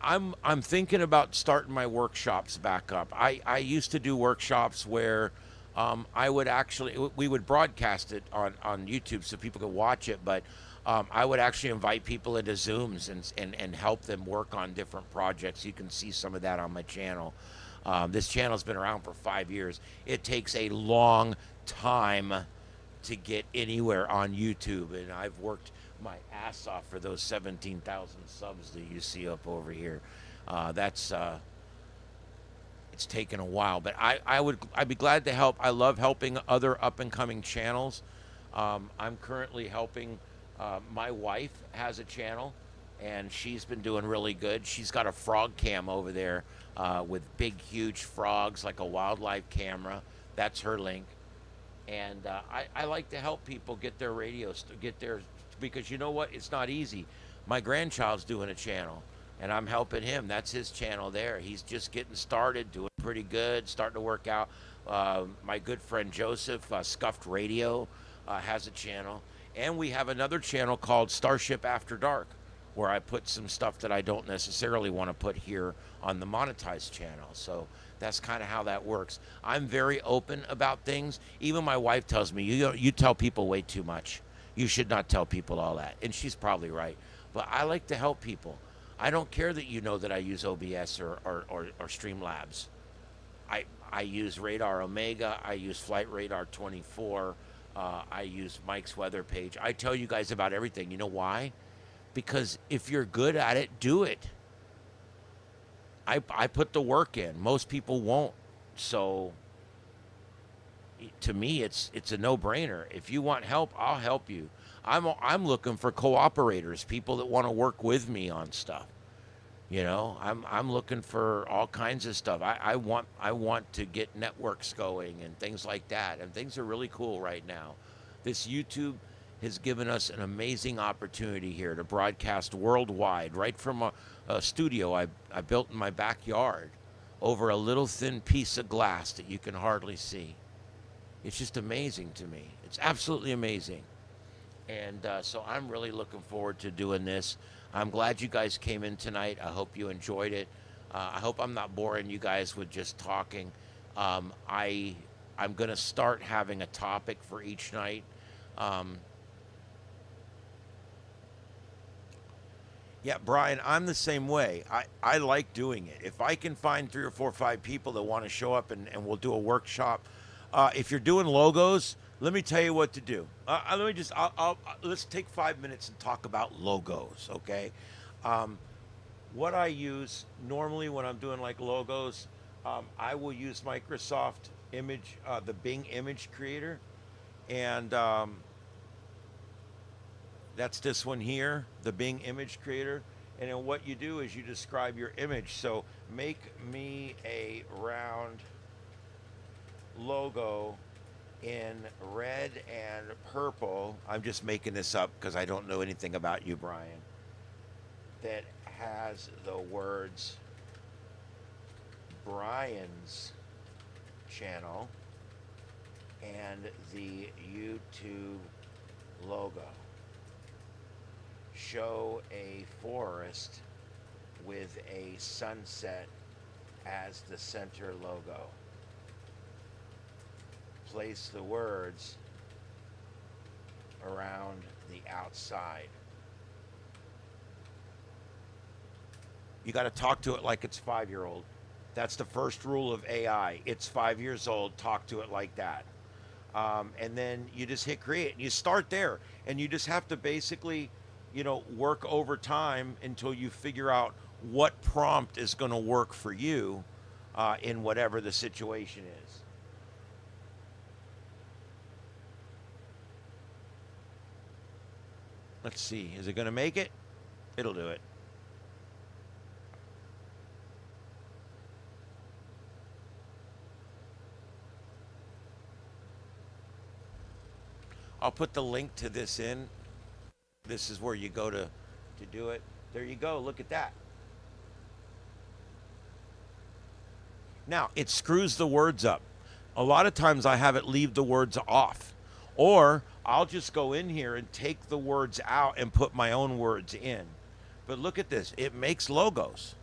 I'm thinking about starting my workshops back up. I used to do workshops where I would actually we would broadcast it on YouTube so people could watch it, but I would actually invite people into Zooms and help them work on different projects. You can see some of that on my channel. This channel's been around for 5 years. It takes a long time to get anywhere on YouTube, and I've worked my ass off for those 17,000 subs that you see up over here. That's it's taken a while, but I'd be glad to help. I love helping other up and coming channels. I'm currently helping. My wife has a channel, and she's been doing really good. She's got a frog cam over there with big, huge frogs, like a wildlife camera. That's her link. And I like to help people get their radios, get their, because you know what? It's not easy. My grandchild's doing a channel, and I'm helping him. That's his channel there. He's just getting started, doing pretty good, starting to work out. My good friend Joseph, Scuffed Radio, has a channel. And we have another channel called Starship After Dark, where I put some stuff that I don't necessarily want to put here on the monetized channel. So that's kind of how that works. I'm very open about things. Even my wife tells me, you tell people way too much. You should not tell people all that. And she's probably right. But I like to help people. I don't care that you know that I use OBS or Streamlabs. I use Radar Omega. I use Flight Radar 24. I use Mike's weather page. I tell you guys about everything. You know why? Because if you're good at it, do it. I put the work in. Most people won't. So to me, it's a no-brainer. If you want help, I'll help you. I'm looking for cooperators, people that want to work with me on stuff. You know, I'm looking for all kinds of stuff. I want to get networks going and things like that. And things are really cool right now. This YouTube has given us an amazing opportunity here to broadcast worldwide, right from a studio I built in my backyard over a little thin piece of glass that you can hardly see. It's just amazing to me. It's absolutely amazing. And so I'm really looking forward to doing this. I'm glad you guys came in tonight. I hope you enjoyed it. I hope I'm not boring you guys with just talking. I'm going to start having a topic for each night. Yeah, Brian, I'm the same way. I like doing it. If I can find 3 or 4 or 5 people that want to show up and we'll do a workshop. If you're doing logos, let me tell you what to do. Let's take 5 minutes and talk about logos, okay? What I use normally when I'm doing like logos, I will use Microsoft Image, the Bing Image Creator, and that's this one here, the Bing Image Creator. And then what you do is you describe your image. So make me a round logo in red and purple. I'm just making this up because I don't know anything about you, Brian. That has the words Brian's channel and the YouTube logo. Show a forest with a sunset as the center logo. Place the words around the outside. You got to talk to it like it's 5-year-old. That's the first rule of AI. It's 5 years old. Talk to it like that. And then you just hit create. You start there, and you just have to basically, work over time until you figure out what prompt is going to work for you in whatever the situation is. Let's see. Is it going to make it? It'll do it. I'll put the link to this in. This is where you go to do it. There you go. Look at that. Now, it screws the words up. A lot of times I have it leave the words off. Or I'll just go in here and take the words out and put my own words in. But look at this. It makes logos.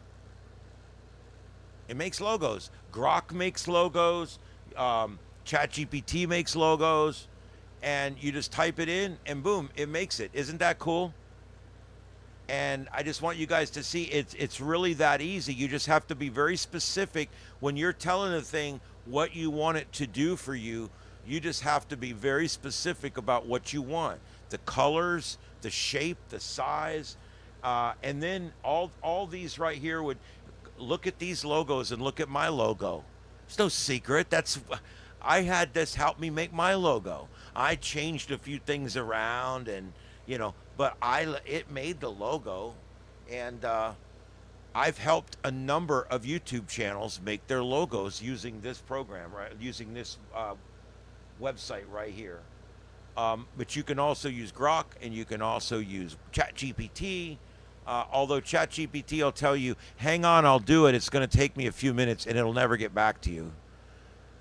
It makes logos. Grok makes logos. ChatGPT makes logos. And you just type it in and boom, it makes it. Isn't that cool? And I just want you guys to see it's really that easy. You just have to be very specific when you're telling a thing what you want it to do for you. You just have to be very specific about what you want. The colors, the shape, the size, and then all these right here would look at these logos and look at my logo. It's no secret. I had this help me make my logo. I changed a few things around and but it made the logo, and I've helped a number of YouTube channels make their logos using this program, right? Using this website right here. But you can also use Grok, and you can also use ChatGPT. Although ChatGPT will tell you, "Hang on, I'll do it. It's going to take me a few minutes, and it'll never get back to you."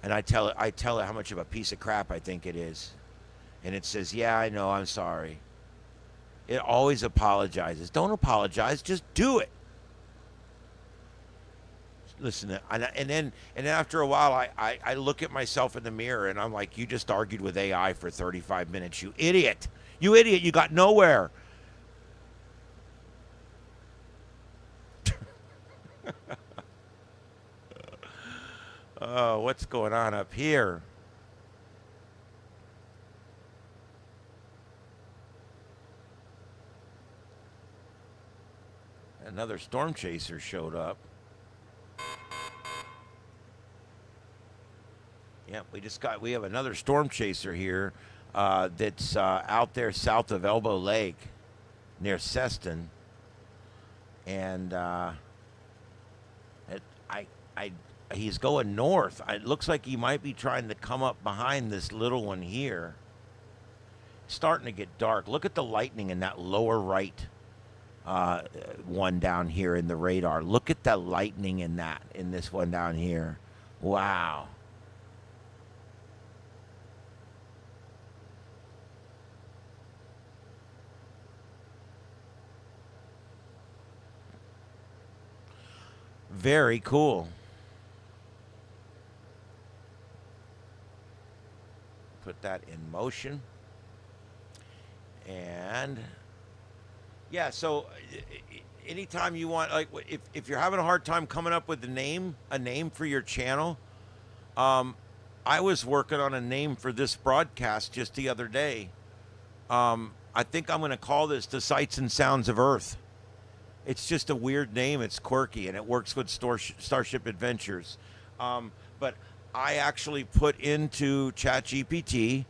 And I tell it how much of a piece of crap I think it is, and it says, "Yeah, I know. I'm sorry." It always apologizes. Don't apologize. Just do it. Listen, and then after a while, I look at myself in the mirror and I'm like, you just argued with AI for 35 minutes, you idiot. You idiot. You got nowhere. Oh, what's going on up here? Another storm chaser showed up. Yeah, we have another storm chaser here that's out there south of Elbow Lake near Seston. And he's going north. It looks like he might be trying to come up behind this little one here. It's starting to get dark. Look at the lightning in that lower right one down here in the radar. Look at the lightning in this one down here. Wow. Very cool. Put that in motion. And yeah, so anytime you want, like, if you're having a hard time coming up with a name for your channel, I was working on a name for this broadcast just the other day. I think I'm going to call this The Sights and Sounds of Earth. It's just a weird name. It's quirky, and it works with Starship Adventures. But I actually put into ChatGPT,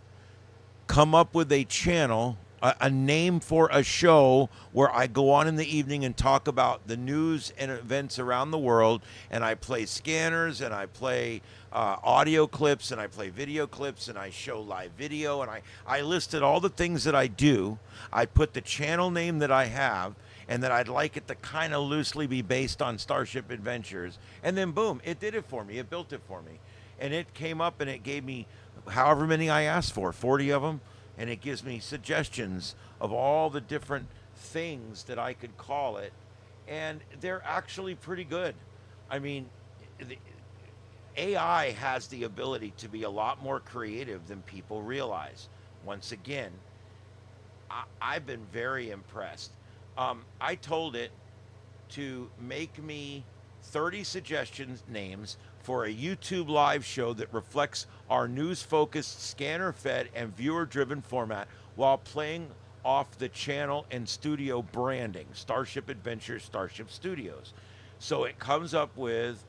come up with a channel, a name for a show where I go on in the evening and talk about the news and events around the world, and I play scanners, and I play audio clips, and I play video clips, and I show live video, and I listed all the things that I do. I put the channel name that I have, and that I'd like it to kind of loosely be based on Starship Adventures. And then boom, it did it for me. It built it for me. And it came up and it gave me however many I asked for, 40 of them. And it gives me suggestions of all the different things that I could call it. And they're actually pretty good. I mean, the AI has the ability to be a lot more creative than people realize. Once again, I've been very impressed. I told it to make me 30 suggestions names for a YouTube live show that reflects our news-focused, scanner-fed, and viewer-driven format while playing off the channel and studio branding, Starship Adventures, Starship Studios. So it comes up with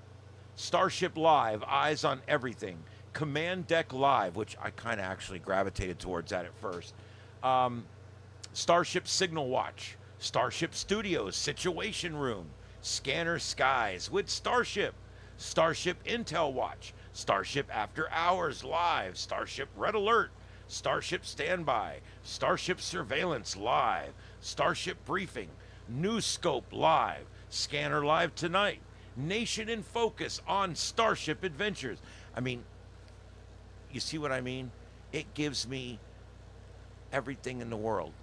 Starship Live, Eyes on Everything, Command Deck Live, which I kind of actually gravitated towards that at first, Starship Signal Watch, Starship Studios Situation Room, Scanner Skies with Starship, Starship Intel Watch, Starship After Hours Live, Starship Red Alert, Starship Standby, Starship Surveillance Live, Starship Briefing, News Scope Live, Scanner Live Tonight, Nation in Focus on Starship Adventures. I mean, you see what I mean? It gives me everything in the world.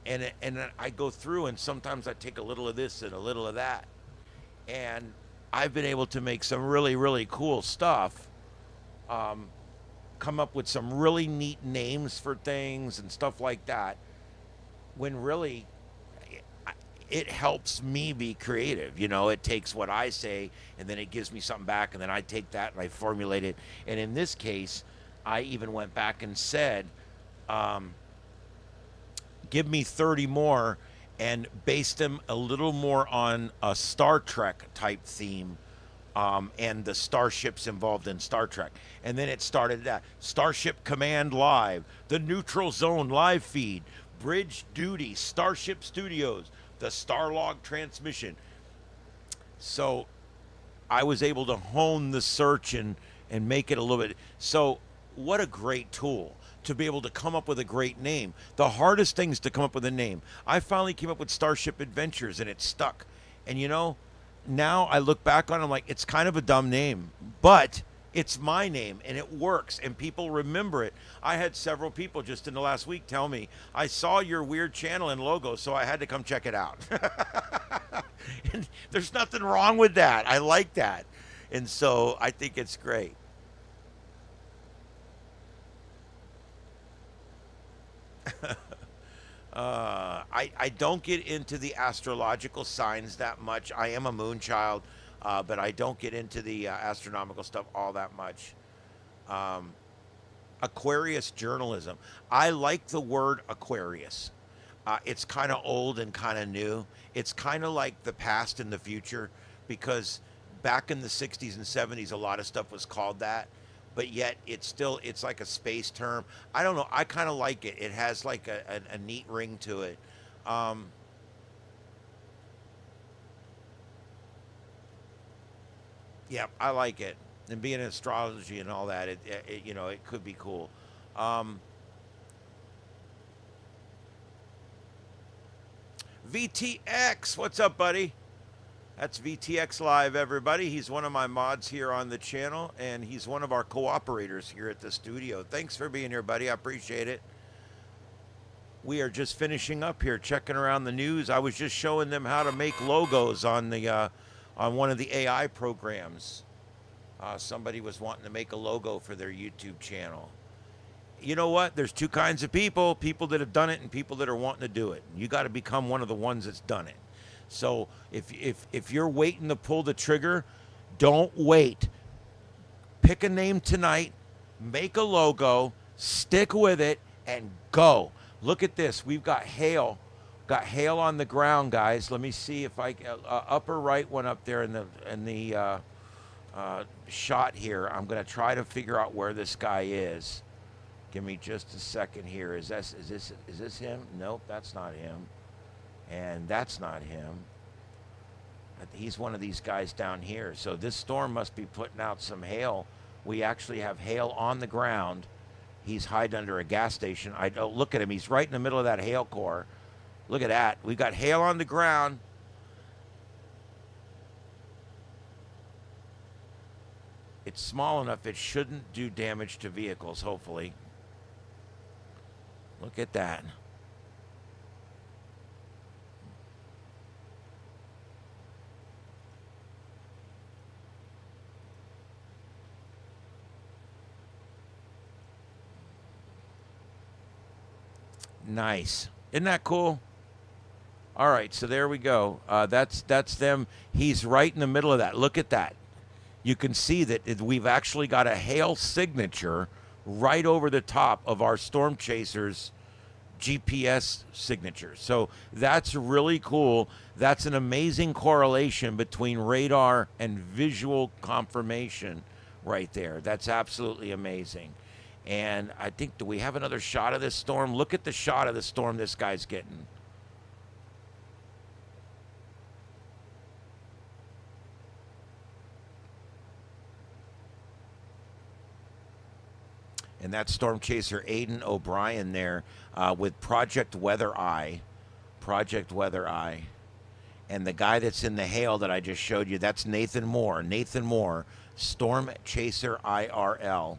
And I go through, and sometimes I take a little of this and a little of that. And I've been able to make some really, really cool stuff. Come up with some really neat names for things and stuff like that. When really, it helps me be creative. You know, it takes what I say, and then it gives me something back, and then I take that and I formulate it. And in this case, I even went back and said, give me 30 more, and based them a little more on a Star Trek type theme, and the starships involved in Star Trek. And then it started that Starship Command Live, the Neutral Zone live feed, Bridge Duty, Starship Studios, the Starlog transmission. So I was able to hone the search and make it a little bit. So what a great tool to be able to come up with a great name. The hardest thing is to come up with a name. I finally came up with Starship Adventures, and it stuck. And you know, now I look back on it, I'm like, it's kind of a dumb name, but it's my name and it works and people remember it. I had several people just in the last week tell me, I saw your weird channel and logo, so I had to come check it out. And there's nothing wrong with that. I like that. And so I think it's great. I don't get into the astrological signs that much. I am a moon child, but I don't get into the astronomical stuff all that much. Aquarius journalism. I like the word Aquarius. It's kind of old and kind of new. It's kind of like the past and the future, because back in the 60s and 70s, a lot of stuff was called that. But yet it's like a space term. I don't know. I kind of like it. It has like a neat ring to it. Yeah, I like it. And being in astrology and all that, it you know, it could be cool. VTX, what's up, buddy? That's VTX Live, everybody. He's one of my mods here on the channel, and he's one of our cooperators here at the studio. Thanks for being here, buddy. I appreciate it. We are just finishing up here, checking around the news. I was just showing them how to make logos on the on one of the AI programs. Somebody was wanting to make a logo for their YouTube channel. You know what? There's two kinds of people that have done it and people that are wanting to do it. You got to become one of the ones that's done it. So if you're waiting to pull the trigger, don't wait. Pick a name tonight, make a logo, stick with it, and go. Look at this. We've got hail. Got hail on the ground, guys. Let me see if I upper right one up there in the shot here. I'm gonna try to figure out where this guy is. Give me just a second here. Is this him? Nope, that's not him. And that's not him. He's one of these guys down here. So this storm must be putting out some hail. We actually have hail on the ground. He's hiding under a gas station. Look at him. He's right in the middle of that hail core. Look at that. We got hail on the ground. It's small enough it shouldn't do damage to vehicles, hopefully. Look at that. Nice. Isn't that cool? All right, so there we go. That's them. He's right in the middle of that. Look at that. You can see that we've actually got a hail signature right over the top of our Storm Chaser's GPS signature. So that's really cool. That's an amazing correlation between radar and visual confirmation right there. That's absolutely amazing. And I think, do we have another shot of this storm? Look at the shot of the storm this guy's getting. And that's Storm Chaser Aiden O'Brien there with Project Weather Eye. Project Weather Eye. And the guy that's in the hail that I just showed you, that's Nathan Moore. Nathan Moore, Storm Chaser IRL.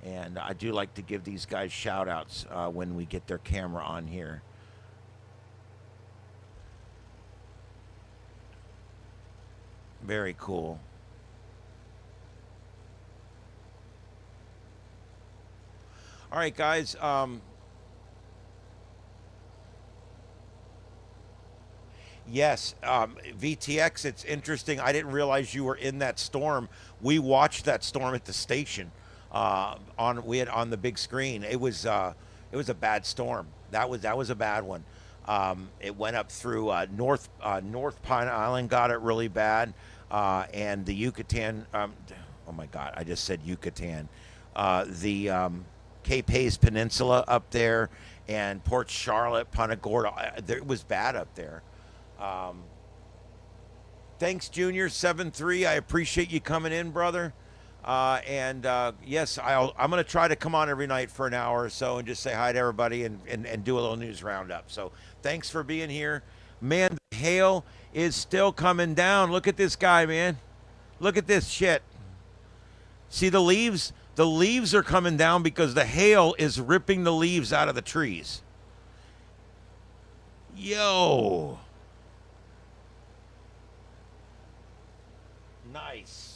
And I do like to give these guys shout outs when we get their camera on here. Very cool. All right, guys. Yes, VTX, it's interesting. I didn't realize you were in that storm. We watched that storm at the station on the big screen. It was a bad storm. That was a bad one. It went up through North Pine Island, got it really bad, and the Yucatan. Oh my God, I just said Yucatan. The Cape Hayes Peninsula up there, and Port Charlotte, Punta Gorda. It was bad up there. Thanks, Junior 7-3. I appreciate you coming in, brother. Yes, I'm going to try to come on every night for an hour or so and just say hi to everybody and do a little news roundup. So thanks for being here. Man, the hail is still coming down. Look at this guy, man. Look at this shit. See the leaves? The leaves are coming down because the hail is ripping the leaves out of the trees. Yo. Nice.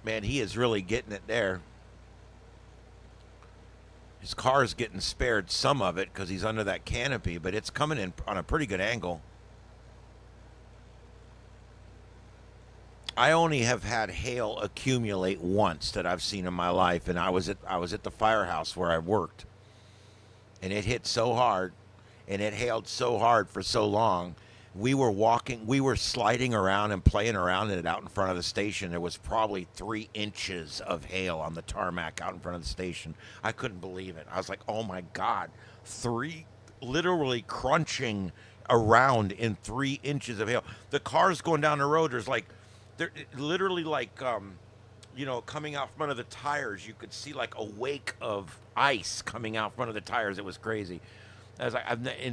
Man, he is really getting it there. His car is getting spared some of it because he's under that canopy, but it's coming in on a pretty good angle. I only have had hail accumulate once that I've seen in my life, and I was at the firehouse where I worked, and it hit so hard, and it hailed so hard for so long. We were sliding around and playing around in it out in front of the station. There was probably 3 inches of hail on the tarmac out in front of the station. I couldn't believe it. I was like, oh my God, literally crunching around in 3 inches of hail. The cars going down the road, they're literally like, coming out from under the tires. You could see like a wake of ice coming out from under the tires. It was crazy. I was like,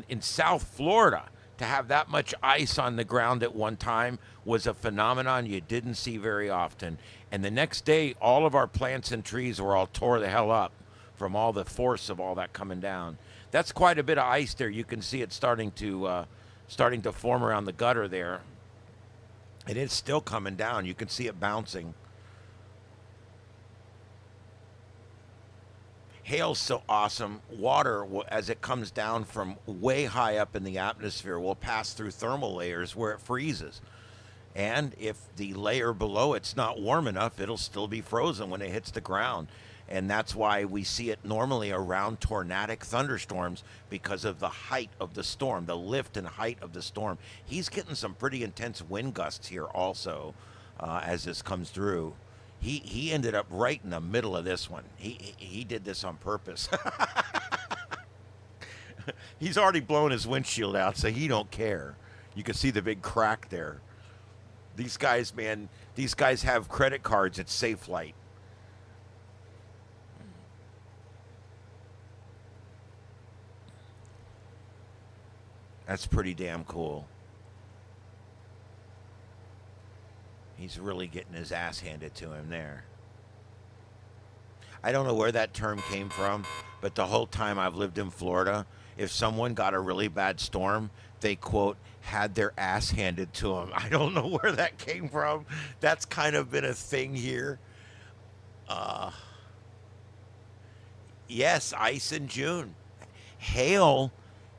in South Florida, to have that much ice on the ground at one time was a phenomenon you didn't see very often. And the next day, all of our plants and trees were all tore the hell up from all the force of all that coming down. That's quite a bit of ice there. You can see it starting to form around the gutter there. And it's still coming down. You can see it bouncing. Hail's so awesome. Water, as it comes down from way high up in the atmosphere, will pass through thermal layers where it freezes. And if the layer below it's not warm enough, it'll still be frozen when it hits the ground. And that's why we see it normally around tornadic thunderstorms, because of the height of the storm, the lift and height of the storm. He's getting some pretty intense wind gusts here also as this comes through. He ended up right in the middle of this one. He did this on purpose. He's already blown his windshield out, so he don't care. You can see the big crack there. These guys, man, these guys have credit cards at Safelite. That's pretty damn cool. He's really getting his ass handed to him there. I don't know where that term came from, but the whole time I've lived in Florida, if someone got a really bad storm, they, quote, had their ass handed to them. I don't know where that came from. That's kind of been a thing here. Yes, ice in June. Hail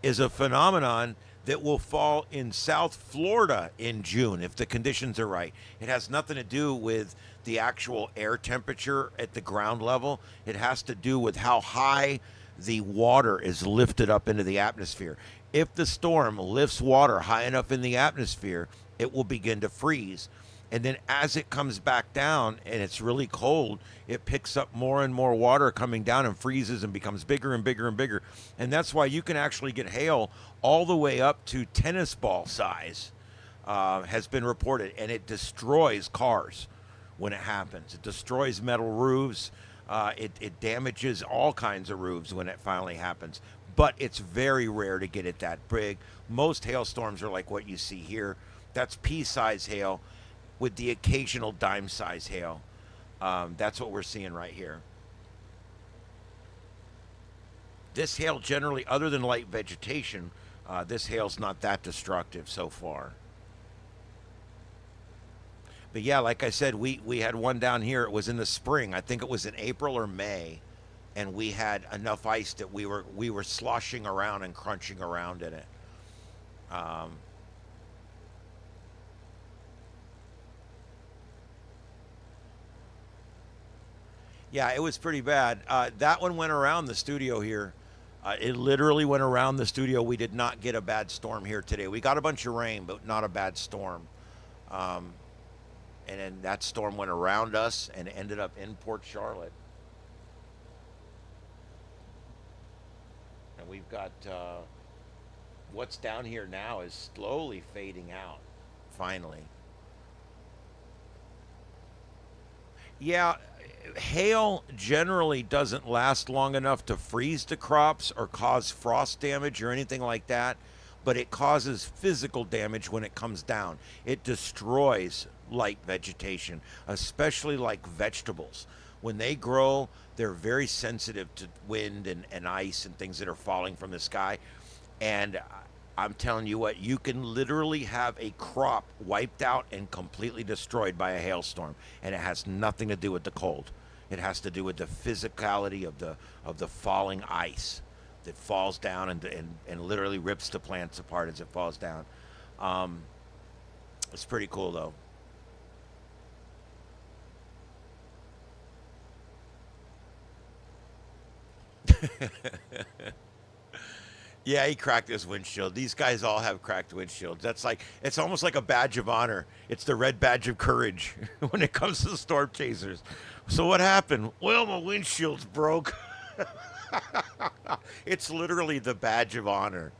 is a phenomenon that will fall in South Florida in June if the conditions are right. It has nothing to do with the actual air temperature at the ground level. It has to do with how high the water is lifted up into the atmosphere. If the storm lifts water high enough in the atmosphere, it will begin to freeze. And then as it comes back down and it's really cold, it picks up more and more water coming down and freezes and becomes bigger and bigger and bigger. And that's why you can actually get hail all the way up to tennis ball size, has been reported. And it destroys cars when it happens. It destroys metal roofs. It damages all kinds of roofs when it finally happens. But it's very rare to get it that big. Most hailstorms are like what you see here. That's pea-size hail with the occasional dime-size hail. That's what we're seeing right here. This hail generally, other than light vegetation, this hail's not that destructive so far. But yeah, like I said, we had one down here. It was in the spring. I think it was in April or May, and we had enough ice that we were sloshing around and crunching around in it. Yeah, it was pretty bad. That one went around the studio here. It literally went around the studio. We did not get a bad storm here today. We got a bunch of rain, but not a bad storm. And then that storm went around us and ended up in Port Charlotte. And we've got what's down here now is slowly fading out, finally. Yeah, hail generally doesn't last long enough to freeze the crops or cause frost damage or anything like that, but it causes physical damage when it comes down. It destroys light vegetation, especially like vegetables. When they grow, they're very sensitive to wind and ice and things that are falling from the sky. And I'm telling you what, you can literally have a crop wiped out and completely destroyed by a hailstorm, and it has nothing to do with the cold. It has to do with the physicality of the falling ice that falls down and literally rips the plants apart as it falls down. It's pretty cool though. Yeah, he cracked his windshield. These guys all have cracked windshields. That's like, it's almost like a badge of honor. It's the red badge of courage when it comes to storm chasers. So what happened? Well, my windshield's broke. It's literally the badge of honor.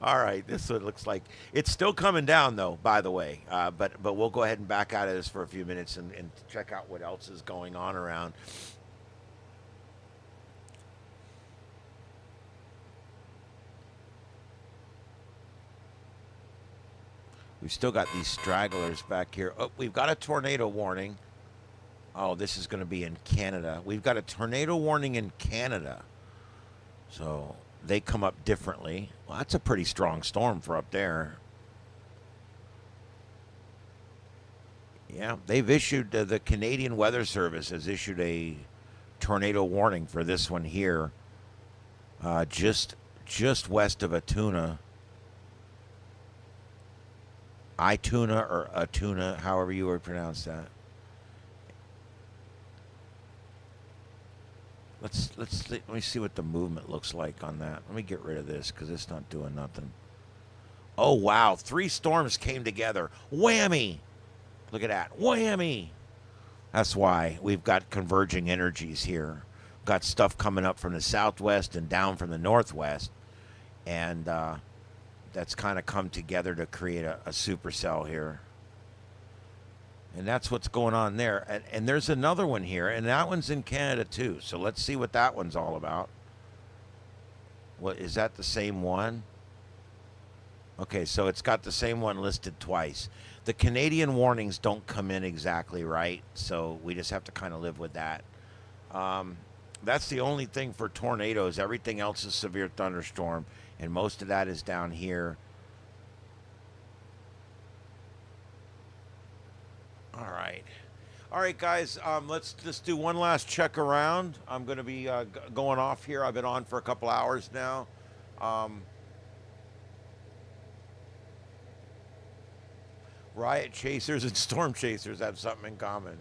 All right, this is what it looks like. It's still coming down, though, by the way. But we'll go ahead and back out of this for a few minutes and check out what else is going on around. We've still got these stragglers back here. Oh, we've got a tornado warning. Oh, this is going to be in Canada. We've got a tornado warning in Canada. So they come up differently. Well, that's a pretty strong storm for up there. Yeah, they've issued, the Canadian Weather Service has issued a tornado warning for this one here. Just west of Atuna. Ituna or Atuna, however you would pronounce that. Let me see what the movement looks like on that. Let me get rid of this because it's not doing nothing. Oh wow, 3 storms came together. Whammy! Look at that. Whammy! That's why we've got converging energies here. Got stuff coming up from the southwest and down from the northwest. And that's kind of come together to create a supercell here. And that's what's going on there. And there's another one here, and that one's in Canada too. So let's see what that one's all about. What, is that the same one? Okay, so it's got the same one listed twice. The Canadian warnings don't come in exactly right, so we just have to kind of live with that. That's the only thing for tornadoes. Everything else is severe thunderstorm, and most of that is down here. All right, guys. Let's just do one last check around. I'm going to be going off here. I've been on for a couple hours now. Riot chasers and storm chasers have something in common.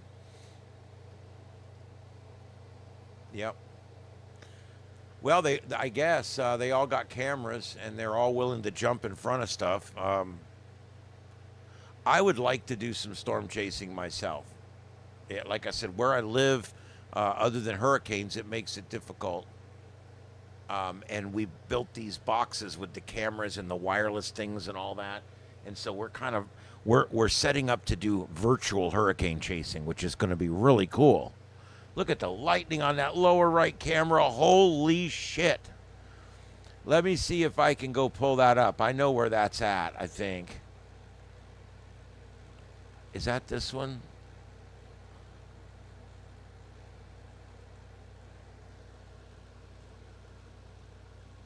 Yep. Well, I guess they all got cameras and they're all willing to jump in front of stuff. I would like to do some storm chasing myself. Yeah, like I said, where I live, other than hurricanes, it makes it difficult. And we built these boxes with the cameras and the wireless things and all that. And so we're setting up to do virtual hurricane chasing, which is going to be really cool. Look at the lightning on that lower right camera. Holy shit. Let me see if I can go pull that up. I know where that's at, I think. Is that this one?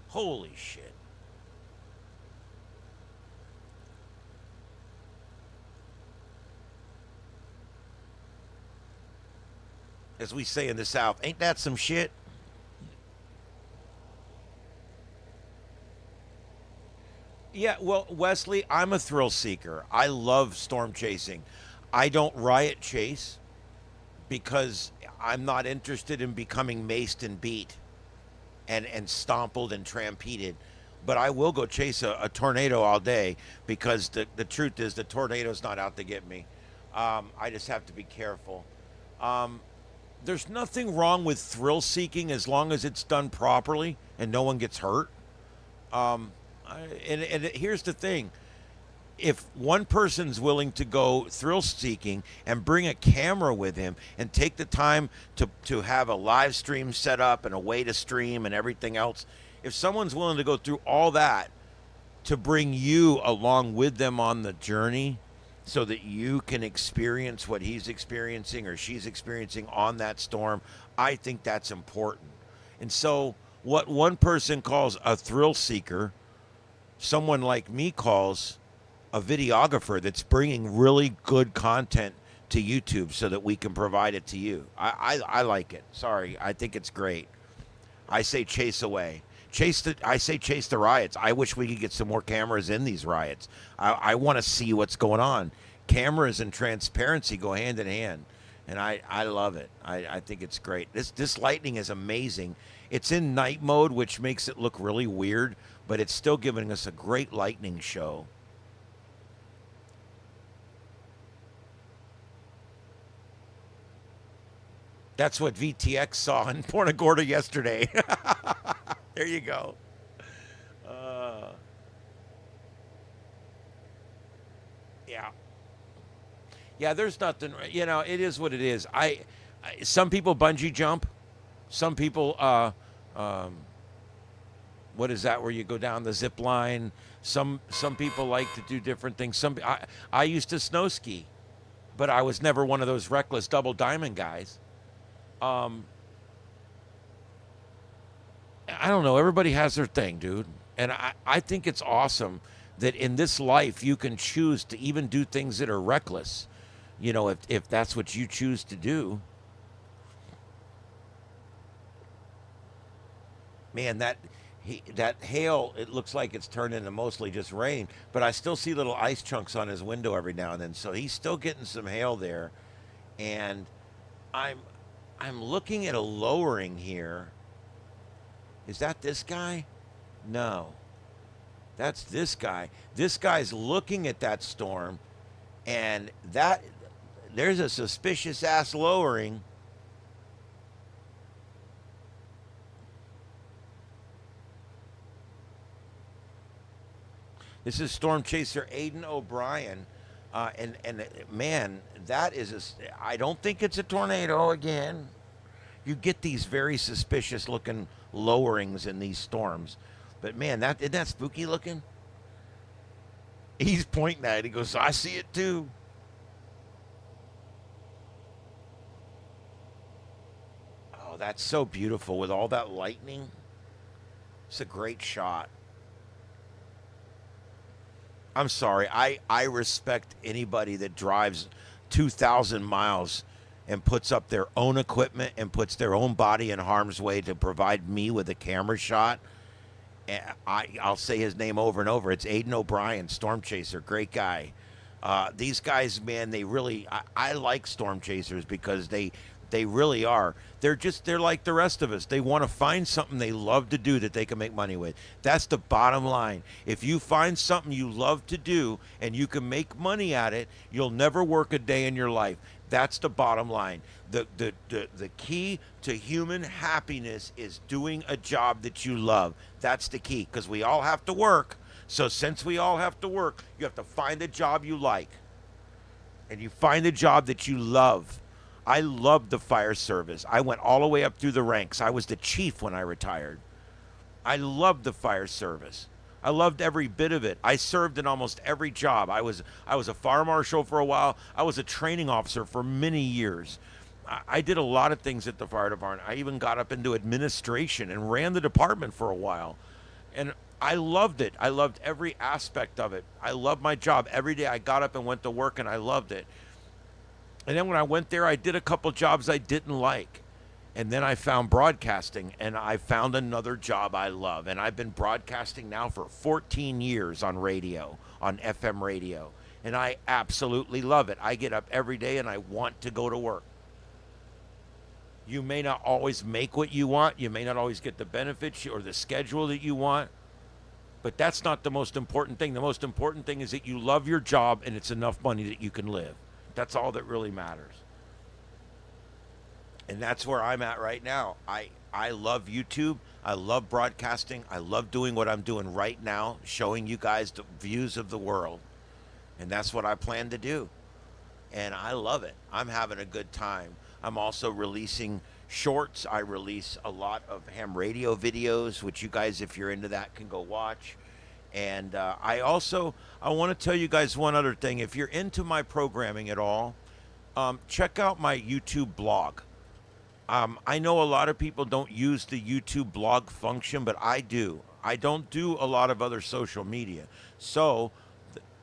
Holy shit. As we say in the South, ain't that some shit? Yeah, well, Wesley, I'm a thrill seeker. I love storm chasing. I don't riot chase because I'm not interested in becoming maced and beat and stompled and trampeded. But I will go chase a tornado all day because the truth is the tornado's not out to get me. I just have to be careful. There's nothing wrong with thrill seeking as long as it's done properly and no one gets hurt. And here's the thing. If one person's willing to go thrill seeking and bring a camera with him and take the time to have a live stream set up and a way to stream and everything else, if someone's willing to go through all that to bring you along with them on the journey so that you can experience what he's experiencing or she's experiencing on that storm, I think that's important. And so what one person calls a thrill seeker, someone like me calls a videographer that's bringing really good content to YouTube so that we can provide it to you. I like it. Sorry, I think it's great. I say chase away. I say chase the riots. I wish we could get some more cameras in these riots. I want to see what's going on. Cameras and transparency go hand in hand, and I love it. I think it's great. This lightning is amazing. It's in night mode, which makes it look really weird, but it's still giving us a great lightning show. That's what VTX saw in Punta Gorda yesterday. There you go. Yeah. Yeah, there's nothing, it is what it is. Some people bungee jump. Some people, what is that where you go down the zip line? Some people like to do different things. I used to snow ski, but I was never one of those reckless double diamond guys. I don't know. Everybody has their thing, dude. And I think it's awesome that in this life you can choose to even do things that are reckless, if that's what you choose to do. Man, that hail, it looks like it's turned into mostly just rain, but I still see little ice chunks on his window every now and then. So he's still getting some hail there. And I'm looking at a lowering here. Is that this guy? No. That's this guy. This guy's looking at that storm, and there's a suspicious ass lowering. This is Storm Chaser Aiden O'Brien. And man, that is I don't think it's a tornado again. You get these very suspicious looking lowerings in these storms. But man, isn't that spooky looking? He's pointing at it. He goes, I see it too. Oh, that's so beautiful with all that lightning. It's a great shot. I'm sorry. I respect anybody that drives 2,000 miles and puts up their own equipment and puts their own body in harm's way to provide me with a camera shot. And I'll say his name over and over. It's Aiden O'Brien, Storm Chaser. Great guy. These guys, man, they really... I like Storm Chasers because they They really are. They're like the rest of us. They want to find something they love to do that they can make money with. That's the bottom line. If you find something you love to do and you can make money at it, you'll never work a day in your life. That's the bottom line. The key to human happiness is doing a job that you love. That's the key, because we all have to work. So since we all have to work, you have to find a job you like. And you find a job that you love. I loved the fire service. I went all the way up through the ranks. I was the chief when I retired. I loved the fire service. I loved every bit of it. I served in almost every job. I was a fire marshal for a while. I was a training officer for many years. I did a lot of things at the fire department. I even got up into administration and ran the department for a while. And I loved it. I loved every aspect of it. I loved my job. Every day I got up and went to work, and I loved it. And then when I went there, I did a couple jobs I didn't like. And then I found broadcasting, and I found another job I love. And I've been broadcasting now for 14 years on radio, on FM radio. And I absolutely love it. I get up every day and I want to go to work. You may not always make what you want. You may not always get the benefits or the schedule that you want. But that's not the most important thing. The most important thing is that you love your job and it's enough money that you can live. That's all that really matters. And that's where I'm at right now. I love YouTube. I love broadcasting. I love doing what I'm doing right now, showing you guys the views of the world. And that's what I plan to do. And I love it. I'm having a good time. I'm also releasing shorts. I release a lot of ham radio videos, which you guys, if you're into that, can go watch. And I want to tell you guys one other thing. If you're into my programming at all, check out my YouTube blog. I know a lot of people don't use the YouTube blog function, but I do. I don't do a lot of other social media. So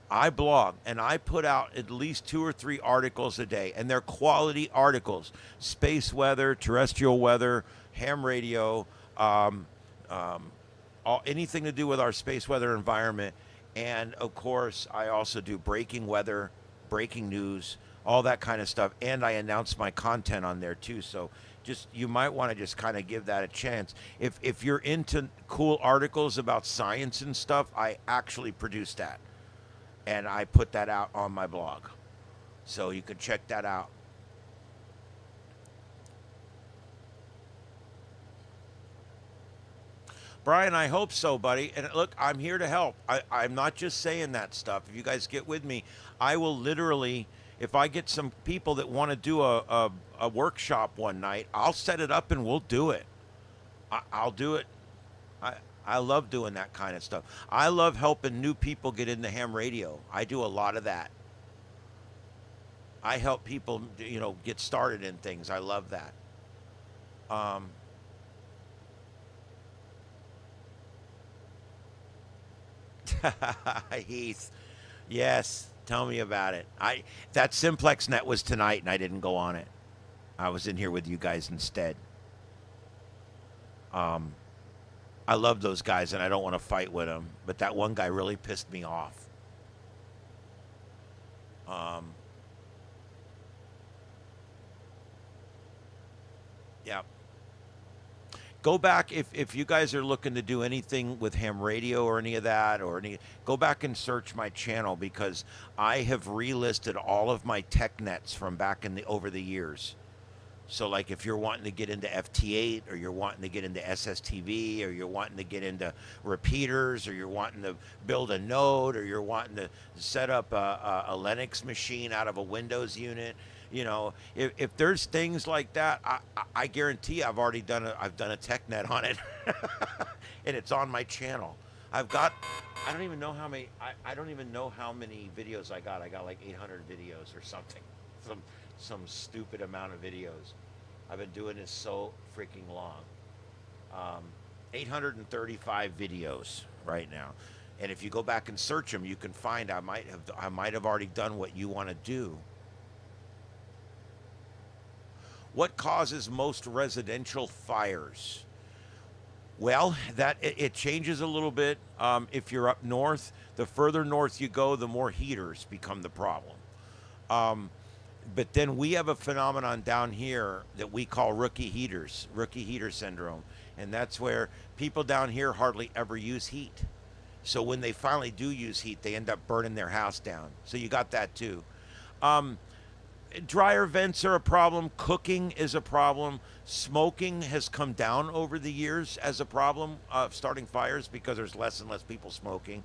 I blog, and I put out at least 2 or 3 articles a day, and they're quality articles. Space weather, terrestrial weather, ham radio, anything to do with our space weather environment. And of course, I also do breaking weather, breaking news, all that kind of stuff. And I announce my content on there too. So you might want to just kind of give that a chance. If you're into cool articles about science and stuff, I actually produce that. And I put that out on my blog. So you can check that out. Brian, I hope so, buddy. And look, I'm here to help. I'm not just saying that stuff. If you guys get with me, I will literally, if I get some people that want to do a workshop one night, I'll set it up and we'll do it. I'll do it. I love doing that kind of stuff. I love helping new people get into ham radio. I do a lot of that. I help people, get started in things. I love that. Heath, yes, tell me about it. That Simplex Net was tonight, and I didn't go on it. I was in here with you guys instead. I love those guys, and I don't want to fight with them, but that one guy really pissed me off. Yeah. Go back if you guys are looking to do anything with ham radio or any of that go back and search my channel, because I have relisted all of my tech nets from back over the years. So like if you're wanting to get into FT8, or you're wanting to get into SSTV, or you're wanting to get into repeaters, or you're wanting to build a node, or you're wanting to set up a Linux machine out of a Windows unit, if there's things like that, I guarantee I've done a tech net on it, and it's on my channel. I don't even know how many videos I got. I got like 800 videos or something. Some stupid amount of videos. I've been doing this so freaking long. 835 videos right now. And if you go back and search them, you can find I might have already done what you want to do. What causes most residential fires? Well, it changes a little bit. If you're up north, the further north you go, the more heaters become the problem. But then we have a phenomenon down here that we call rookie heater syndrome. And that's where people down here hardly ever use heat. So when they finally do use heat, they end up burning their house down. So you got that too. Dryer vents are a problem. Cooking is a problem. Smoking has come down over the years as a problem of starting fires because there's less and less people smoking.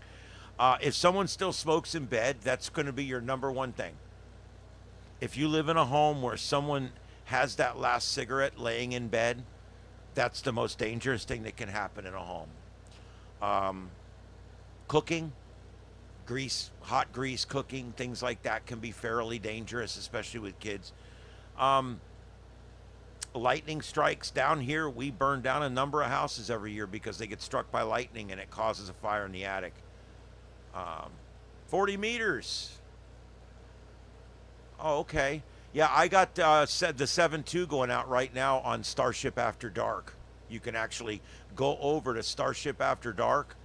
If someone still smokes in bed, that's going to be your number one thing. If you live in a home where someone has that last cigarette laying in bed, that's the most dangerous thing that can happen in a home. Cooking, grease, hot grease cooking, things like that can be fairly dangerous, especially with kids. Lightning strikes down here. We burn down a number of houses every year because they get struck by lightning and it causes a fire in the attic. 40 meters. Oh, okay. Yeah, I got said the 7.2 going out right now on Starship After Dark. You can actually go over to Starship After Dark,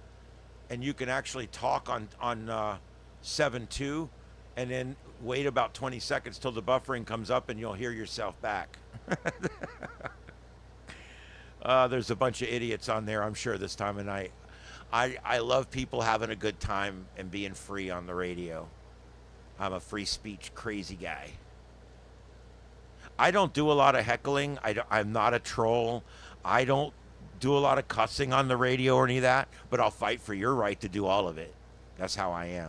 and you can actually talk on 7.2, and then wait about 20 seconds till the buffering comes up, and you'll hear yourself back. There's a bunch of idiots on there, I'm sure, this time of night. I love people having a good time and being free on the radio. I'm a free speech crazy guy. I don't do a lot of heckling. I'm not a troll. I don't do a lot of cussing on the radio or any of that, but I'll fight for your right to do all of it. That's how I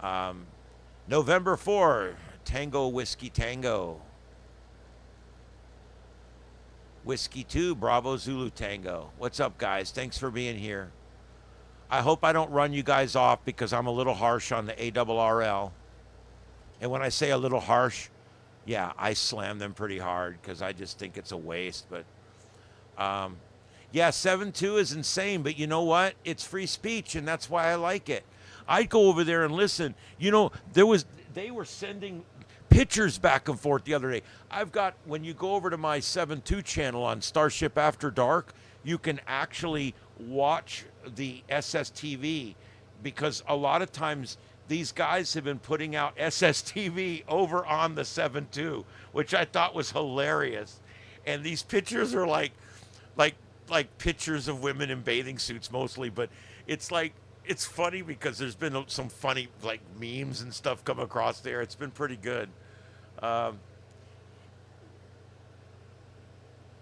am. November 4, Tango Whiskey Tango. Whiskey 2, Bravo Zulu Tango. What's up, guys? Thanks for being here. I hope I don't run you guys off because I'm a little harsh on the ARRL. And when I say a little harsh, yeah, I slam them pretty hard because I just think it's a waste. But, yeah, 7.2 is insane. But you know what? It's free speech, and that's why I like it. I'd go over there and listen. You know, they were sending pictures back and forth the other day. I've got, when you go over to my 7.2 channel on Starship After Dark, you can actually watch the SSTV because a lot of times these guys have been putting out SSTV over on the 7.2, which I thought was hilarious. And these pictures are like pictures of women in bathing suits mostly, but it's funny because there's been some funny like memes and stuff come across there. It's been pretty good.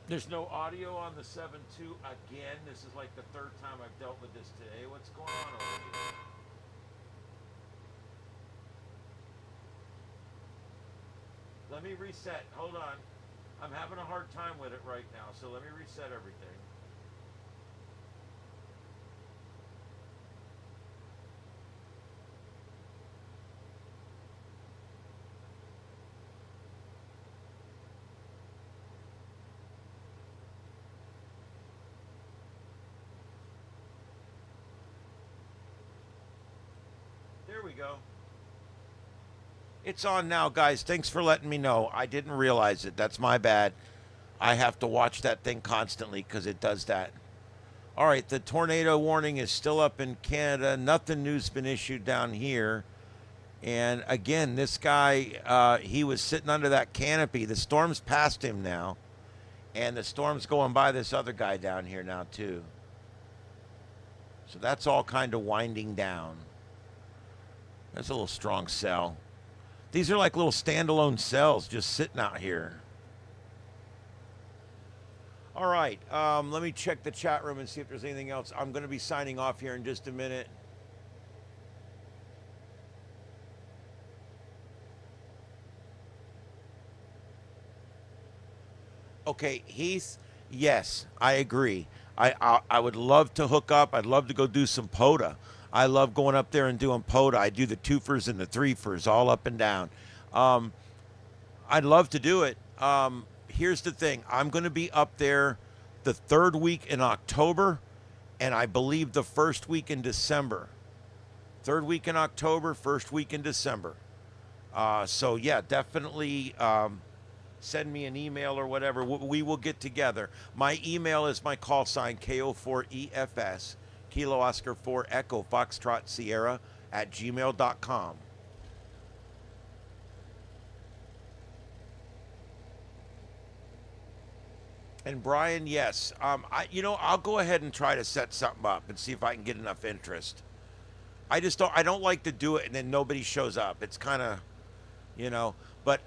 There's no audio on the 7.2 again. This is like the third time I've dealt with this today. What's going on over here? Let me reset. Hold on. I'm having a hard time with it right now, so let me reset everything. There we go. It's on now, guys. Thanks for letting me know. I didn't realize it. That's my bad. I have to watch that thing constantly because it does that. All right, the tornado warning is still up in Canada. Nothing new's been issued down here. And again, this guy, he was sitting under that canopy. The storm's past him now. And the storm's going by this other guy down here now, too. So that's all kind of winding down. That's a little strong cell. These are like little standalone cells just sitting out here. All right, let me check the chat room and see if there's anything else. I'm going to be signing off here in just a minute. Okay, Heath, yes, I agree. I would love to hook up. I'd love to go do some POTA. I love going up there and doing POTA. I do the twofers and the threefers all up and down. I'd love to do it. Here's the thing. I'm going to be up there the third week in October, and I believe the first week in December. Third week in October, first week in December. So, yeah, definitely send me an email or whatever. We will get together. My email is my call sign, KO4EFS. Kilo Oscar 4 Echo Foxtrot Sierra @gmail.com. And Brian, yes, I'll go ahead and try to set something up and see if I can get enough interest. I don't like to do it and then nobody shows up. It's kind of, you know, but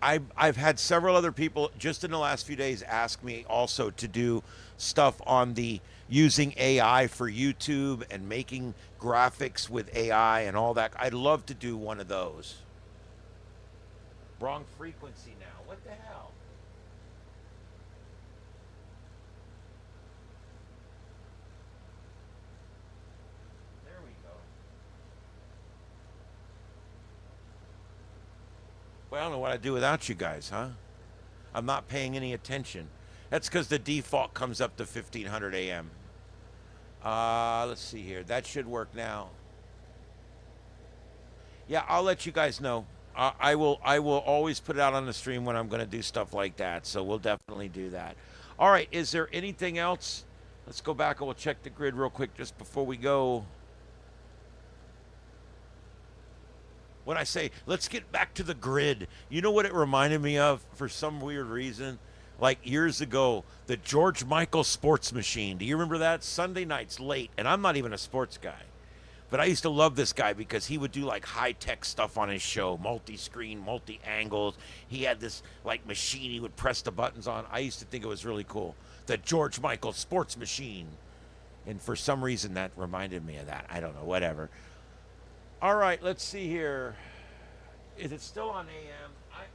I've had several other people just in the last few days ask me also to do stuff on the using AI for YouTube and making graphics with AI and all that. I'd love to do one of those. Wrong frequency now. What the hell? There we go. Well, I don't know what I'd do without you guys, huh? I'm not paying any attention. That's because the default comes up to 1500 AM. Let's see here. That should work now. Yeah, I'll let you guys know. I will always put it out on the stream when I'm going to do stuff like that. So we'll definitely do that. All right. Is there anything else? Let's go back and we'll check the grid real quick just before we go. When I say let's get back to the grid, you know what it reminded me of for some weird reason? Like years ago, the George Michael sports machine. Do you remember that? Sunday nights late, and I'm not even a sports guy. But I used to love this guy because he would do like high-tech stuff on his show, multi-screen, multi-angles. He had this like machine he would press the buttons on. I used to think it was really cool. The George Michael sports machine. And for some reason that reminded me of that. I don't know, whatever. All right, let's see here. Is it still on AM?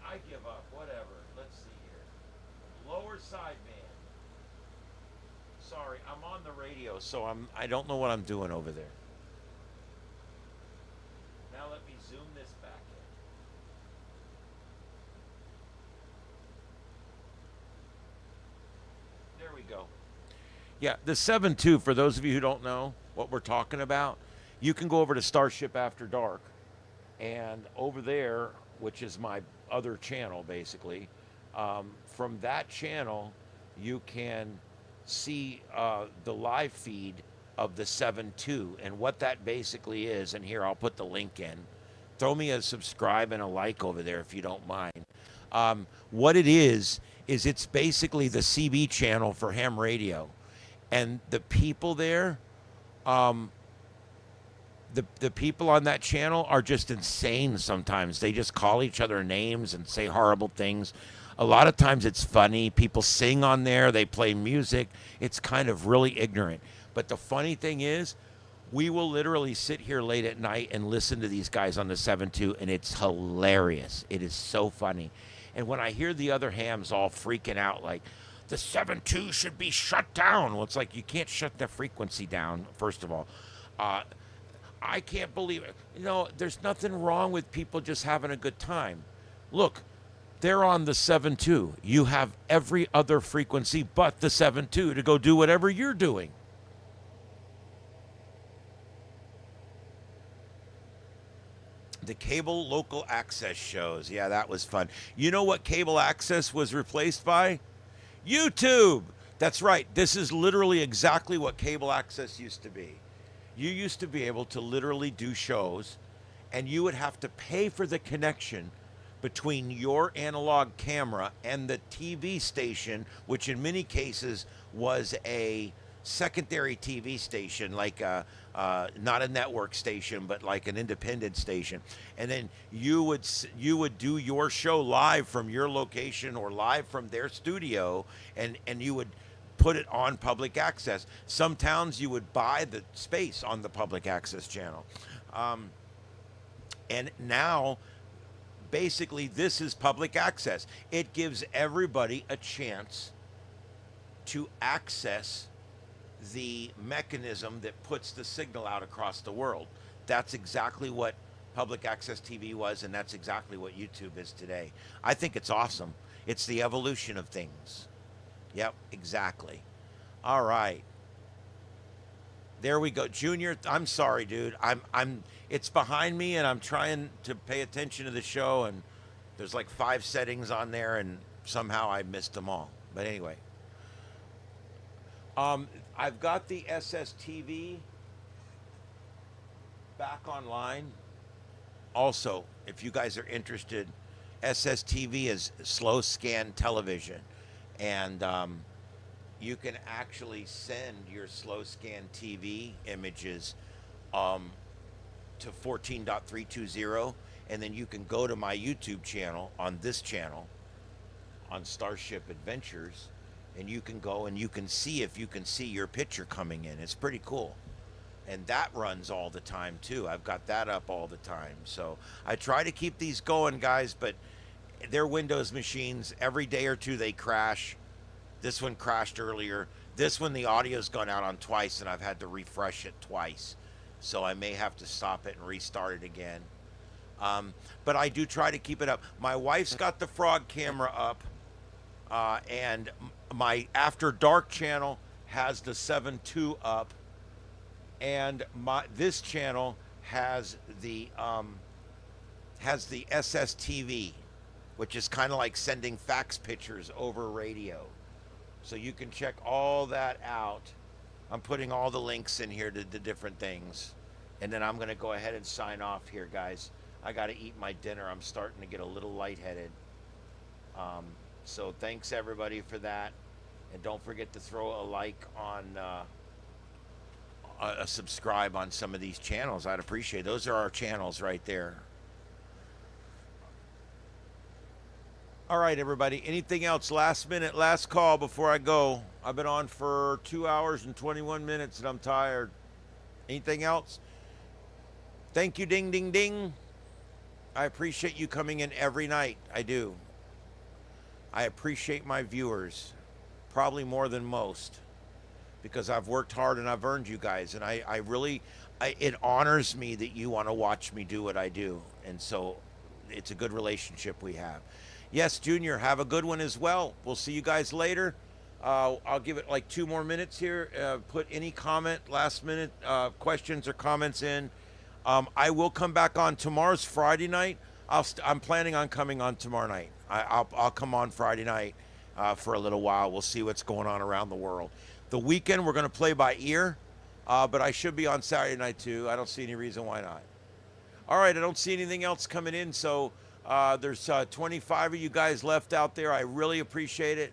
I give up, whatever. Let's see here. Lower sideband. Sorry, I'm on the radio, so I don't know what I'm doing over there. Now let me zoom this back in. There we go. Yeah, the 7.2, for those of you who don't know what we're talking about, you can go over to Starship After Dark, and over there, which is my other channel basically, from that channel, you can see the live feed of the 7.2 and what that basically is. And here, I'll put the link in. Throw me a subscribe and a like over there if you don't mind. What it is it's basically the CB channel for ham radio. And the people there, the people on that channel are just insane sometimes. They just call each other names and say horrible things. A lot of times it's funny. People sing on there. They play music. It's kind of really ignorant. But the funny thing is, we will literally sit here late at night and listen to these guys on the 7.2, and it's hilarious. It is so funny. And when I hear the other hams all freaking out like, the 7.2 should be shut down. Well, it's like you can't shut the frequency down, first of all. I can't believe it. You know, there's nothing wrong with people just having a good time. Look, they're on the 7.2. You have every other frequency but the 7.2 to go do whatever you're doing. The cable local access shows. Yeah, that was fun. You know what cable access was replaced by? YouTube. That's right. This is literally exactly what cable access used to be. You used to be able to literally do shows, and you would have to pay for the connection between your analog camera and the TV station, which in many cases was a secondary TV station, like not a network station, but like an independent station. And then you would do your show live from your location or live from their studio, and you would put it on public access. Some towns you would buy the space on the public access channel. And now, basically, this is public access. It gives everybody a chance to access the mechanism that puts the signal out across the world. That's exactly what public access TV was, and that's exactly what YouTube is today. I think it's awesome. It's the evolution of things. Yep, exactly. All right. There we go. Junior, I'm sorry, dude. It's behind me and I'm trying to pay attention to the show, and there's like 5 settings on there and somehow I missed them all. But anyway. I've got the SSTV back online. Also, if you guys are interested, SSTV is slow scan television. And you can actually send your slow scan TV images to 14.320, and then you can go to my YouTube channel on this channel on Starship Adventures, and you can go and you can see if you can see your picture coming in. It's pretty cool. And that runs all the time too. I've got that up all the time. So I try to keep these going, guys, but they're Windows machines. Every day or two they crash. This one crashed earlier. This one, the audio's gone out on twice, and I've had to refresh it twice. So I may have to stop it and restart it again. But I do try to keep it up. My wife's got the frog camera up, and my After Dark channel has the 7.2 up, and this channel has the SSTV, which is kind of like sending fax pictures over radio. So you can check all that out. I'm putting all the links in here to the different things. And then I'm going to go ahead and sign off here, guys. I got to eat my dinner. I'm starting to get a little lightheaded. So thanks, everybody, for that. And don't forget to throw a like on, a subscribe on some of these channels. I'd appreciate it. Those are our channels right there. All right, everybody. Anything else? Last minute, last call before I go. I've been on for 2 hours and 21 minutes, and I'm tired. Anything else? Thank you, ding, ding, ding. I appreciate you coming in every night. I do. I appreciate my viewers, probably more than most, because I've worked hard and I've earned you guys. And I really, it honors me that you want to watch me do what I do. And so it's a good relationship we have. Yes, Junior, have a good one as well. We'll see you guys later. I'll give it like 2 more minutes here. Put any comment, last minute questions or comments in. I will come back on tomorrow's Friday night. I'm planning on coming on tomorrow night. I'll come on Friday night for a little while. We'll see what's going on around the world. The weekend, we're going to play by ear, but I should be on Saturday night too. I don't see any reason why not. All right, I don't see anything else coming in, so there's 25 of you guys left out there. I really appreciate it.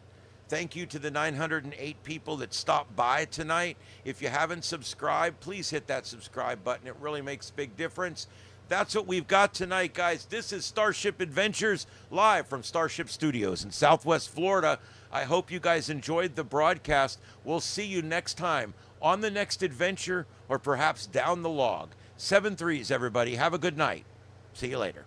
Thank you to the 908 people that stopped by tonight. If you haven't subscribed, please hit that subscribe button. It really makes a big difference. That's what we've got tonight, guys. This is Starship Adventures live from Starship Studios in Southwest Florida. I hope you guys enjoyed the broadcast. We'll see you next time on the next adventure or perhaps down the log. 7 3s, everybody. Have a good night. See you later.